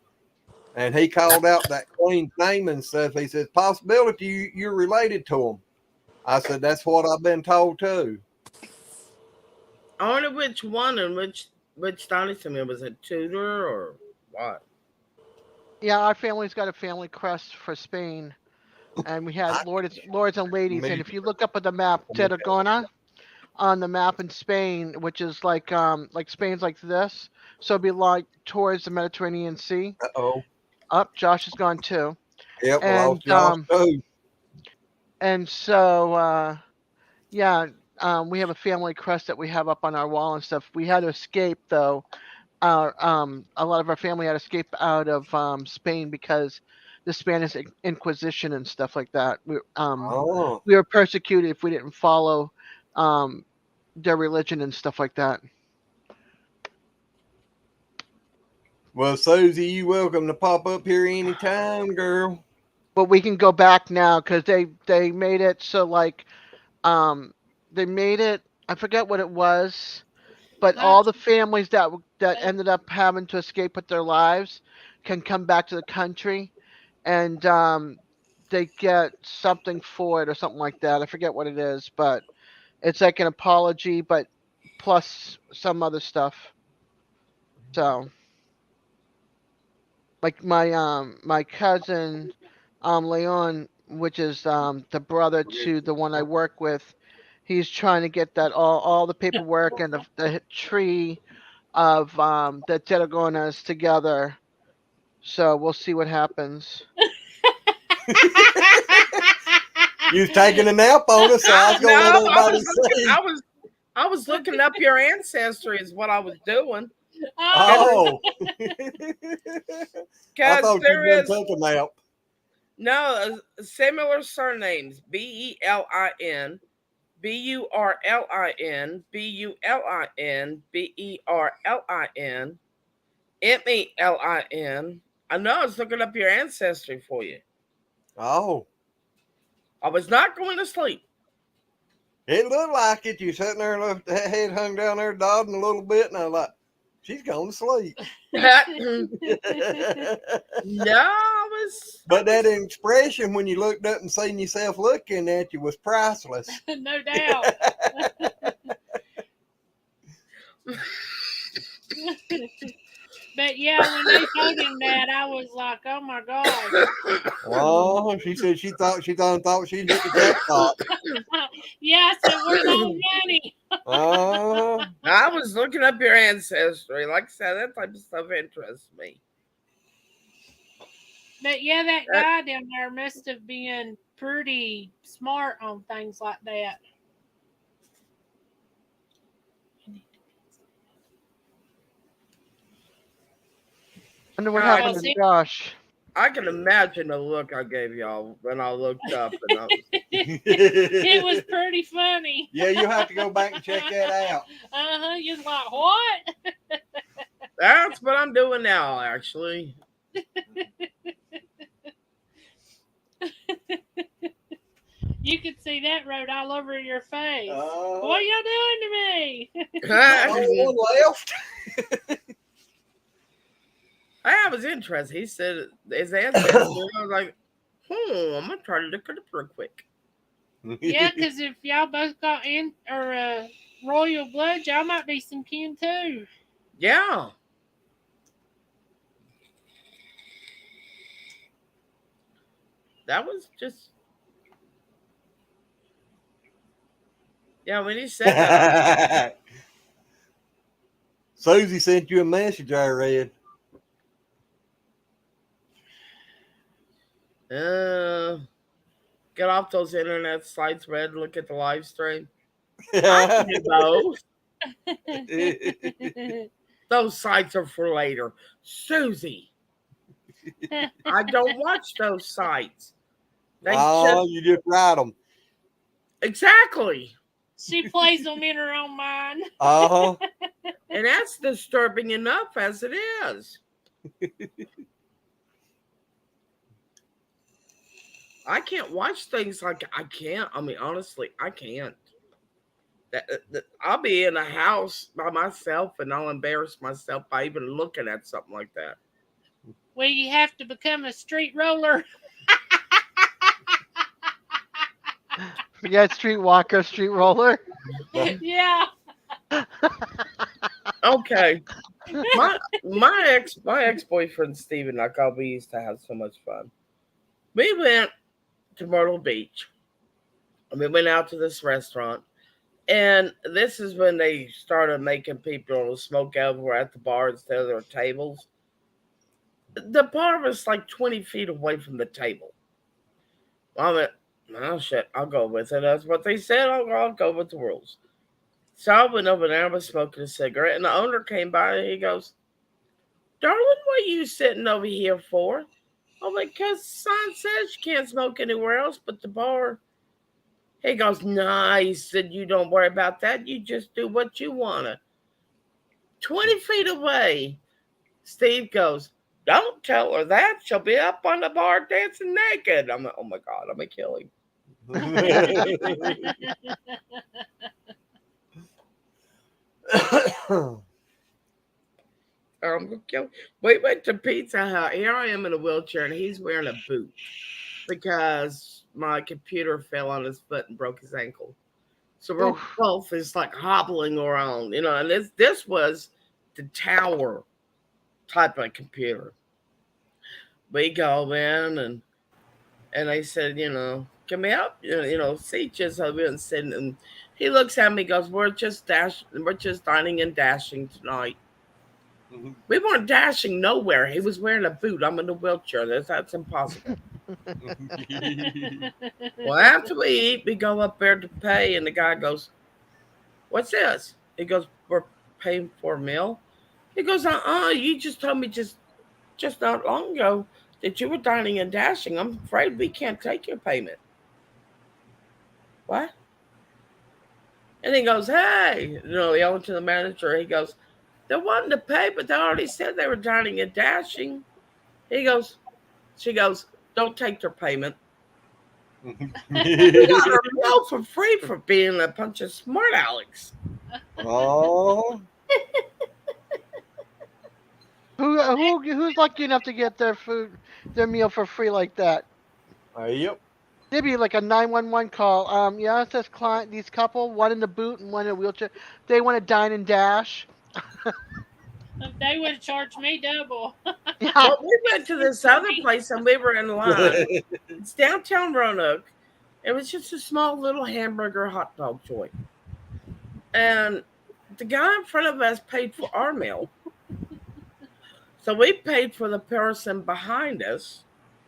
And he called out that queen's name and stuff. He said, "Possibility you're related to him." I said, "That's what I've been told too." I wonder which one and which dynasty. Was it Tudor or what? Yeah, our family's got a family crest for Spain, and we had lords and ladies. And if you look up at the map, Tarragona on the map in Spain, which is like Spain's like this, so it'd be like towards the Mediterranean Sea. Uh-oh. Up, Josh is gone too. Yep, And Josh too. And so we have a family crest that we have up on our wall and stuff. We had to escape though. A lot of our family had to escape out of Spain because the Spanish Inquisition and stuff like that. We were persecuted if we didn't follow their religion and stuff like that. Well, Susie, you welcome to pop up here anytime, girl. But we can go back now because they made it so like they made it. I forget what it was, but all the families that ended up having to escape with their lives can come back to the country, and they get something for it or something like that. I forget what it is, but it's like an apology, but plus some other stuff. So, like my cousin Leon, which is the brother to the one I work with, he's trying to get that all the paperwork and the tree of the Tarragonas together. So we'll see what happens. You was taking a nap on us, so I was gonna let everybody see. I was looking up your ancestry is what I was doing. Oh. I thought there you is take a nap. No, similar surnames: Belin, Burlin, Bulin, Berlin, Melin. I know I was looking up your ancestry for you. Oh. I was not going to sleep. It looked like it. You sitting there, looked, head hung down there, nodding a little bit, and I was like, she's going to sleep. No, I was. But that expression when you looked up and seen yourself looking at you was priceless. No doubt. But yeah, when they told him that, I was like, "Oh my god!" Oh, she said she thought she'd hit the jackpot. Yeah, I said, "Where's all the money?" I was looking up your ancestry. Like I said, that type of stuff interests me. But yeah, that guy down there must have been pretty smart on things like that. I wonder what happened to Josh. I can imagine the look I gave y'all when I looked up. And I was... It was pretty funny. Yeah, you have to go back and check that out. You're like, what? That's what I'm doing now, actually. You could see that road all over your face. What are y'all doing to me? One left. was interesting. He said his ancestors. I was like, I'm gonna try to look it up real quick. Yeah, because if y'all both got royal blood, y'all might be some kin too. Yeah. That was just. Yeah, when he said that. Susie sent you a message I read. Get off those internet sites, Red. Look at the live stream. I do those. Those sites are for later. Susie. I don't watch those sites. You just write them. Exactly. She plays them in her own mind. And that's disturbing enough as it is. I can't watch things like I can't. I mean, honestly, I can't. I'll be in a house by myself and I'll embarrass myself by even looking at something like that. Well, you have to become a street roller. Forget street walker, street roller. Yeah. Okay. My ex-boyfriend Steven, like we used to have so much fun. We went to Myrtle Beach. We went out to this restaurant. And this is when they started making people smoke everywhere at the bar instead of their tables. The bar was like 20 feet away from the table. I went, oh shit, I'll go with it. That's what they said. I'll go with the rules. So I went over there, I was smoking a cigarette, and the owner came by and he goes, darling, what are you sitting over here for? I'm like, because the sign says you can't smoke anywhere else but the bar. He goes, nah, he said, you don't worry about that. You just do what you want to. 20 feet away, Steve goes, don't tell her that. She'll be up on the bar dancing naked. I'm like, oh my God, I'm going to kill him. I'm going to kill him. We went to Pizza Hut. Here I am in a wheelchair, and he's wearing a boot because my computer fell on his foot and broke his ankle. So we're both is like hobbling around, and this was the tower type of computer. We go in and I said, can we help? Seat just so we been sitting, and he looks at me, goes, we're just dining and dashing tonight. We weren't dashing nowhere. He was wearing a boot. I'm in a wheelchair. That's impossible. Well, after we eat, we go up there to pay, and the guy goes, what's this? He goes, we're paying for a meal. He goes, you just told me just not long ago that you were dining and dashing. I'm afraid we can't take your payment. What? And he goes, hey, yelling to the manager. He goes, they wanted to pay, but they already said they were dining and dashing. She goes, don't take their payment. We got her meal for free for being a bunch of smart Alex. Oh. Who's lucky enough to get their meal for free like that? Yep. There'd be like a 911 call. Yeah, it says client, these couple, one in the boot and one in a wheelchair. They want to dine and dash. They would have charged me double. Well, we went to this other place and we were in line. It's downtown Roanoke. It was just a small little hamburger hot dog joint. And the guy in front of us paid for our meal. So we paid for the person behind us.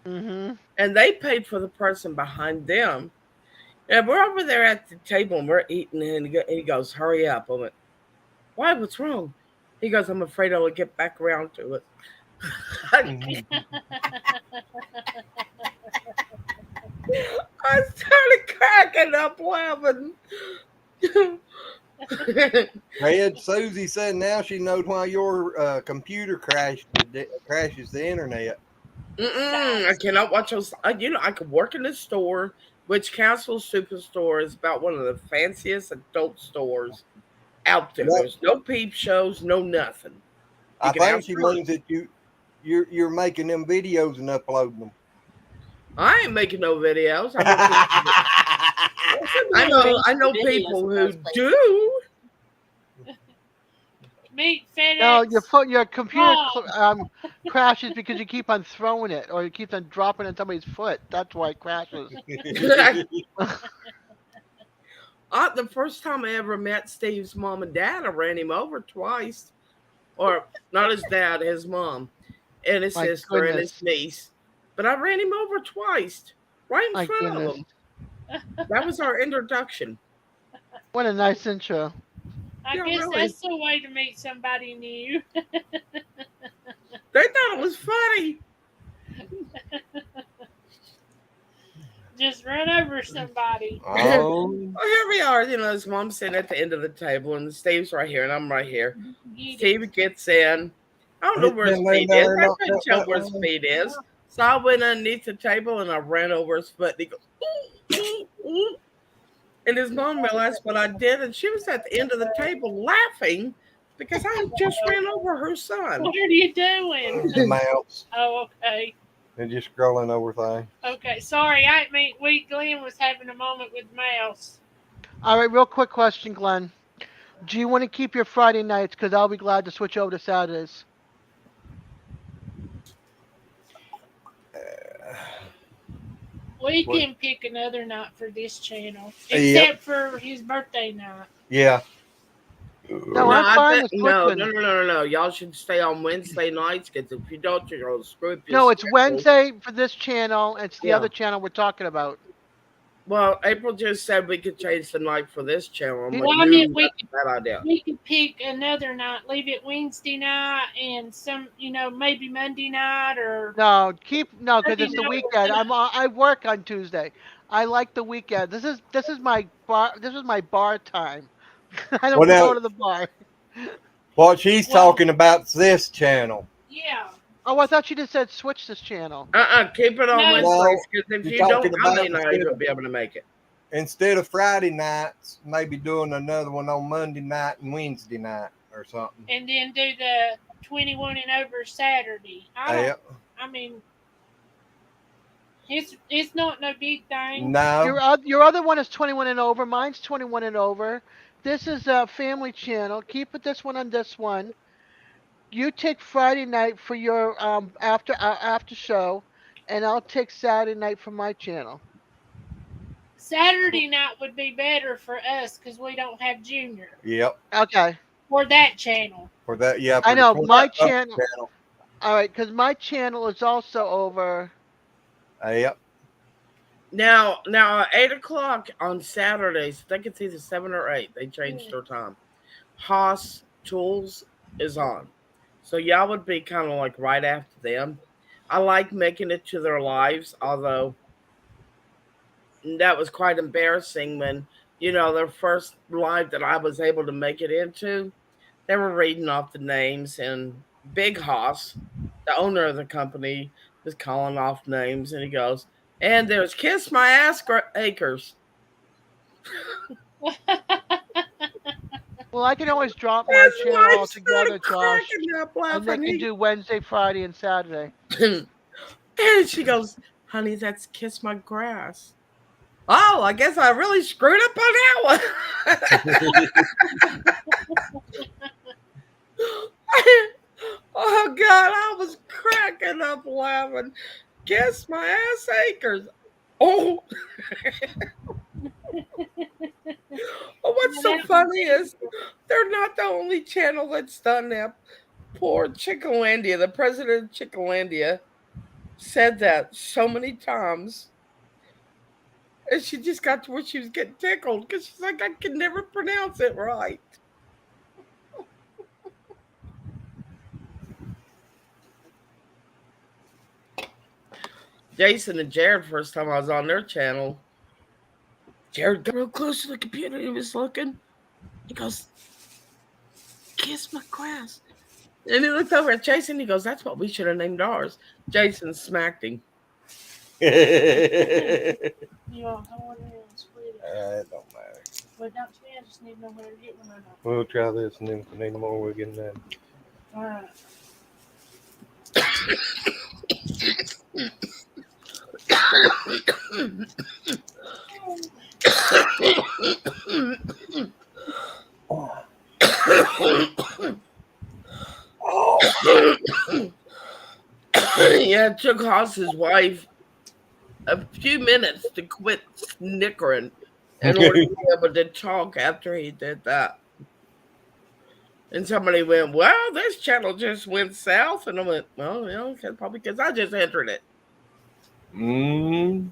Mm-hmm. And they paid for the person behind them. And we're over there at the table and we're eating. And he goes, hurry up. I went, why? What's wrong? He goes, I'm afraid I'll get back around to it. I started cracking up laughing. Red, Susie said now she knows why your computer crashes the internet. I cannot watch those. I could work in a store, which Castle Superstore is about one of the fanciest adult stores out there. There's no peep shows, no nothing. I think she means that you you're making them videos and uploading them. I ain't making no videos. I know people who do. Meet FedEx. No, your computer Oh. crashes because you keep on throwing it, or you keep on dropping it on somebody's foot. That's why it crashes. The first time I ever met Steve's mom and dad, I ran him over twice. Or not his dad, his mom, and his My sister and his goodness. niece. But I ran him over twice, right in My front goodness. of them. That was our introduction. What a nice intro. I Yeah, guess really. that's the way to meet somebody new. They thought it was funny. Just run over somebody. Oh, Well, here we are. His mom's sitting at the end of the table, and Steve's right here, and I'm right here. Steve gets in. I don't know where Speed is. I couldn't tell where Speed is. So I went underneath the table, and I ran over his foot, and he goes, ooh, ooh, ooh. And his mom realized what I did, and she was at the end of the table laughing because I had just ran over her son. What are you doing? the mouse. Oh, okay. They're just scrolling over things. Okay, sorry. I mean, Glenn was having a moment with mouse. All right, real quick question, Glenn. Do you want to keep your Friday nights? Because I'll be glad to switch over to Saturdays. We What? can pick another night for this channel, Yep. except for his birthday night. Yeah. No, I'm fine with switching. No. Y'all should stay on Wednesday nights because if you don't, you're going to screw up your No, it's schedule. Wednesday for this channel. It's the Yeah. other channel we're talking about. Well, April just said we could change the night for this channel. Well, I mean, that's a bad idea. We could pick another night, leave it Wednesday night, and some, maybe Monday night or. No, because it's the weekend. I work on Tuesday. I like the weekend. This is my bar. This is my bar time. I don't go to the bar. What she's talking about is this channel. Yeah. Oh, I thought you just said switch this channel. Keep it on Wednesdays because if you don't, talking I about may not even be able to make it. Instead of Friday nights, maybe doing another one on Monday night and Wednesday night or something. And then do the 21 and over Saturday. I mean, it's not no big thing. No. Your other one is 21 and over. Mine's 21 and over. This is a family channel. Keep this one on this one. You take Friday night for your after show, and I'll take Saturday night for my channel. Saturday night would be better for us because we don't have Junior. Yep. Okay. For that channel. For that, yeah. I know my channel. All right, because my channel is also over. Yep. Now at 8:00 on Saturdays, I think it's either 7 or 8. They changed their time. Haas Tools is on. So y'all would be kind of like right after them. I like making it to their lives, although that was quite embarrassing when, their first live that I was able to make it into, they were reading off the names, and Big Haas, the owner of the company, was calling off names, and he goes, and there's Kiss My Ass Acres. Well, I can always drop my channel altogether, Josh, and then can do Wednesday, Friday, and Saturday. And she goes, honey, that's Kiss My Grass. Oh, I guess I really screwed up on that one. Oh, God, I was cracking up laughing. Kiss My Ass Acres. Oh. What's so funny is they're not the only channel that's done that. Poor Chickalandia, the president of Chickalandia, said that so many times. And she just got to where she was getting tickled because she's like, I can never pronounce it right. Jason and Jared, first time I was on their channel, Jared got real close to the computer. He was looking. He goes, Kiss My Grass. And he looked over at Jason. He goes, that's what we should have named ours. Jason smacked him. It don't matter. But don't I just need to know where to get one or not. We'll try this, and then if we need more, we'll get that. All right. Yeah, it took Haas's wife a few minutes to quit snickering in order to be able to talk after he did that. And somebody went, "Well, this channel just went south," and I went, "Well, yeah, okay, probably because I just entered it." Mm.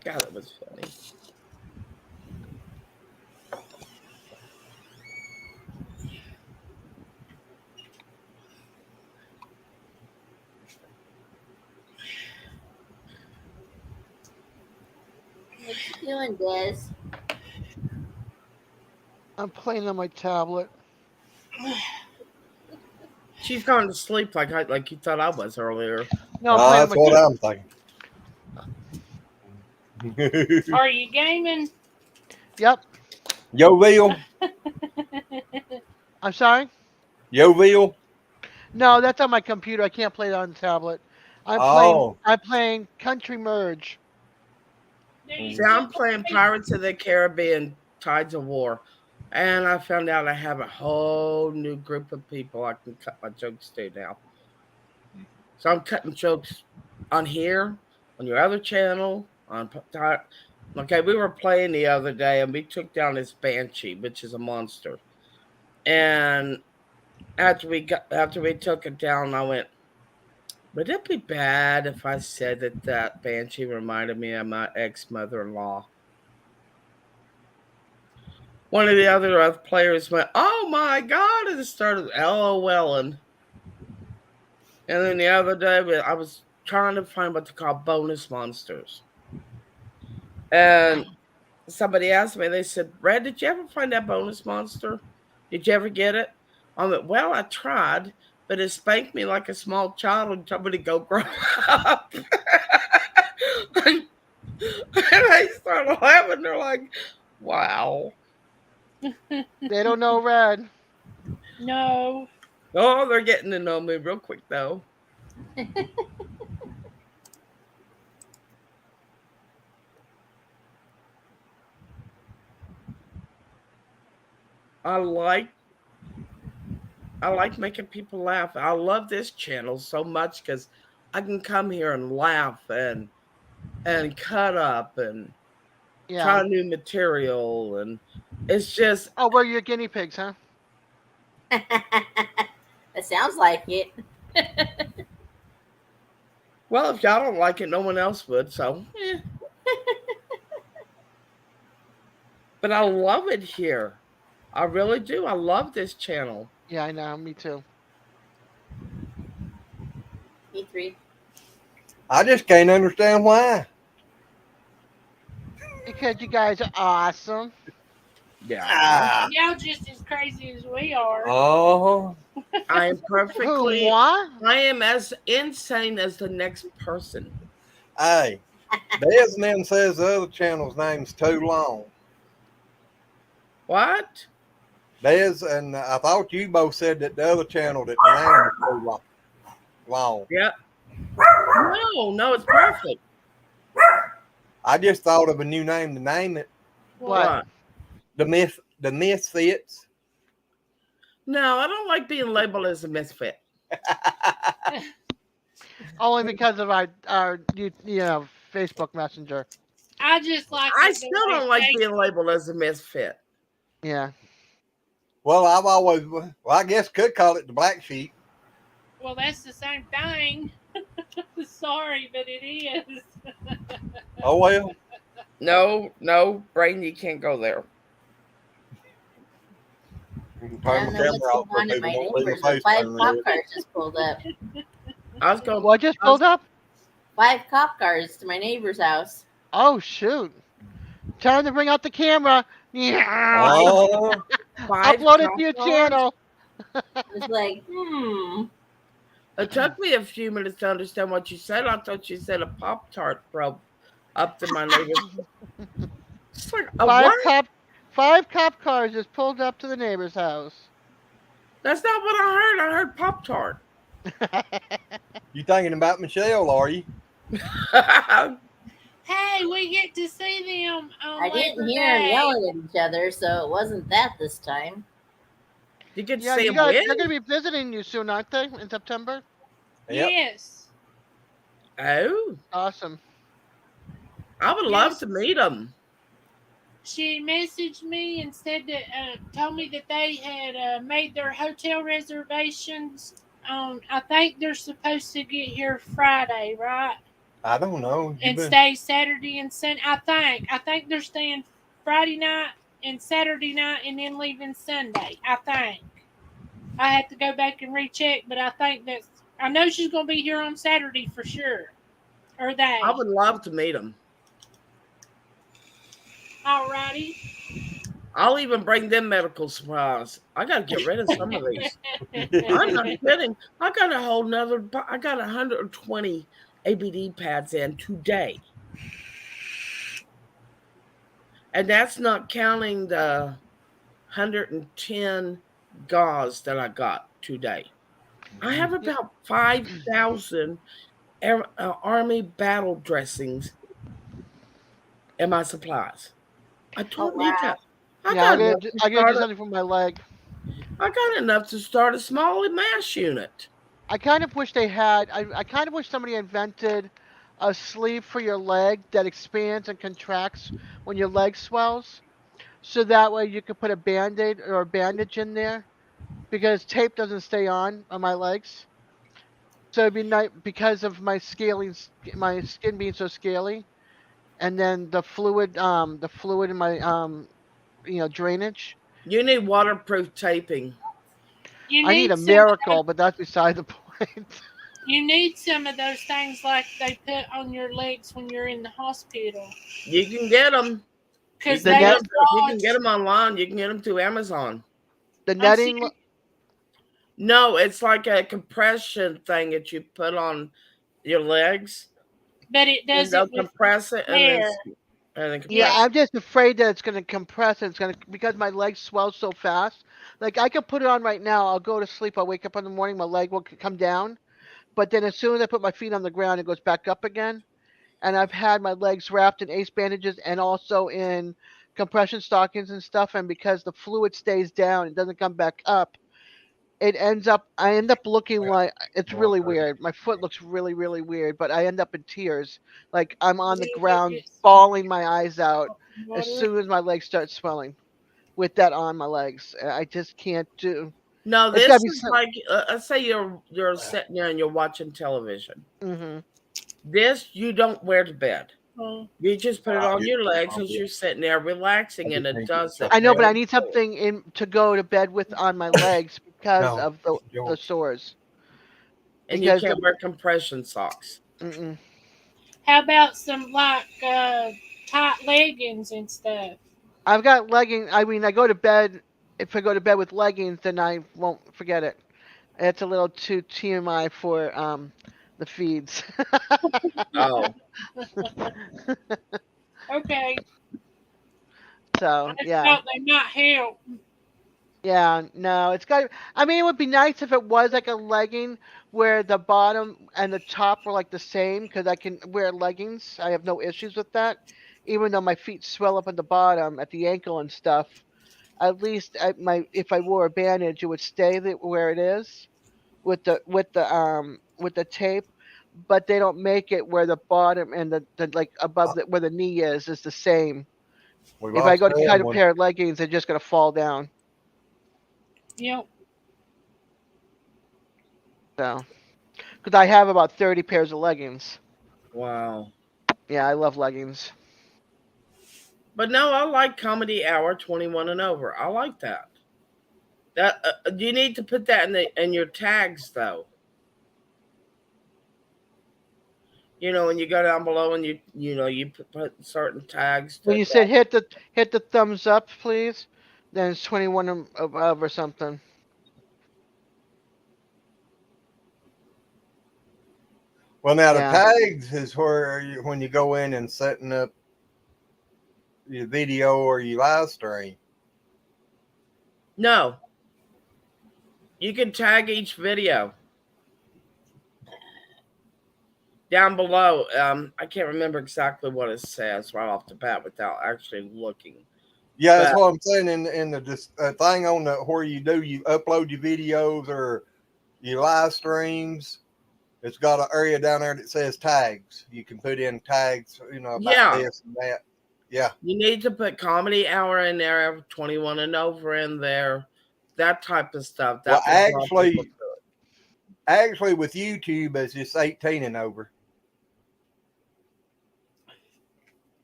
God, it was funny. What you doing, Des? I'm playing on my tablet. She's gone to sleep like you thought I was earlier. No, I'm playing on That's my what I'm thinking. Are you gaming? Yep. Yoville? I'm sorry? Yoville? No, that's on my computer. I can't play it on the tablet. Oh. I'm playing Country Merge. See, I'm playing Pirates of the Caribbean Tides of War. And I found out I have a whole new group of people I can cut my jokes to now. So I'm cutting jokes on here, on your other channel, on okay, we were playing the other day and we took down this banshee, which is a monster. And after we took it down, I went, would it be bad if I said that banshee reminded me of my ex-mother-in-law? One of the other players went, "Oh my God," and started LOLing. And then the other day, I was trying to find what they call bonus monsters. And somebody asked me, they said, "Red, did you ever find that bonus monster? Did you ever get it?" I went, "Well, I tried, but it spanked me like a small child and told me to go grow up." And they started laughing. They're like, "Wow." They don't know Red. No. Oh, they're getting to know me real quick, though. I like making people laugh. I love this channel so much because I can come here and laugh and cut up and try new material, and it's just. Oh, we're your guinea pigs, huh? It sounds like it. Well, if y'all don't like it, no one else would. So, but I love it here. I really do. I love this channel. Yeah, I know. Me too. Me three. I just can't understand why. Because you guys are awesome. Yeah. Y'all just as crazy as we are. Oh. I am perfectly. What? I am as insane as the next person. Hey, Des then says the other channel's name's too long. What? Des and I thought you both said that the other channel that the name was too long. Yep. No, it's perfect. I just thought of a new name to name it. What? The Misfits. No, I don't like being labeled as a misfit. Only because of our Facebook Messenger. I just like. I still don't like being labeled as a misfit. Yeah. Well, I guess could call it the Black Sheep. Well, that's the same thing. Sorry, but it is. Oh well. No, Brain, you can't go there. You can I turn don't the know camera off what's so going on at people my don't see neighbors, my but face 5 turn cop red. cars just pulled up. I was going. What just pulled up? 5 cop cars to my neighbor's house. Oh shoot! Time to bring out the camera. Yeah. Oh. Upload it to your channel. I was like, It took me a few minutes to understand what you said. I thought you said a Pop-Tart broke up to my neighbor's. It's like a what? 5 cop cars just pulled up to the neighbor's house. That's not what I heard. I heard Pop Tart. You thinking about Michelle, are you? Hey, we get to see them on I Labor didn't hear them Day. yelling at each other, so it wasn't that this time. You get to Yeah, see you him guys, win? they're gonna be visiting you soon, aren't they? In September. Yep. Yes. Oh, Awesome. I would love Yes. to meet him. She messaged me and said that told me that they had made their hotel reservations. I think they're supposed to get here Friday, right? I don't know. And stay Saturday and Sunday. I think they're staying Friday night and Saturday night, and then leaving Sunday. I think. I have to go back and recheck, but I think that's. I know she's going to be here on Saturday for sure. Or they. I would love to meet him. Alrighty. I'll even bring them medical supplies. I got to get rid of some of these. I'm not kidding. I got a whole nother. I got 120 ABD pads in today, and that's not counting the 110 gauze that I got today. I have about 5,000 Army battle dressings in my supplies. I don't need that. I gotta do something for my leg. I got enough to start a small mass unit. I kind of wish they had. I kind of wish somebody invented a sleeve for your leg that expands and contracts when your leg swells, so that way you could put a band-aid or a bandage in there, because tape doesn't stay on my legs. So it'd be nice because of my my skin being so scaly, and then the fluid in my drainage. You need waterproof taping. You I need a some miracle, but that's beside the point. You need some of those things like they put on your legs when you're in the hospital. You can get them. You Because can get them online. You can get them through Amazon. The netting. No, it's like a compression thing that you put on your legs. But it does it compress it and then Yeah, I'm just afraid that it's going to compress and it's going to, because my legs swell so fast. Like I could put it on right now. I'll go to sleep. I'll wake up in the morning. My leg will come down. But then as soon as I put my feet on the ground, it goes back up again. And I've had my legs wrapped in ace bandages and also in compression stockings and stuff. And because the fluid stays down, it doesn't come back up. I end up looking like, it's really weird. My foot looks really, really weird, but I end up in tears. Like I'm on the ground bawling my eyes out as soon as my legs start swelling with that on my legs. I just can't do. No, It's this is like, let's say you're sitting there and you're watching television. Mm-hmm. This you don't wear to bed. You just put it on your legs as you're sitting there relaxing, and it does it. I know, but I need something to go to bed with on my legs because of the sores. And you can't wear compression socks. Mm-mm. How about some like tight leggings and stuff? I've got leggings. I mean, I go to bed. If I go to bed with leggings, then I won't forget it. It's a little too TMI for the feeds. Oh. Okay. So yeah. I thought they might help. Yeah, no, it's got. I mean, it would be nice if it was like a legging where the bottom and the top were like the same, because I can wear leggings. I have no issues with that, even though my feet swell up at the bottom, at the ankle and stuff. At least if I wore a bandage, it would stay where it is with the tape. But they don't make it where the bottom and the like above where the knee is the same. If I go to cut a pair of leggings, they're just gonna fall down. Yep. So, because I have about 30 pairs of leggings. Wow. Yeah, I love leggings. But no, I like Comedy Hour 21 and over. I like that. That you need to put that in your tags though. You know, when you go down below and you put certain tags. When you said hit the thumbs up, please, then it's 21 above or something. Well, now the tags is where when you go in and setting up your video or your live stream. No. You can tag each video down below. I can't remember exactly what it says right off the bat without actually looking. Yeah, that's But- what I'm saying. In the thing on the where you upload your videos or your live streams, it's got an area down there that says tags. You can put in tags, about Yeah. this and that. Yeah. You need to put comedy hour in there, 21 and over in there, that type of stuff. Well, That will draw people to it. actually, with YouTube, it's just 18 and over.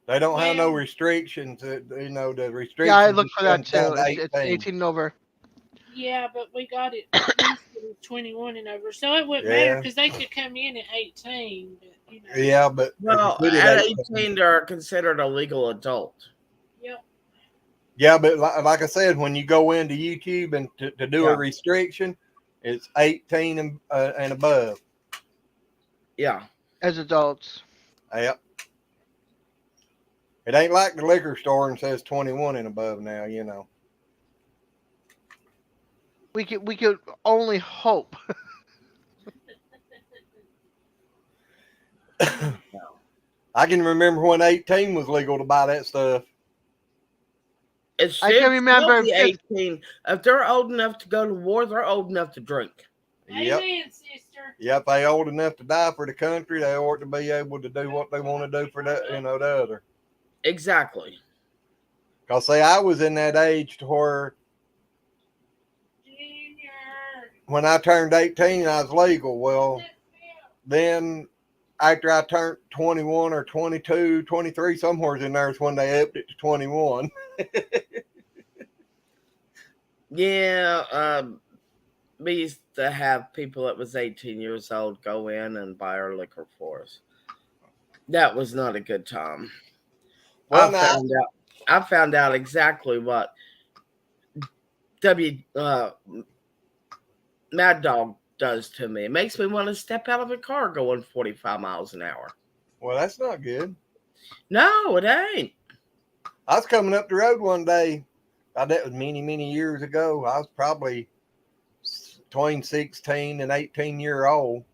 They don't have no Well- restrictions. The restrictions. Yeah, I looked for that comes down too. to It's 18 and over. Yeah, but we got it listed as 21 and over, so it wouldn't matter because they could come in at 18. But, Yeah, but Well, if you put it at 18, they're considered a legal adult. Yep. Yeah, but like I said, when you go into YouTube and to do Yeah. a restriction, it's 18 and above. Yeah. As adults. Yep. It ain't like the liquor store and says 21 and above now, We could only hope. I can remember when 18 was legal to buy that stuff. It should I can remember still be 18. If they're old enough to go to war, they're old enough to drink. Yep. Amen, sister. Yep, they old enough to die for the country. They ought to be able to do what they want to do for the other. Exactly. Because, say, I was in that age to where when I turned 18, I was legal. Well, then after I turned 21 or 22, 23, somewhere in there is when they upped it to 21. Yeah. We used to have people that was 18 years old go in and buy our liquor for us. That was not a good time. Well, I found out exactly what Mad Dog does to me. It makes me want to step out of a car going 45 miles an hour. Well, that's not good. No, it ain't. I was coming up the road one day. That was many, many years ago. I was probably between 16 and 18 years old.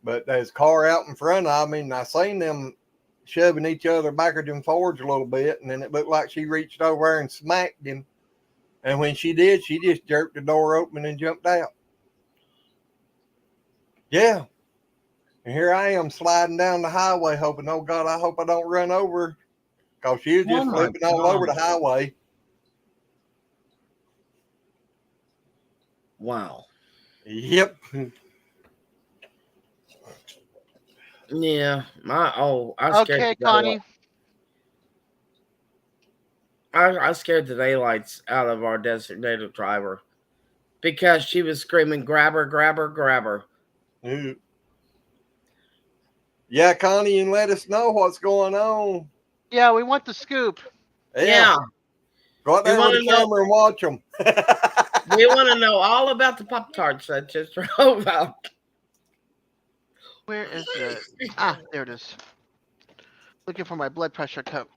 But there's a car out in front of me, and I seen them shoving each other backwards and forwards a little bit, and then it looked like she reached over there and smacked him. And when she did, she just jerked the door open and jumped out. Yeah. And here I am sliding down the highway, hoping, oh God, I hope I don't run over her. Because she was just flipping all over the highway. Wow. Yep. Yeah. I scared Okay, the Connie. I scared the daylights out of our designated driver because she was screaming, grab her, grab her, grab her. Yeah, Connie, and let us know what's going on. Yeah, we want the scoop. Yeah. Go out there with the camera and watch them. We want to know all about the Pop-Tarts that just drove out. Where is it? There it is. Looking for my blood pressure cup.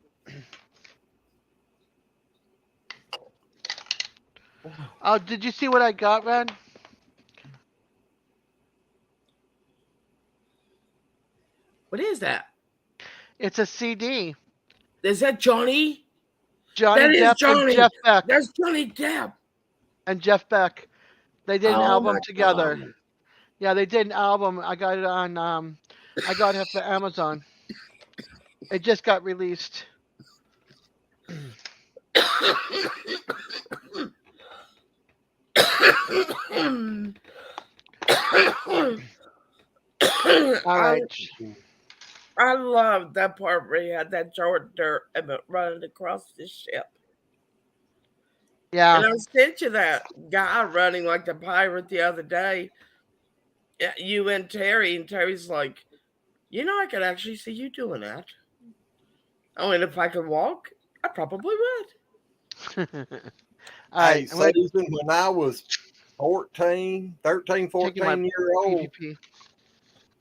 Oh, did you see what I got, Ren? What is that? It's a CD. Is that Johnny? Johnny That is Depp Johnny. and Jeff Beck. That's Johnny Depp. And Jeff Beck. They did an album my together. God. Yeah, they did an album. I got it on I got it for Amazon. It just got released. All right. I love that part where he had that George Dirt running across the ship. Yeah. And I sent you that guy running like the pirate the other day. Yeah, you and Terry's like, I could actually see you doing that. Oh, and if I could walk, I probably would. All right. Susan, when I was 13, 14 years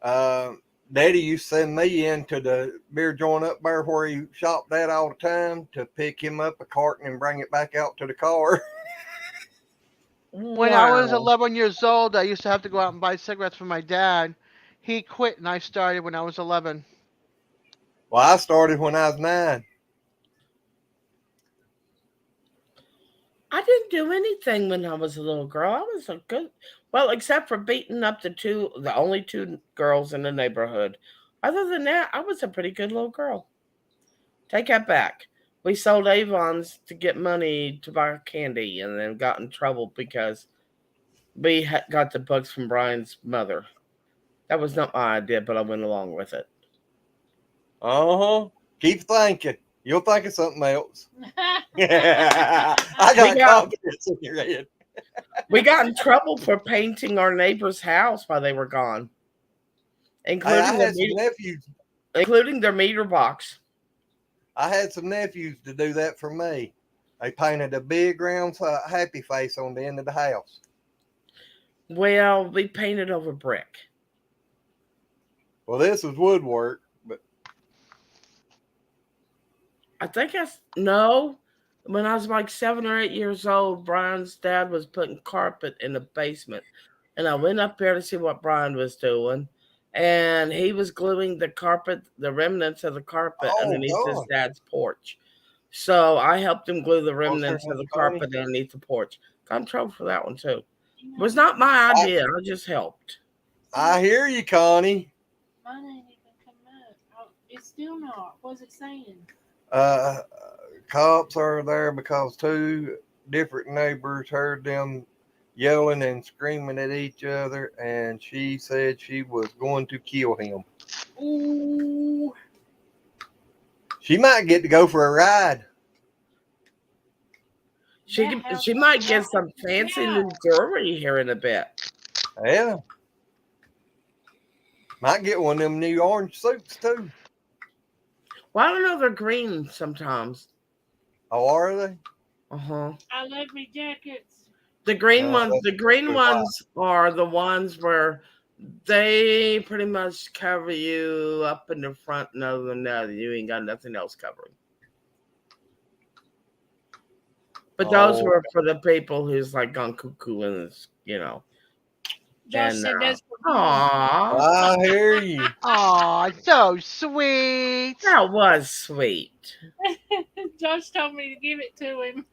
old, Daddy used to send me into the beer joint up there where he shopped at all the time to pick him up a carton and bring it back out to the car. When I was Wow. 11 years old, I used to have to go out and buy cigarettes for my dad. He quit, and I started when I was 11. Well, I started when I was 9. I didn't do anything when I was a little girl. I was a good, well, except for beating up the only two girls in the neighborhood. Other than that, I was a pretty good little girl. Take that back. We sold Avons to get money to buy candy and then got in trouble because we got the books from Brian's mother. That was not my idea, but I went along with it. Keep thinking. You'll think of something else. I We got got confidence in your head. we got in trouble for painting our neighbor's house while they were gone, Hey, I including their had some nephews. including their meter box. I had some nephews to do that for me. They painted a big round happy face on the end of the house. Well, we painted over brick. Well, this was woodwork, but I think no. When I was like 7 or 8 years old, Brian's dad was putting carpet in the basement, and I went up there to see what Brian was doing, and he was gluing the remnants of the carpet underneath his God. dad's porch. So I helped him glue the What's her remnants of name, the Connie? carpet underneath the porch. Got in trouble for that one too. It was not my idea. I just helped. I hear you, Connie. Mine ain't even come up. Oh, it's still not. What's it saying? Cops are there because 2 different neighbors heard them yelling and screaming at each other, and she said she was going to kill him. Ooh. She might get to go for a ride. She might get some fancy Yeah. new jewelry here in a bit. Yeah. Might get one of them new orange suits, too. Well, I don't know. They're green sometimes. Oh, are they? Uh-huh. I love me jackets. The green ones. that's The green good. ones are the ones where they pretty much cover you up in the front, and other than that, you ain't got nothing else covering. But those were for the people who's like gone cuckoo and Josh And, said that's for Aw, I hear you. Aw, so sweet. that was sweet. Josh told me to give it to him.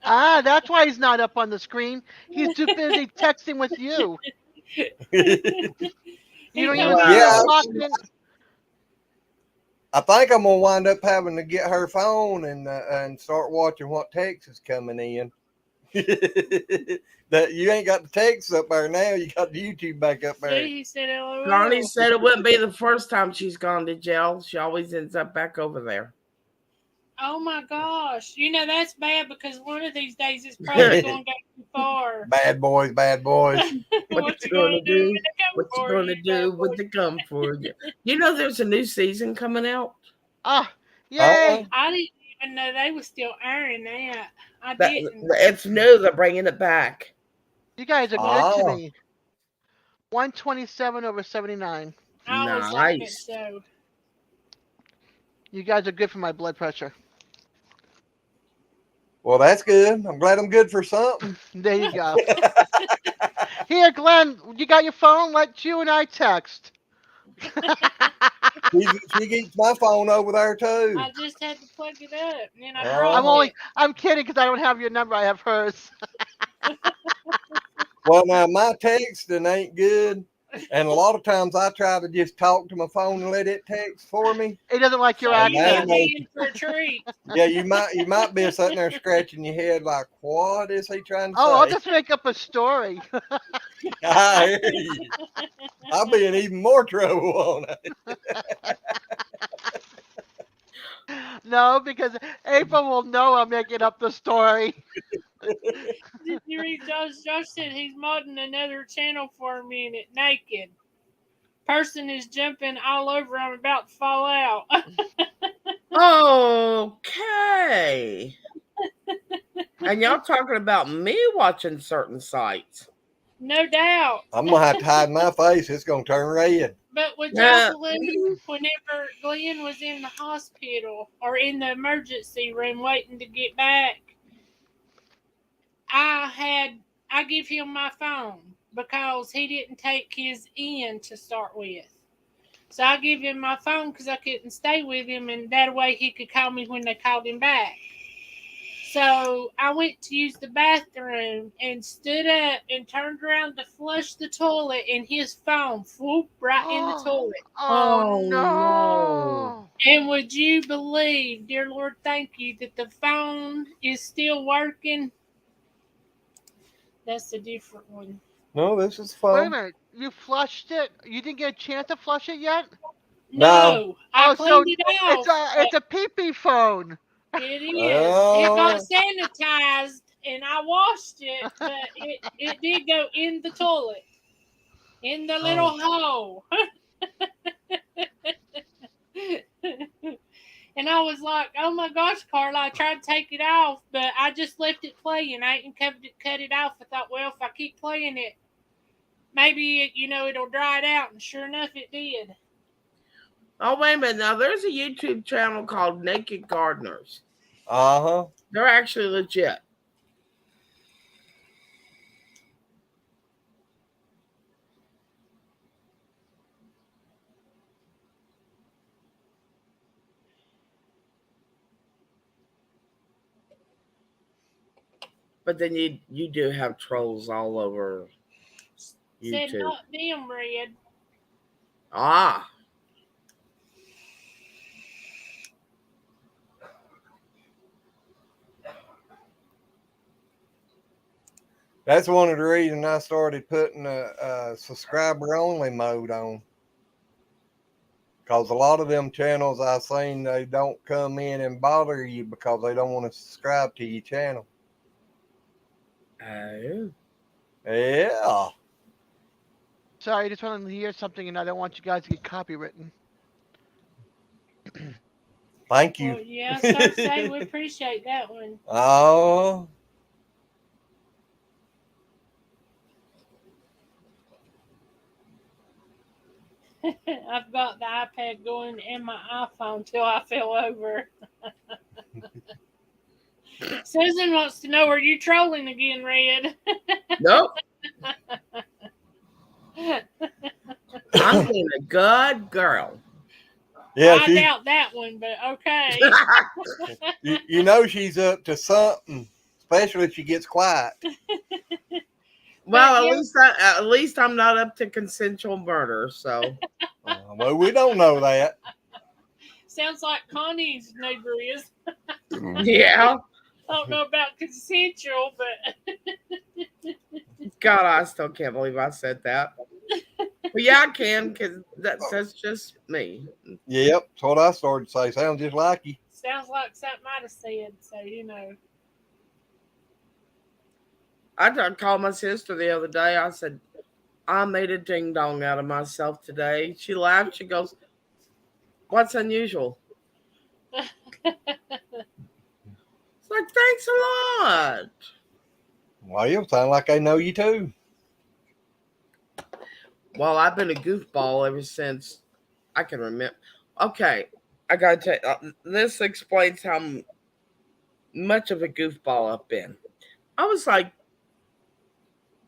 Ah, that's why he's not up on the screen. He's too busy texting with you. You don't even see Yeah, him walking in. I think I'm gonna wind up having to get her phone and start watching what text is coming in. That you ain't got the text up there now. You got the YouTube back up there. See, he said LOL. Connie said it wouldn't be the first time she's gone to jail. She always ends up back over there. Oh my gosh. You know, that's bad because one of these days it's probably going to go too far. Bad boys, bad boys. What you gonna do? when they come What you for gonna you, do bad when boy? they come for you? You know there's a new season coming out? Ah, yay. I didn't even know they were still airing that. I That, didn't. it's new. They're bringing it back. You guys are good to me. 127 over 79. I always like that Nice. show. You guys are good for my blood pressure. Well, that's good. I'm glad I'm good for something. There you go. Here, Glenn, you got your phone? Let you and I text. She gets my phone over there too. I just had to plug it up, and then I Oh. dropped it. I'm kidding because I don't have your number. I have hers. Well, now my texting ain't good, and a lot of times I try to just talk to my phone and let it text for me. It doesn't like your So you accent. might be in for a treat. Yeah, you might be sitting there scratching your head like, what is he trying to Oh, I'll say? just make up a story. I hear you. I'll be in even more trouble on it. No, because April will know I'm making up the story. Did you read Josh? Josh said he's modding another channel for a minute, naked. Person is jumping all over. I'm about to fall out. Okay. And y'all talking about me watching certain sites. No doubt. I'm gonna have to hide my face. It's gonna turn red. But would Yeah. y'all believe whenever Glenn was in the hospital or in the emergency room waiting to get back, I give him my phone because he didn't take his in to start with. So I give him my phone because I couldn't stay with him, and that way he could call me when they called him back. So I went to use the bathroom and stood up and turned around to flush the toilet, and his phone whoop right in the toilet. Oh, Oh, no. And would you believe, dear Lord, thank you, that the phone is still working? That's a different one. No, this is Wait a fun. minute. You flushed it? You didn't get a chance to flush it yet? No, I Oh, so cleaned it it's off. a pee-pee phone. It is. It got Oh, sanitized, and I washed it, but it did go in the toilet, in the little hole. And I was like, oh my gosh, Carla, I tried to take it off, but I just left it playing. I didn't cut it off. I thought, well, if I keep playing it, maybe, it'll dry it out. And sure enough, it did. Oh, wait a minute. Now, there's a YouTube channel called Naked Gardeners. uh-huh. They're actually legit. But then you do have trolls all over Said YouTube. not them, Red. Ah, That's one of the reasons I started putting a subscriber only mode on. Because a lot of them channels I seen, they don't come in and bother you because they don't want to subscribe to your channel. oh. Yeah. Sorry, I just wanted to hear something, and I don't want you guys to get copywritten. Thank you. Well, yeah, so say we appreciate that one. Oh. I've got the iPad going and my iPhone till I fell over. Susan wants to know, are you trolling again, Red? Nope. I'm being a good girl. Yeah, I doubt that one, but okay. you know she's up to something, especially if she gets quiet. Well, at least I'm not up to consensual murder. So, Well, we don't know that. Sounds like Connie's neighbor is. yeah. I don't know about consensual, but God, I still can't believe I said that. But yeah, I can because that's just me. Yep, that's what I started to say. Sounds just like you. sounds like something I'd have said. So I called my sister the other day. I said, I made a ding dong out of myself today. She laughed. She goes, what's unusual? It's like, thanks a lot. Well, you sound like I know you too. Well, I've been a goofball ever since I can remember. Okay, I gotta tell you, this explains how much of a goofball I've been. I was like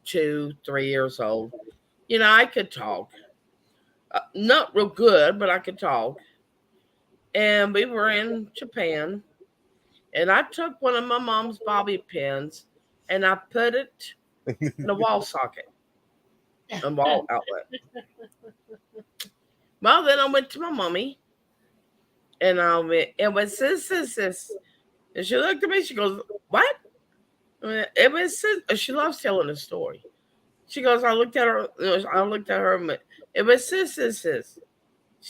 2, 3 years old. I could talk. Not real good, but I could talk. And we were in Japan, and I took one of my mom's bobby pins and I put it in a wall socket, a wall outlet. Well, then I went to my mommy, and I went, it was this. And she looked at me, she goes, what? It was sis. She loves telling a story. She goes, I looked at her, and it was this. She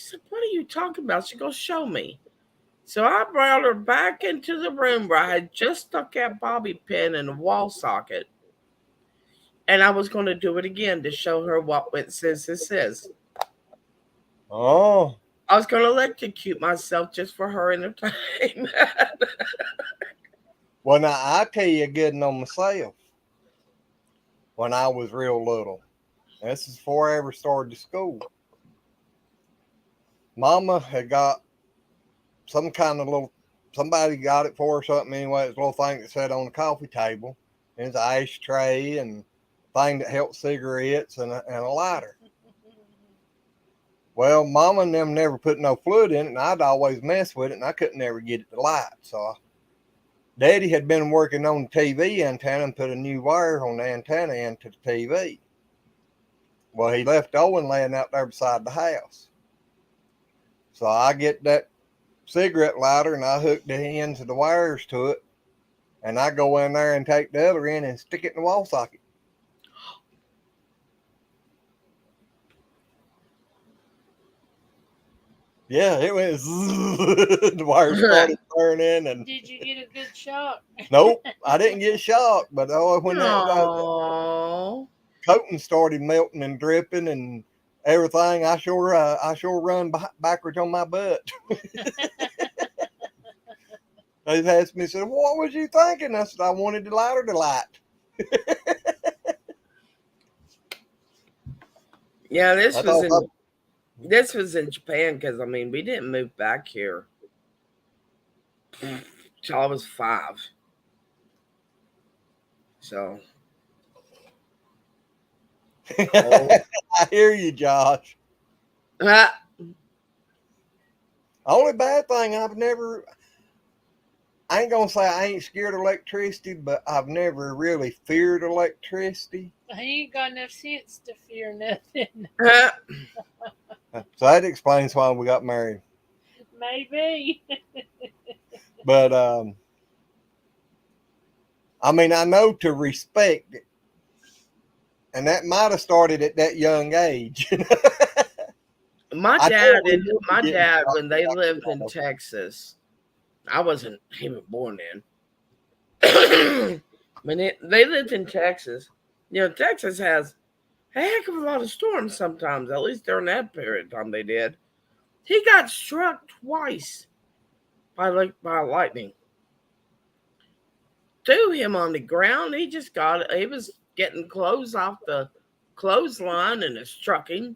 said, what are you talking about? She goes, show me. So I brought her back into the room where I had just stuck that bobby pin in a wall socket. And I was going to do it again to show her what it says. Oh. I was going to electrocute myself just for her entertainment. Well, now, I tell you a good one on myself. When I was real little. This is before I ever started to school. Mama had got some kind of somebody got it for her or something anyway. It's a little thing that sat on the coffee table. His ashtray and thing that helps cigarettes and a lighter. Well, Mama and them never put no fluid in it, and I'd always mess with it, and I couldn't never get it to light. So Daddy had been working on the TV antenna and put a new wire on the antenna into the TV. Well, he left Owen laying out there beside the house. So I get that cigarette lighter and I hook the ends of the wires to it, and I go in there and take the other end and stick it in the wall socket. Yeah, it went the wire started burning, and Did you get a good shock? nope, I didn't get shocked. But when that Oh, coating started melting and dripping and everything, I sure run backwards on my butt. They asked me, said, "What was you thinking?" I said, "I wanted the lighter to light." yeah. I thought This was in Japan because I mean we didn't move back here till I was 5. So I hear you, Josh. Only bad thing I ain't gonna say I ain't scared of electricity, but I've never really feared electricity. He ain't got enough sense to fear nothing. So that explains why we got married. Maybe. But I mean, I know to respect it, and that might have started at that young age. my dad when they lived in Texas, I wasn't even born then. When they lived in Texas, you know, Texas has a heck of a lot of storms sometimes, at least during that period of time they did. He got struck twice by lightning. Threw him on the ground. He was getting clothes off the clothesline and it struck him.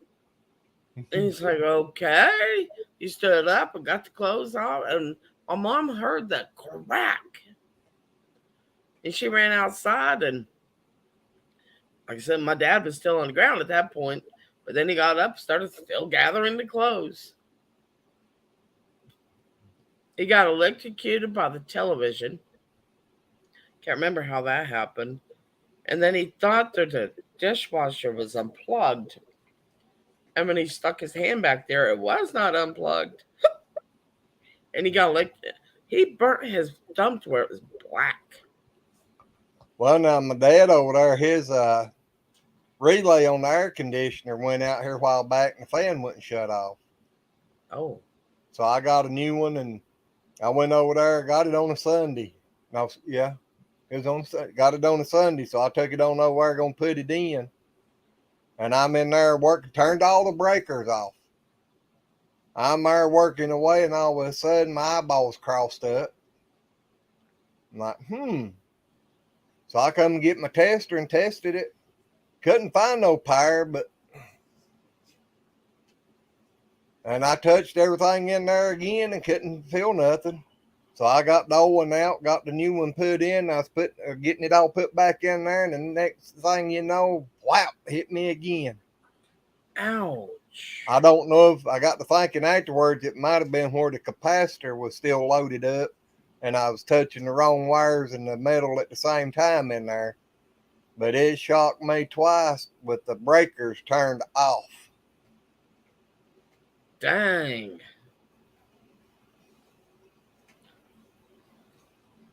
And he's like, okay. He stood up and got the clothes off, and my mom heard that crack. And she ran outside, and like I said, my dad was still on the ground at that point, but then he got up, started still gathering the clothes. He got electrocuted by the television. Can't remember how that happened. And then he thought that the dishwasher was unplugged. And when he stuck his hand back there, it was not unplugged. And he got electrocuted. He burnt his thumb to where it was black. Well, now my dad over there, his relay on the air conditioner went out here a while back, and the fan wouldn't shut off. Oh. So I got a new one, and I went over there, got it on a Sunday. No, yeah, it was on got it on a Sunday, so I took it on over there, gonna put it in, and I'm in there working, turned all the breakers off. I'm there working away, and all of a sudden my eyeballs crossed up. I'm like, So I come and get my tester and tested it. Couldn't find no power, and I touched everything in there again and couldn't feel nothing. So I got the old one out, got the new one put in. I was getting it all put back in there, and the next thing you know, whap, hit me again. Ouch. I don't know if I got to thinking afterwards, it might have been where the capacitor was still loaded up, and I was touching the wrong wires and the metal at the same time in there. But it shocked me twice with the breakers turned off. Dang.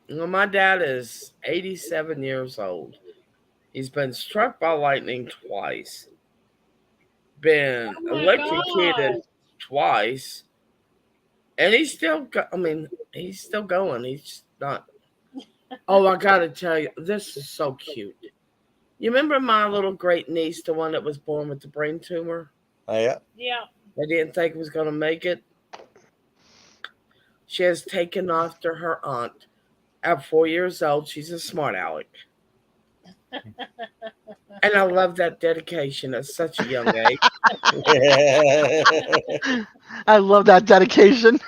Well, my dad is 87 years old. He's been struck by lightning twice. Been electrocuted twice. And he's still he's still going. He's not. Oh, I gotta tell you, this is so cute. You remember my little great niece, the one that was born with the brain tumor? Yeah. Yeah. I didn't think was going to make it. She has taken after her aunt. At 4 years old, she's a smart aleck. And I love that dedication at such a young age. I love that dedication.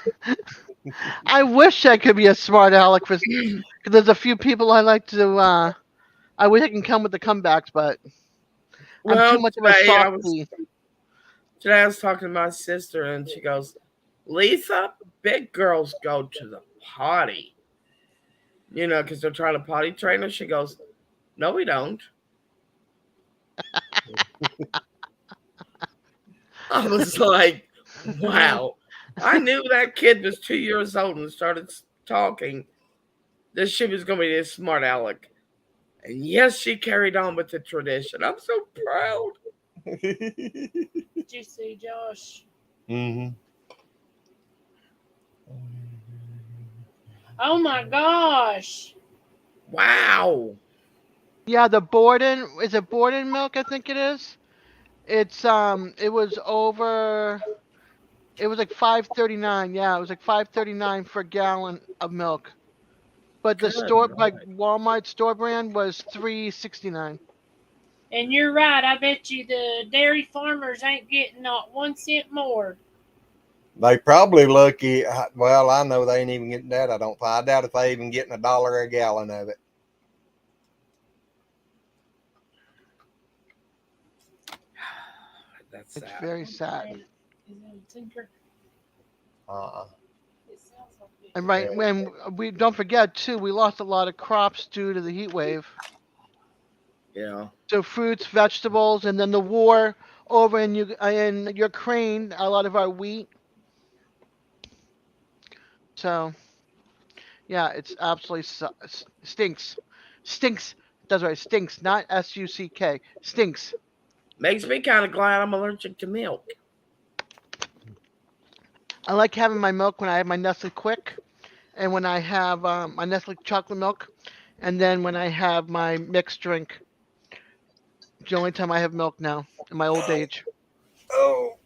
I wish I could be a smart aleck. There's a few people I I wish I can come with the comebacks, but I'm Well, too much of a softie. today I was talking to my sister, and she goes, "Lisa, big girls go to the potty, because they're trying to potty train her." She goes, "No, we don't." I was like, "Wow." I knew that kid was 2 years old and started talking that she was going to be this smart aleck. And yes, she carried on with the tradition. I'm so proud. Did you see Josh? Mm-hmm. Oh my gosh. Wow. Yeah, the Borden, is it Borden milk? I think it is. It's it was over. It was like 5.39. Yeah, it was like 5.39 for a gallon of milk. But the Good store, like Lord. Walmart store brand, was 3.69. And you're right. I bet you the dairy farmers ain't getting not 1 cent more. They probably lucky. Well, I know they ain't even getting that. I doubt if they even getting $1 a gallon of it. That's It's sad. very sad. Is it a tinker? Uh-uh. It sounds like it. And right Yeah. when we don't forget too, we lost a lot of crops due to the heat wave. Yeah. So fruits, vegetables, and then the war over in Ukraine, a lot of our wheat. So yeah, it's absolutely stinks, stinks. That's right, stinks, not SUCK, stinks. Makes me kind of glad I'm allergic to milk. I like having my milk when I have my Nestle Quick, and when I have my Nestle chocolate milk, and then when I have my mixed drink. It's the only time I have milk now in my old age. Oh.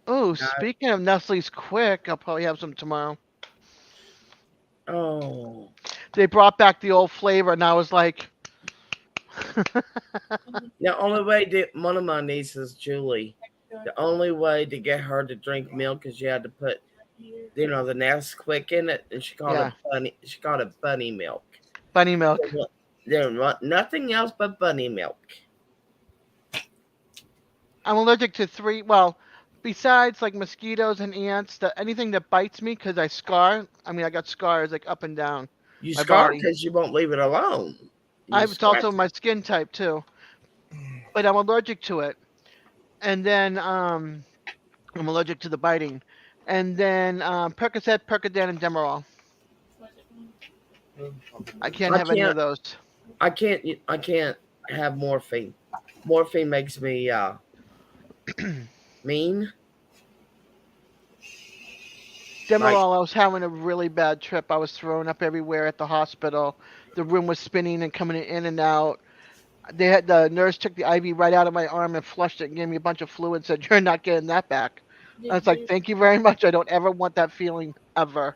Oh, Uh, speaking of Nestle's Quick, I'll probably have some tomorrow. oh. They brought back the old flavor, and I was like, The only way one of my nieces, Julie, the only way to get her to drink milk is you had to put, the Nesquik in it, and she called yeah, it bunny. She called it bunny milk. bunny milk. There was nothing else but bunny milk. I'm allergic to three. Well, besides like mosquitoes and ants, anything that bites me because I scar. I mean, I got scars like up and down You my scar body. because you won't leave it alone. You It's also scratch. my skin type too, but I'm allergic to it. And then I'm allergic to the biting. And then Percocet, Percodan, and Demerol. I can't I have any of can't. those. I can't. I can't have morphine. Morphine makes me mean. Like Demerol, I was having a really bad trip. I was throwing up everywhere at the hospital. The room was spinning and coming in and out. The nurse took the IV right out of my arm and flushed it and gave me a bunch of fluid and said, "You're not getting that back." I was like, "Thank you very much. I don't ever want that feeling ever."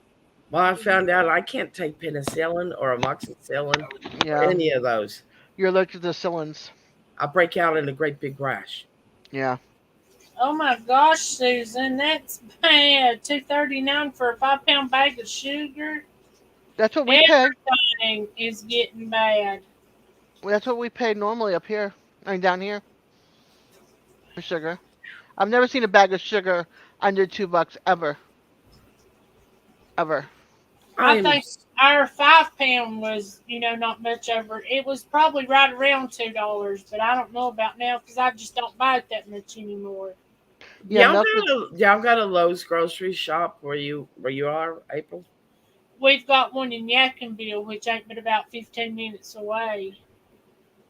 well, I found out I can't take penicillin or amoxicillin or Yeah, any of those. you're allergic to the cillins. I break out in a great big rash. Yeah, Oh my gosh, Susan, that's bad. $2.39 for a 5 pound bag of sugar. that's what we pay. Everything is getting bad. That's what we pay normally up here. I mean, down here for sugar. I've never seen a bag of sugar under $2 ever, ever. I I am. think our 5 pound was, not much over. It was probably right around $2, but I don't know about now because I just don't buy it that much anymore. Yeah, Y'all milk got y'all got a Lowe's grocery shop where you are, April? We've got one in Yadkinville, which ain't but about 15 minutes away.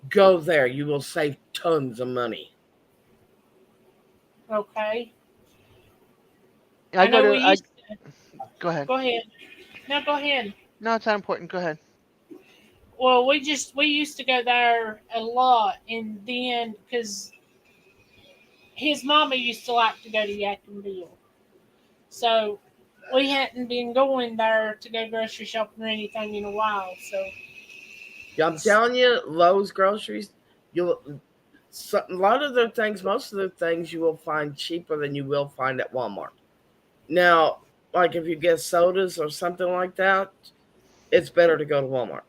Go there. You will save tons of money. Okay. I go know to. we I used to. go ahead. Go ahead. No, go ahead. No, it's not important. Go ahead. Well, we used to go there a lot, and then because his mama used to like to go to Yadkinville, so we hadn't been going there to go grocery shopping or anything in a while. So Yeah, I'm telling you, Lowe's groceries. A lot of their things, most of the things you will find cheaper than you will find at Walmart. Now, like if you get sodas or something like that, it's better to go to Walmart.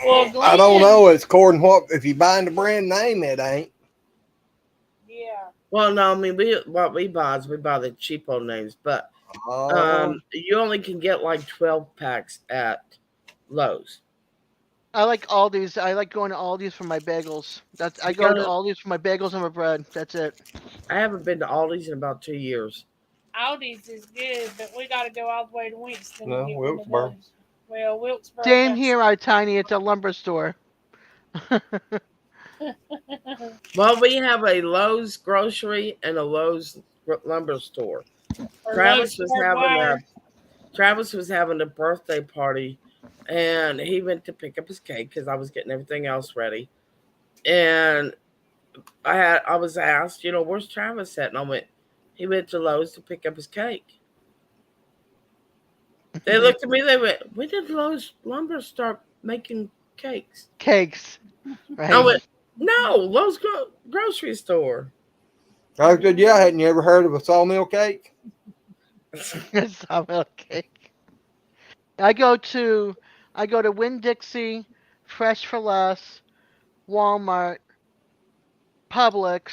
Well, I don't Glenn, know. It's according what if you buying the brand name, it ain't. yeah. Well, no, I mean we what we buy is we buy the cheapo names, but Oh, you only can get like 12 packs at Lowe's. I like Aldi's. I like going to Aldi's for my bagels. That's I You go to gotta. Aldi's for my bagels and my bread. That's it. I haven't been to Aldi's in about 2 years. Aldi's is good, but we got to go all the way to Winston to no, get one of Wilkesboro. those. Well, Wilkesboro Same got here, some. our tiny. It's a lumber store. Well, we have a Lowe's grocery and a Lowe's lumber store. Or Travis Lowe's was having a Hardwire. Travis was having a birthday party, and he went to pick up his cake because I was getting everything else ready. And I was asked, where's Travis at? And I went, he went to Lowe's to pick up his cake. They looked at me. They went, when did Lowe's lumber start making cakes? Cakes, I right? went, no, Lowe's grocery store. I said, yeah, hadn't you ever heard of a sawmill cake? Sawmill cake. I go to I go to Winn Dixie, Fresh for Less, Walmart, Publix,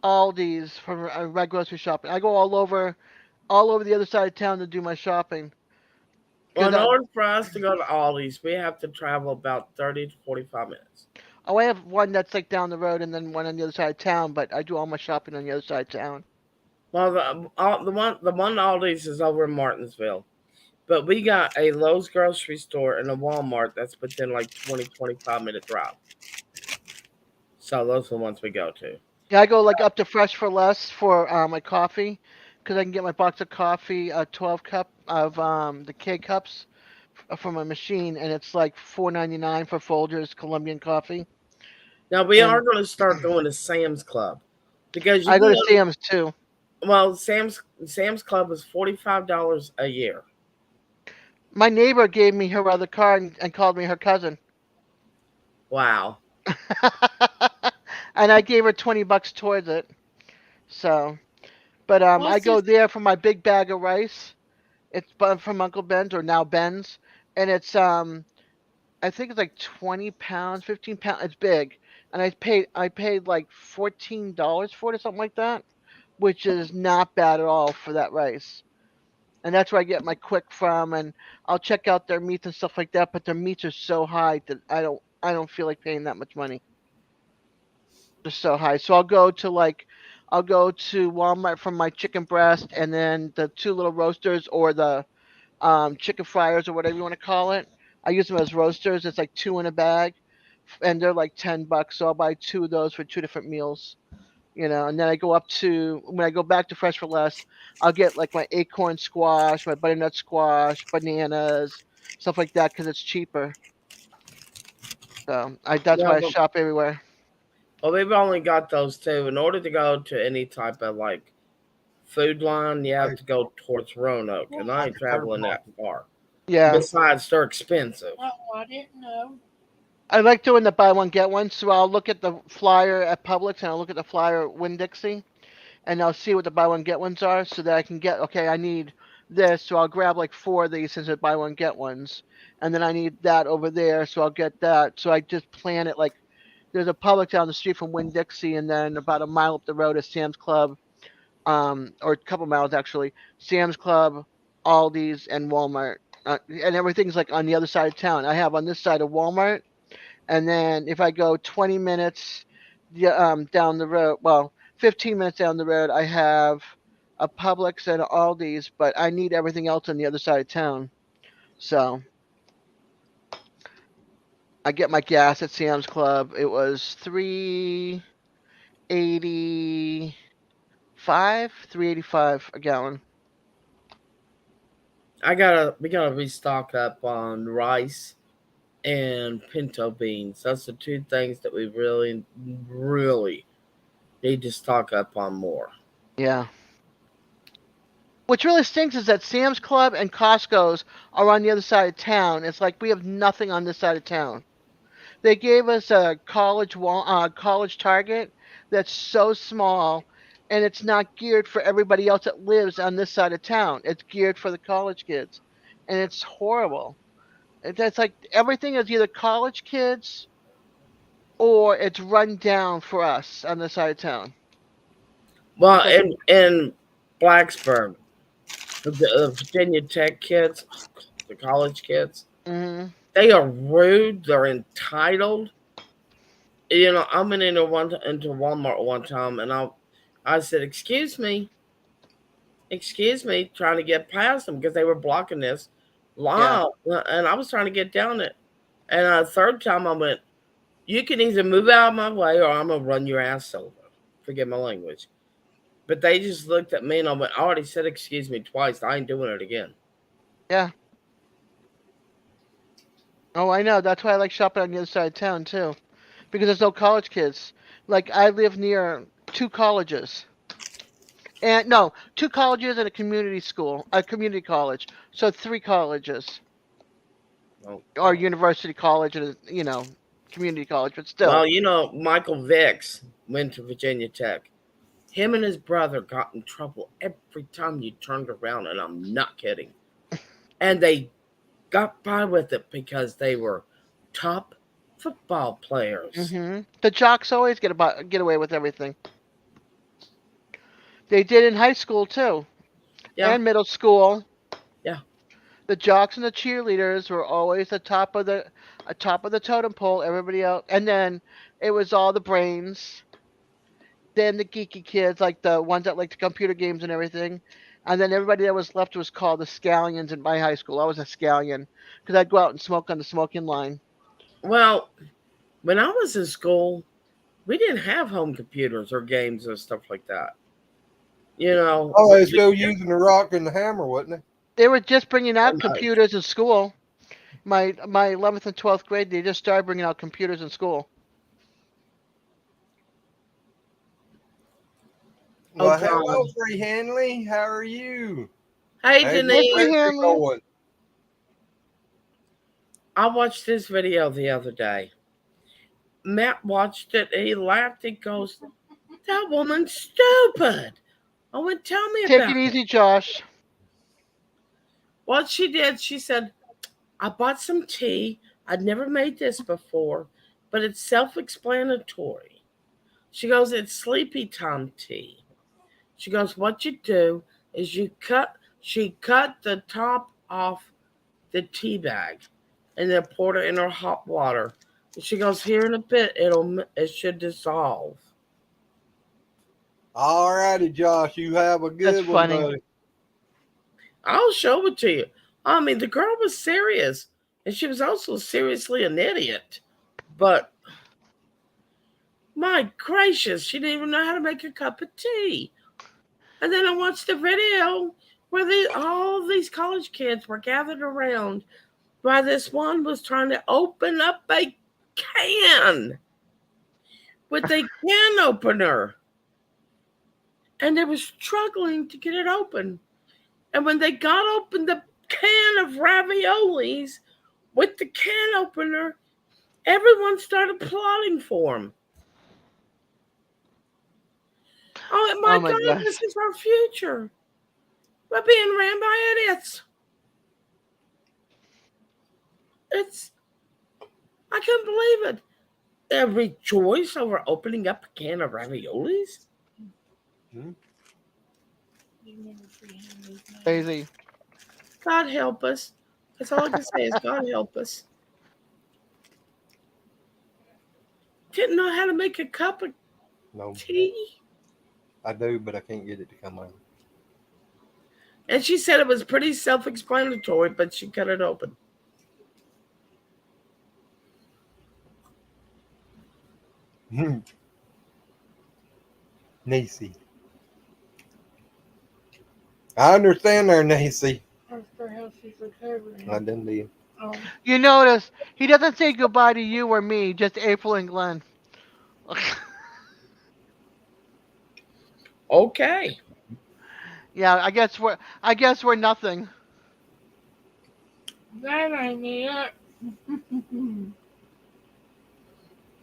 Aldi's for my grocery shopping. I go all over the other side of town to do my shopping. Well, Cause in order for us to go to Aldi's, we have to travel about 30 to 45 minutes. I have one that's like down the road and then one on the other side of town, but I do all my shopping on the other side of town. Well, the one Aldi's is over in Martinsville, but we got a Lowe's grocery store and a Walmart that's within like 20-25 minute drive. So those are the ones we go to. Yeah, I go like up to Fresh for Less for my coffee, because I can get my box of coffee, a 12 cup of the K cups from a machine, and it's like 4.99 for Folgers Colombian coffee. Now we are And going to start going to Sam's Club because you I go can to go. Sam's too. Well, Sam's Club is $45 a year. My neighbor gave me her other car and called me her cousin. Wow. And I gave her $20 towards it. So, but I What's go this? there for my big bag of rice. It's from Uncle Ben's or now Ben's, and it's I think it's like 20 pounds, 15 pounds. It's big, and I paid like $14 for it or something like that, which is not bad at all for that rice. And that's where I get my quick from, and I'll check out their meats and stuff like that. But their meats are so high that I don't feel like paying that much money. They're so high. So I'll go to Walmart for my chicken breast, and then the two little roasters or the chicken fryers or whatever you want to call it. I use them as roasters. It's like two in a bag, and they're like $10. So I'll buy two of those for two different meals. And then I go up to when I go back to Fresh for Less, I'll get like my acorn squash, my butternut squash, bananas, stuff like that because it's cheaper. So that's Yeah, why I but shop everywhere. well, we've only got those two. In order to go to any type of like food line, you have Hey, to go towards Roanoke, and I watch ain't your curve traveling ball. that far. Yeah, Besides, they're expensive. Oh, I didn't know. I like doing the buy one get one. So I'll look at the flyer at Publix and I'll look at the flyer at Winn Dixie and I'll see what the buy one get ones are so that I can get okay, I need this, so I'll grab like four of these since they're buy one get ones. And then I need that over there, so I'll get that. So I just plan it like there's a Publix down the street from Winn Dixie and then about a mile up the road is Sam's Club, or a couple miles actually. Sam's Club, Aldi's and Walmart. And everything's like on the other side of town. I have on this side of Walmart, and then if I go 20 minutes down the road, well, 15 minutes down the road, I have a Publix and an Aldi's, but I need everything else on the other side of town. So I get my gas at Sam's Club. It was 3.85 a gallon. We gotta restock up on rice and pinto beans. That's the two things that we really, really need to stock up on more. Yeah. What really stinks is that Sam's Club and Costco's are on the other side of town. It's like we have nothing on this side of town. They gave us a college Target that's so small, and it's not geared for everybody else that lives on this side of town. It's geared for the college kids, and it's horrible. It's like everything is either college kids or it's run down for us on this side of town. Well, It's like, in Blacksburg, the Virginia Tech kids, the college kids, mm-hmm. they are rude. They're entitled. I went into Walmart one time, and I said, excuse me," trying to get past them because they were blocking this Yeah. line, and I was trying to get down it. And a third time, I went, "You can either move out of my way, or I'm gonna run your ass over." Forgive my language, but they just looked at me, and I went, "I already said excuse me twice. I ain't doing it again." Yeah. Oh, I know. That's why I like shopping on the other side of town too, because there's no college kids. Like I live near two colleges, and no, two colleges and a community school, a community college. So three colleges, Oh, or university college and community college, but still. well, Michael Vicks went to Virginia Tech. Him and his brother got in trouble every time you turned around, and I'm not kidding. And they got by with it because they were top football players. The jocks always get away with everything. They did in high school too, Yeah, and middle school. yeah. The jocks and the cheerleaders were always top of the totem pole. Everybody else, and then it was all the brains. Then the geeky kids, like the ones that liked computer games and everything. And then everybody that was left was called the scallions in my high school. I was a scallion because I'd go out and smoke on the smoking line. Well, when I was in school, we didn't have home computers or games or stuff like that. Oh, they was still using the rock and the hammer, wasn't it? They were just bringing out nice. computers in school. My 11th and 12th grade, they just started bringing out computers in school. Well, God. hello, Free Hanley. How are you? Hey, How's your Denise. Free winter Hanley. going? I watched this video the other day. Matt watched it and he laughed and goes, "That woman's stupid." I went, "Tell me Take about it it." easy, Josh. What she did, she said, "I bought some tea. I'd never made this before, but it's self-explanatory." She goes, "It's sleepy time tea." She goes, "What you do is she cut the top off the tea bag and then poured it in her hot water. And she goes, "Here in a bit, it should dissolve." All righty, Josh. You have a good That's one, funny. buddy. I'll show it to you. I mean, the girl was serious, and she was also seriously an idiot. But my gracious, she didn't even know how to make a cup of tea. And then I watched the video where all these college kids were gathered around while this one was trying to open up a can with a can opener. And they were struggling to get it open. And when they got open the can of raviolis with the can opener, everyone started plotting for him. Oh my God, gosh. this is our future. We're being ran by idiots. I can't believe it. They rejoice over opening up a can of raviolis. Crazy. God help us. That's all I can say is God help us. Didn't know how to make a cup of No, tea. I do, but I can't get it to come out. And she said it was pretty self-explanatory, but she cut it open. Nisi. I understand there, Nisi. For healthy recovery. I didn't do. You notice he doesn't say goodbye to you or me, just April and Glenn. Okay. Yeah, I guess we're nothing. That ain't it.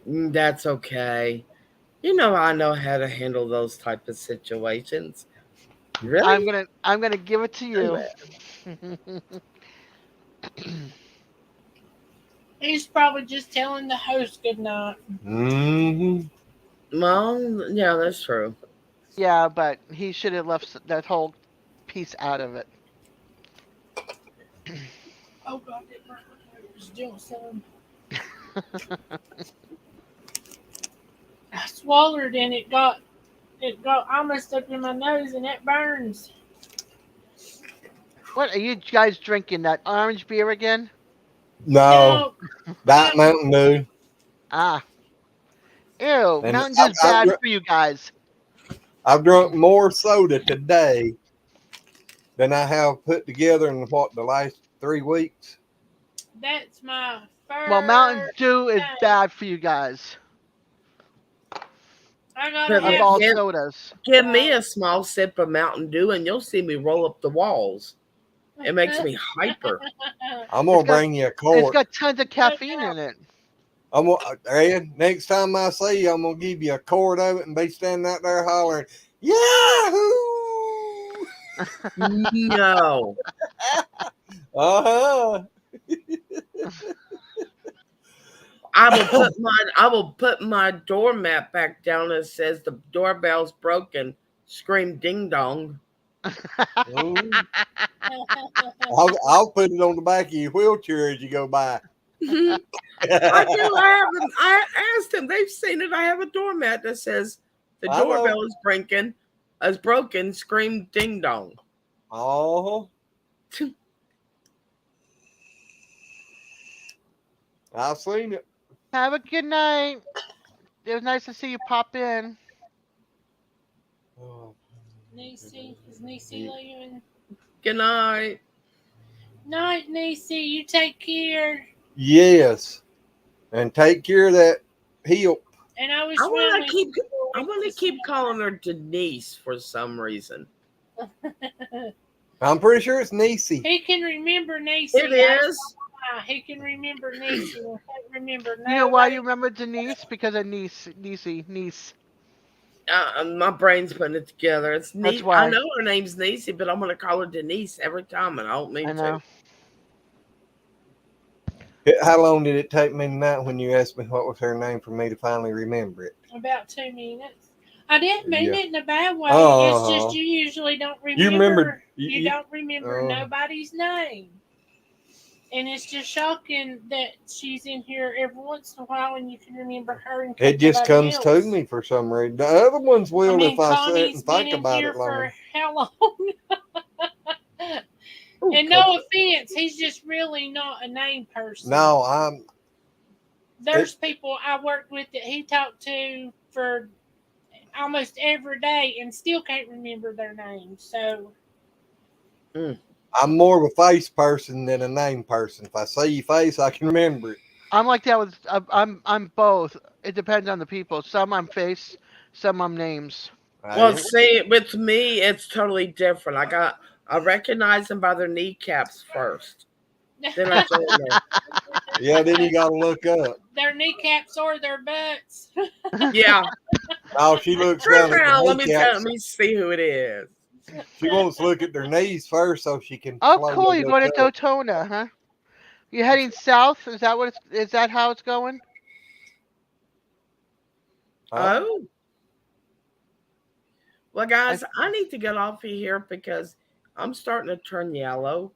That's okay. I know how to handle those type of situations. Really? I'm gonna give it to you. He's probably just telling the host good night. Mm-hmm. Well, yeah, that's true. Yeah, but he should have left that whole piece out of it. Oh God, it burnt my nose. Doing something. I swallowed and it got almost up in my nose and it burns. What are you guys drinking? That orange beer again? No, No, Diet Mountain Dew. Ah. Ew, And Mountain Dew's bad for you guys. I've drunk more soda today than I have put together in the last 3 weeks. that's my first. Well, Mountain Dew is time. bad for you guys. I gotta But Of have. all give, sodas. give me a small sip of Mountain Dew, and you'll see me roll up the walls. It makes me hyper. I'm gonna It's got- bring you a It's quart. got tons of caffeine in it. I'm gonna, Ed, next time I see you, I'm gonna give you a quart of it and be standing out there hollering, Yahoo! No. Uh-huh. I will put my doormat back down that says the doorbell's broken. Scream ding dong. Ooh. I'll put it on the back of your wheelchair as you go by. I do. I asked them. They've seen it. I have a doormat that says the I know. doorbell is broken. Scream ding dong. Oh. I've seen it. Have a good night. It was nice to see you pop in. Oh. Niecy, is Niecy leaving? Good night. Night, Niecy. You take care. Yes. And take care of that heel. And I was I want really. to keep calling her Denise for some reason. I'm pretty sure it's Niecy. He can remember Niecy. It is. He can remember Niecy. I can't remember. You know why you remember Denise? Because of niece. My brain's putting it together. It's That's neat. why. I know her name's Niecy, but I'm going to call her Denise every time, and I don't mean I know. to. How long did it take me tonight when you asked me what was her name for me to finally remember it? About 2 minutes. I didn't mean it in a bad way. Uh-huh. It's just you usually don't remember. You remember- You don't remember nobody's name. And it's just shocking that she's in here every once in a while and you can remember her. And It just nobody comes else. to me for some reason. The other ones will if I sit Connie's and been think in about here it long. for how long? And no offense, he's just really not a name person. No, There's people I worked with that he talked to for almost every day and still can't remember their names. So I'm more of a face person than a name person. If I see your face, I can remember it. I'm like that with. I'm both. It depends on the people. Some I'm face, some I'm names. Well, see, with me, it's totally different. I recognize them by their kneecaps first. Then I go in there. Yeah, then you gotta look up. Their kneecaps or their butts. Yeah. Oh, she looks Turn down at around. the Let kneecaps. me see who it is. She wants to look at their knees first so she can. Oh, slowly cool! You're look going to up. Daytona, huh? You're heading south. Is that what? Is that how it's going? Huh? Oh. Well, guys, I need to get off of here because I'm starting to turn yellow.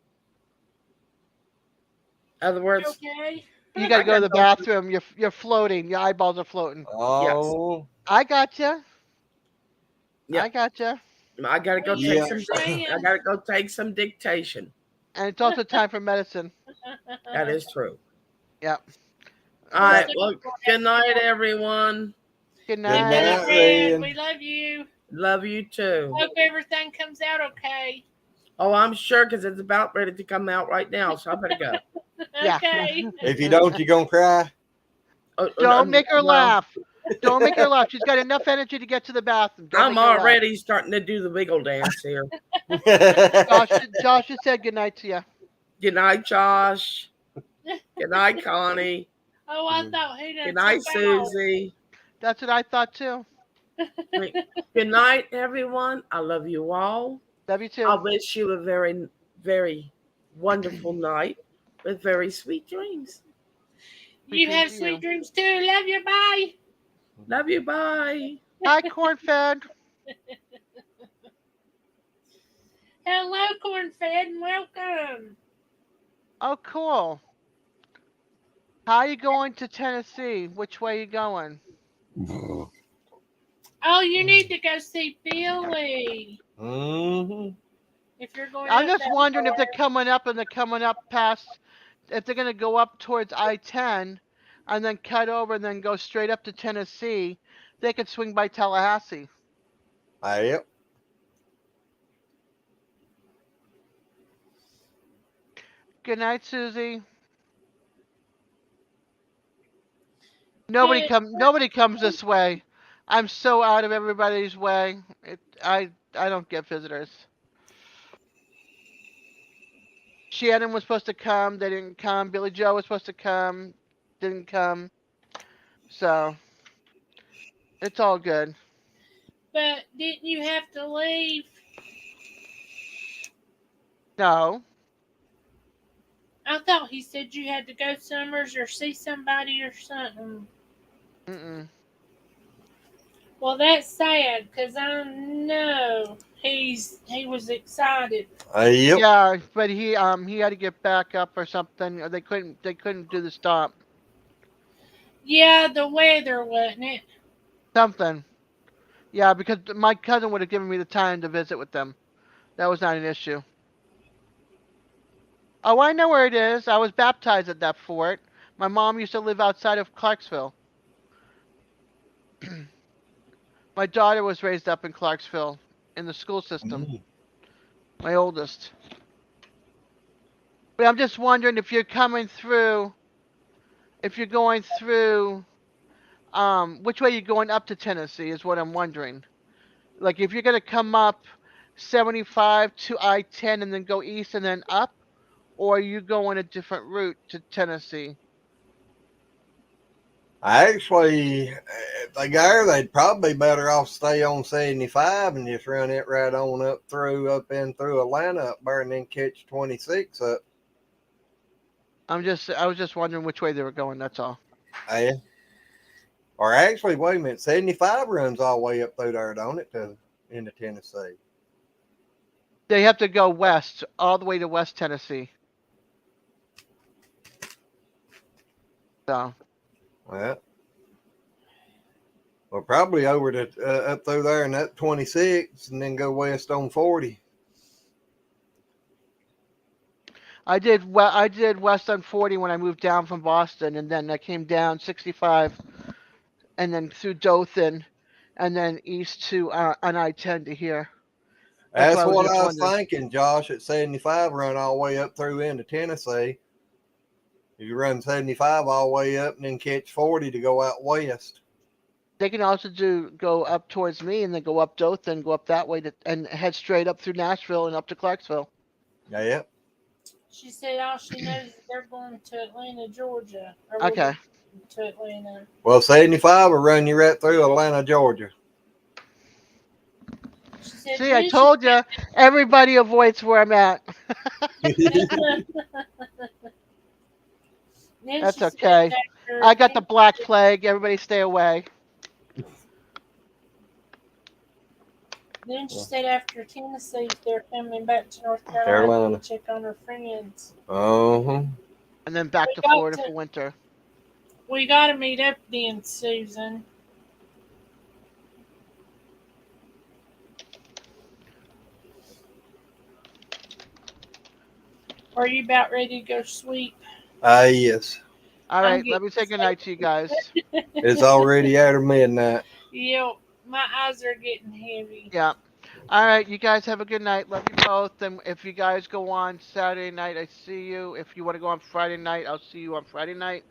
In other words, Okay. You got to go to the bathroom. You're floating. Your eyeballs are floating. Oh. I gotcha. Yep. I gotcha. I gotta go Yeah. take some. I gotta go take some dictation. And it's also time for medicine. That is true. Yep. All right. Well, good night, everyone. Good Good night. night, Red, Red. we love you. Love you too. Hope everything comes out okay. Oh, I'm sure because it's about ready to come out right now, so I better go. Yeah. Okay. If you don't, you gonna cry. Don't make her no. laugh. Don't make her laugh. She's got enough energy to get to the bathroom. Don't I'm make her laugh. already starting to do the wiggle dance here. Josh just said good night to you. Good night, Josh. Good night, Connie. Oh, I thought he done Good night, took off. Susie. That's what I thought too. Good night, everyone. I love you all. Love you too. I wish you a very, very wonderful night. with very sweet dreams. You Same have to sweet you. dreams too. Love you. Bye. Love you. Bye. Hi, corn-fed. Hello, corn-fed, and welcome. Oh, cool. How are you going to Tennessee? Which way are you going? Oh, you need to go see Billy Mm-hmm. if you're going I'm up just that wondering if far. they're coming up and they're coming up past, if they're going to go up towards I-10 and then cut over and then go straight up to Tennessee, they could swing by Tallahassee. Yep. Good night, Susie. Good. Nobody comes this way. I'm so out of everybody's way. I don't get visitors. Shannon was supposed to come, they didn't come. Billy Joe was supposed to come, didn't come. So it's all good. But didn't you have to leave? No. I thought he said you had to go somewhere or see somebody or something. Mm-mm. Well, that's sad because I know he was excited. Yep. Yeah, but he had to get back up or something. Or they couldn't do the stop. Yeah, the weather, wasn't it? Something. Yeah, because my cousin would have given me the time to visit with them. That was not an issue. Oh, I know where it is. I was baptized at that fort. My mom used to live outside of Clarksville. My daughter was raised up in Clarksville in the school system. My oldest. But I'm just wondering if you're coming through, if you're going through, which way you're going up to Tennessee is what I'm wondering. Like if you're gonna come up 75 to I-10 and then go east and then up, or are you going a different route to Tennessee? Actually, if they go, they'd probably be better off stay on 75 and just run it right on up in through Atlanta up there and then catch 26 up. I was just wondering which way they were going. That's all. Yeah. Or actually, wait a minute, 75 runs all the way up through there, don't it, to into Tennessee? They have to go west, all the way to West Tennessee. So. Well, probably over to up through there and up 26, and then go west on 40. I did west on 40 when I moved down from Boston, and then I came down 65, and then through Dothan, and then east to on I-10 to here. That's why That's I was what just I was wondering. thinking, Josh. At 75, run all the way up through into Tennessee. You run 75 all the way up and then catch 40 to go out west. They can also go up towards me and then go up Dothan, go up that way and head straight up through Nashville and up to Clarksville. Yeah. She said all she knows is they're going to Atlanta, Georgia. Okay. To Atlanta. Well, 75 will run you right through Atlanta, Georgia. She said, see, I told you, everybody avoids where I'm at. That's okay. I got the Black Plague. Everybody stay away. Then she said after Tennessee, they're coming back to North Carolina to check on her friends. Uh-huh. And then back to Florida for winter. We got to meet up then, Susan. Are you about ready to go sleep? Yes. All right, let me say goodnight to you guys. It's already after midnight. Yep, my eyes are getting heavy. Yeah. All right, you guys have a good night. Love you both. And if you guys go on Saturday night, I see you. If you want to go on Friday night, I'll see you on Friday night.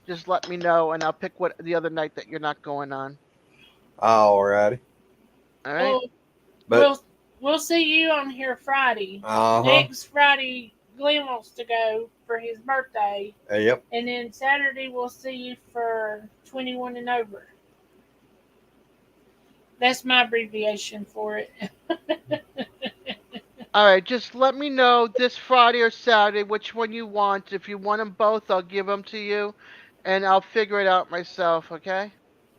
Just let me know, and I'll pick what the other night that you're not going on. All righty. All right. But we'll see you on here Friday. Next Friday, Glenn wants to go for his birthday. Yep. And then Saturday, we'll see you for 21 and over. That's my abbreviation for it. All right, just let me know this Friday or Saturday which one you want. If you want them both, I'll give them to you, and I'll figure it out myself. Okay?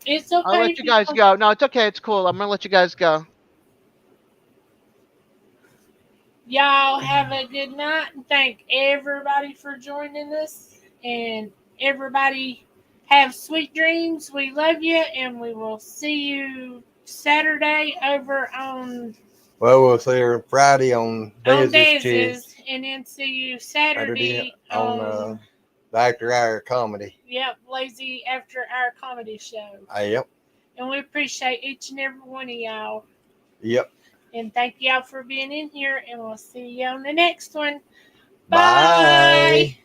It's I'll okay let if you you guys don't. go. No, it's okay. It's cool. I'm gonna let you guys go. Y'all have a good night, and thank everybody for joining us. And everybody have sweet dreams. We love you, and we will see you Saturday over on Well, we'll see her Friday on Dez's Chick. Dez's, and then see you Saturday Saturday on on the After Hour Comedy. yep, Lazy After Our Comedy Show. Yep. And we appreciate each and every one of y'all. Yep. And thank y'all for being in here, and we'll see you on the next one. Bye. Bye.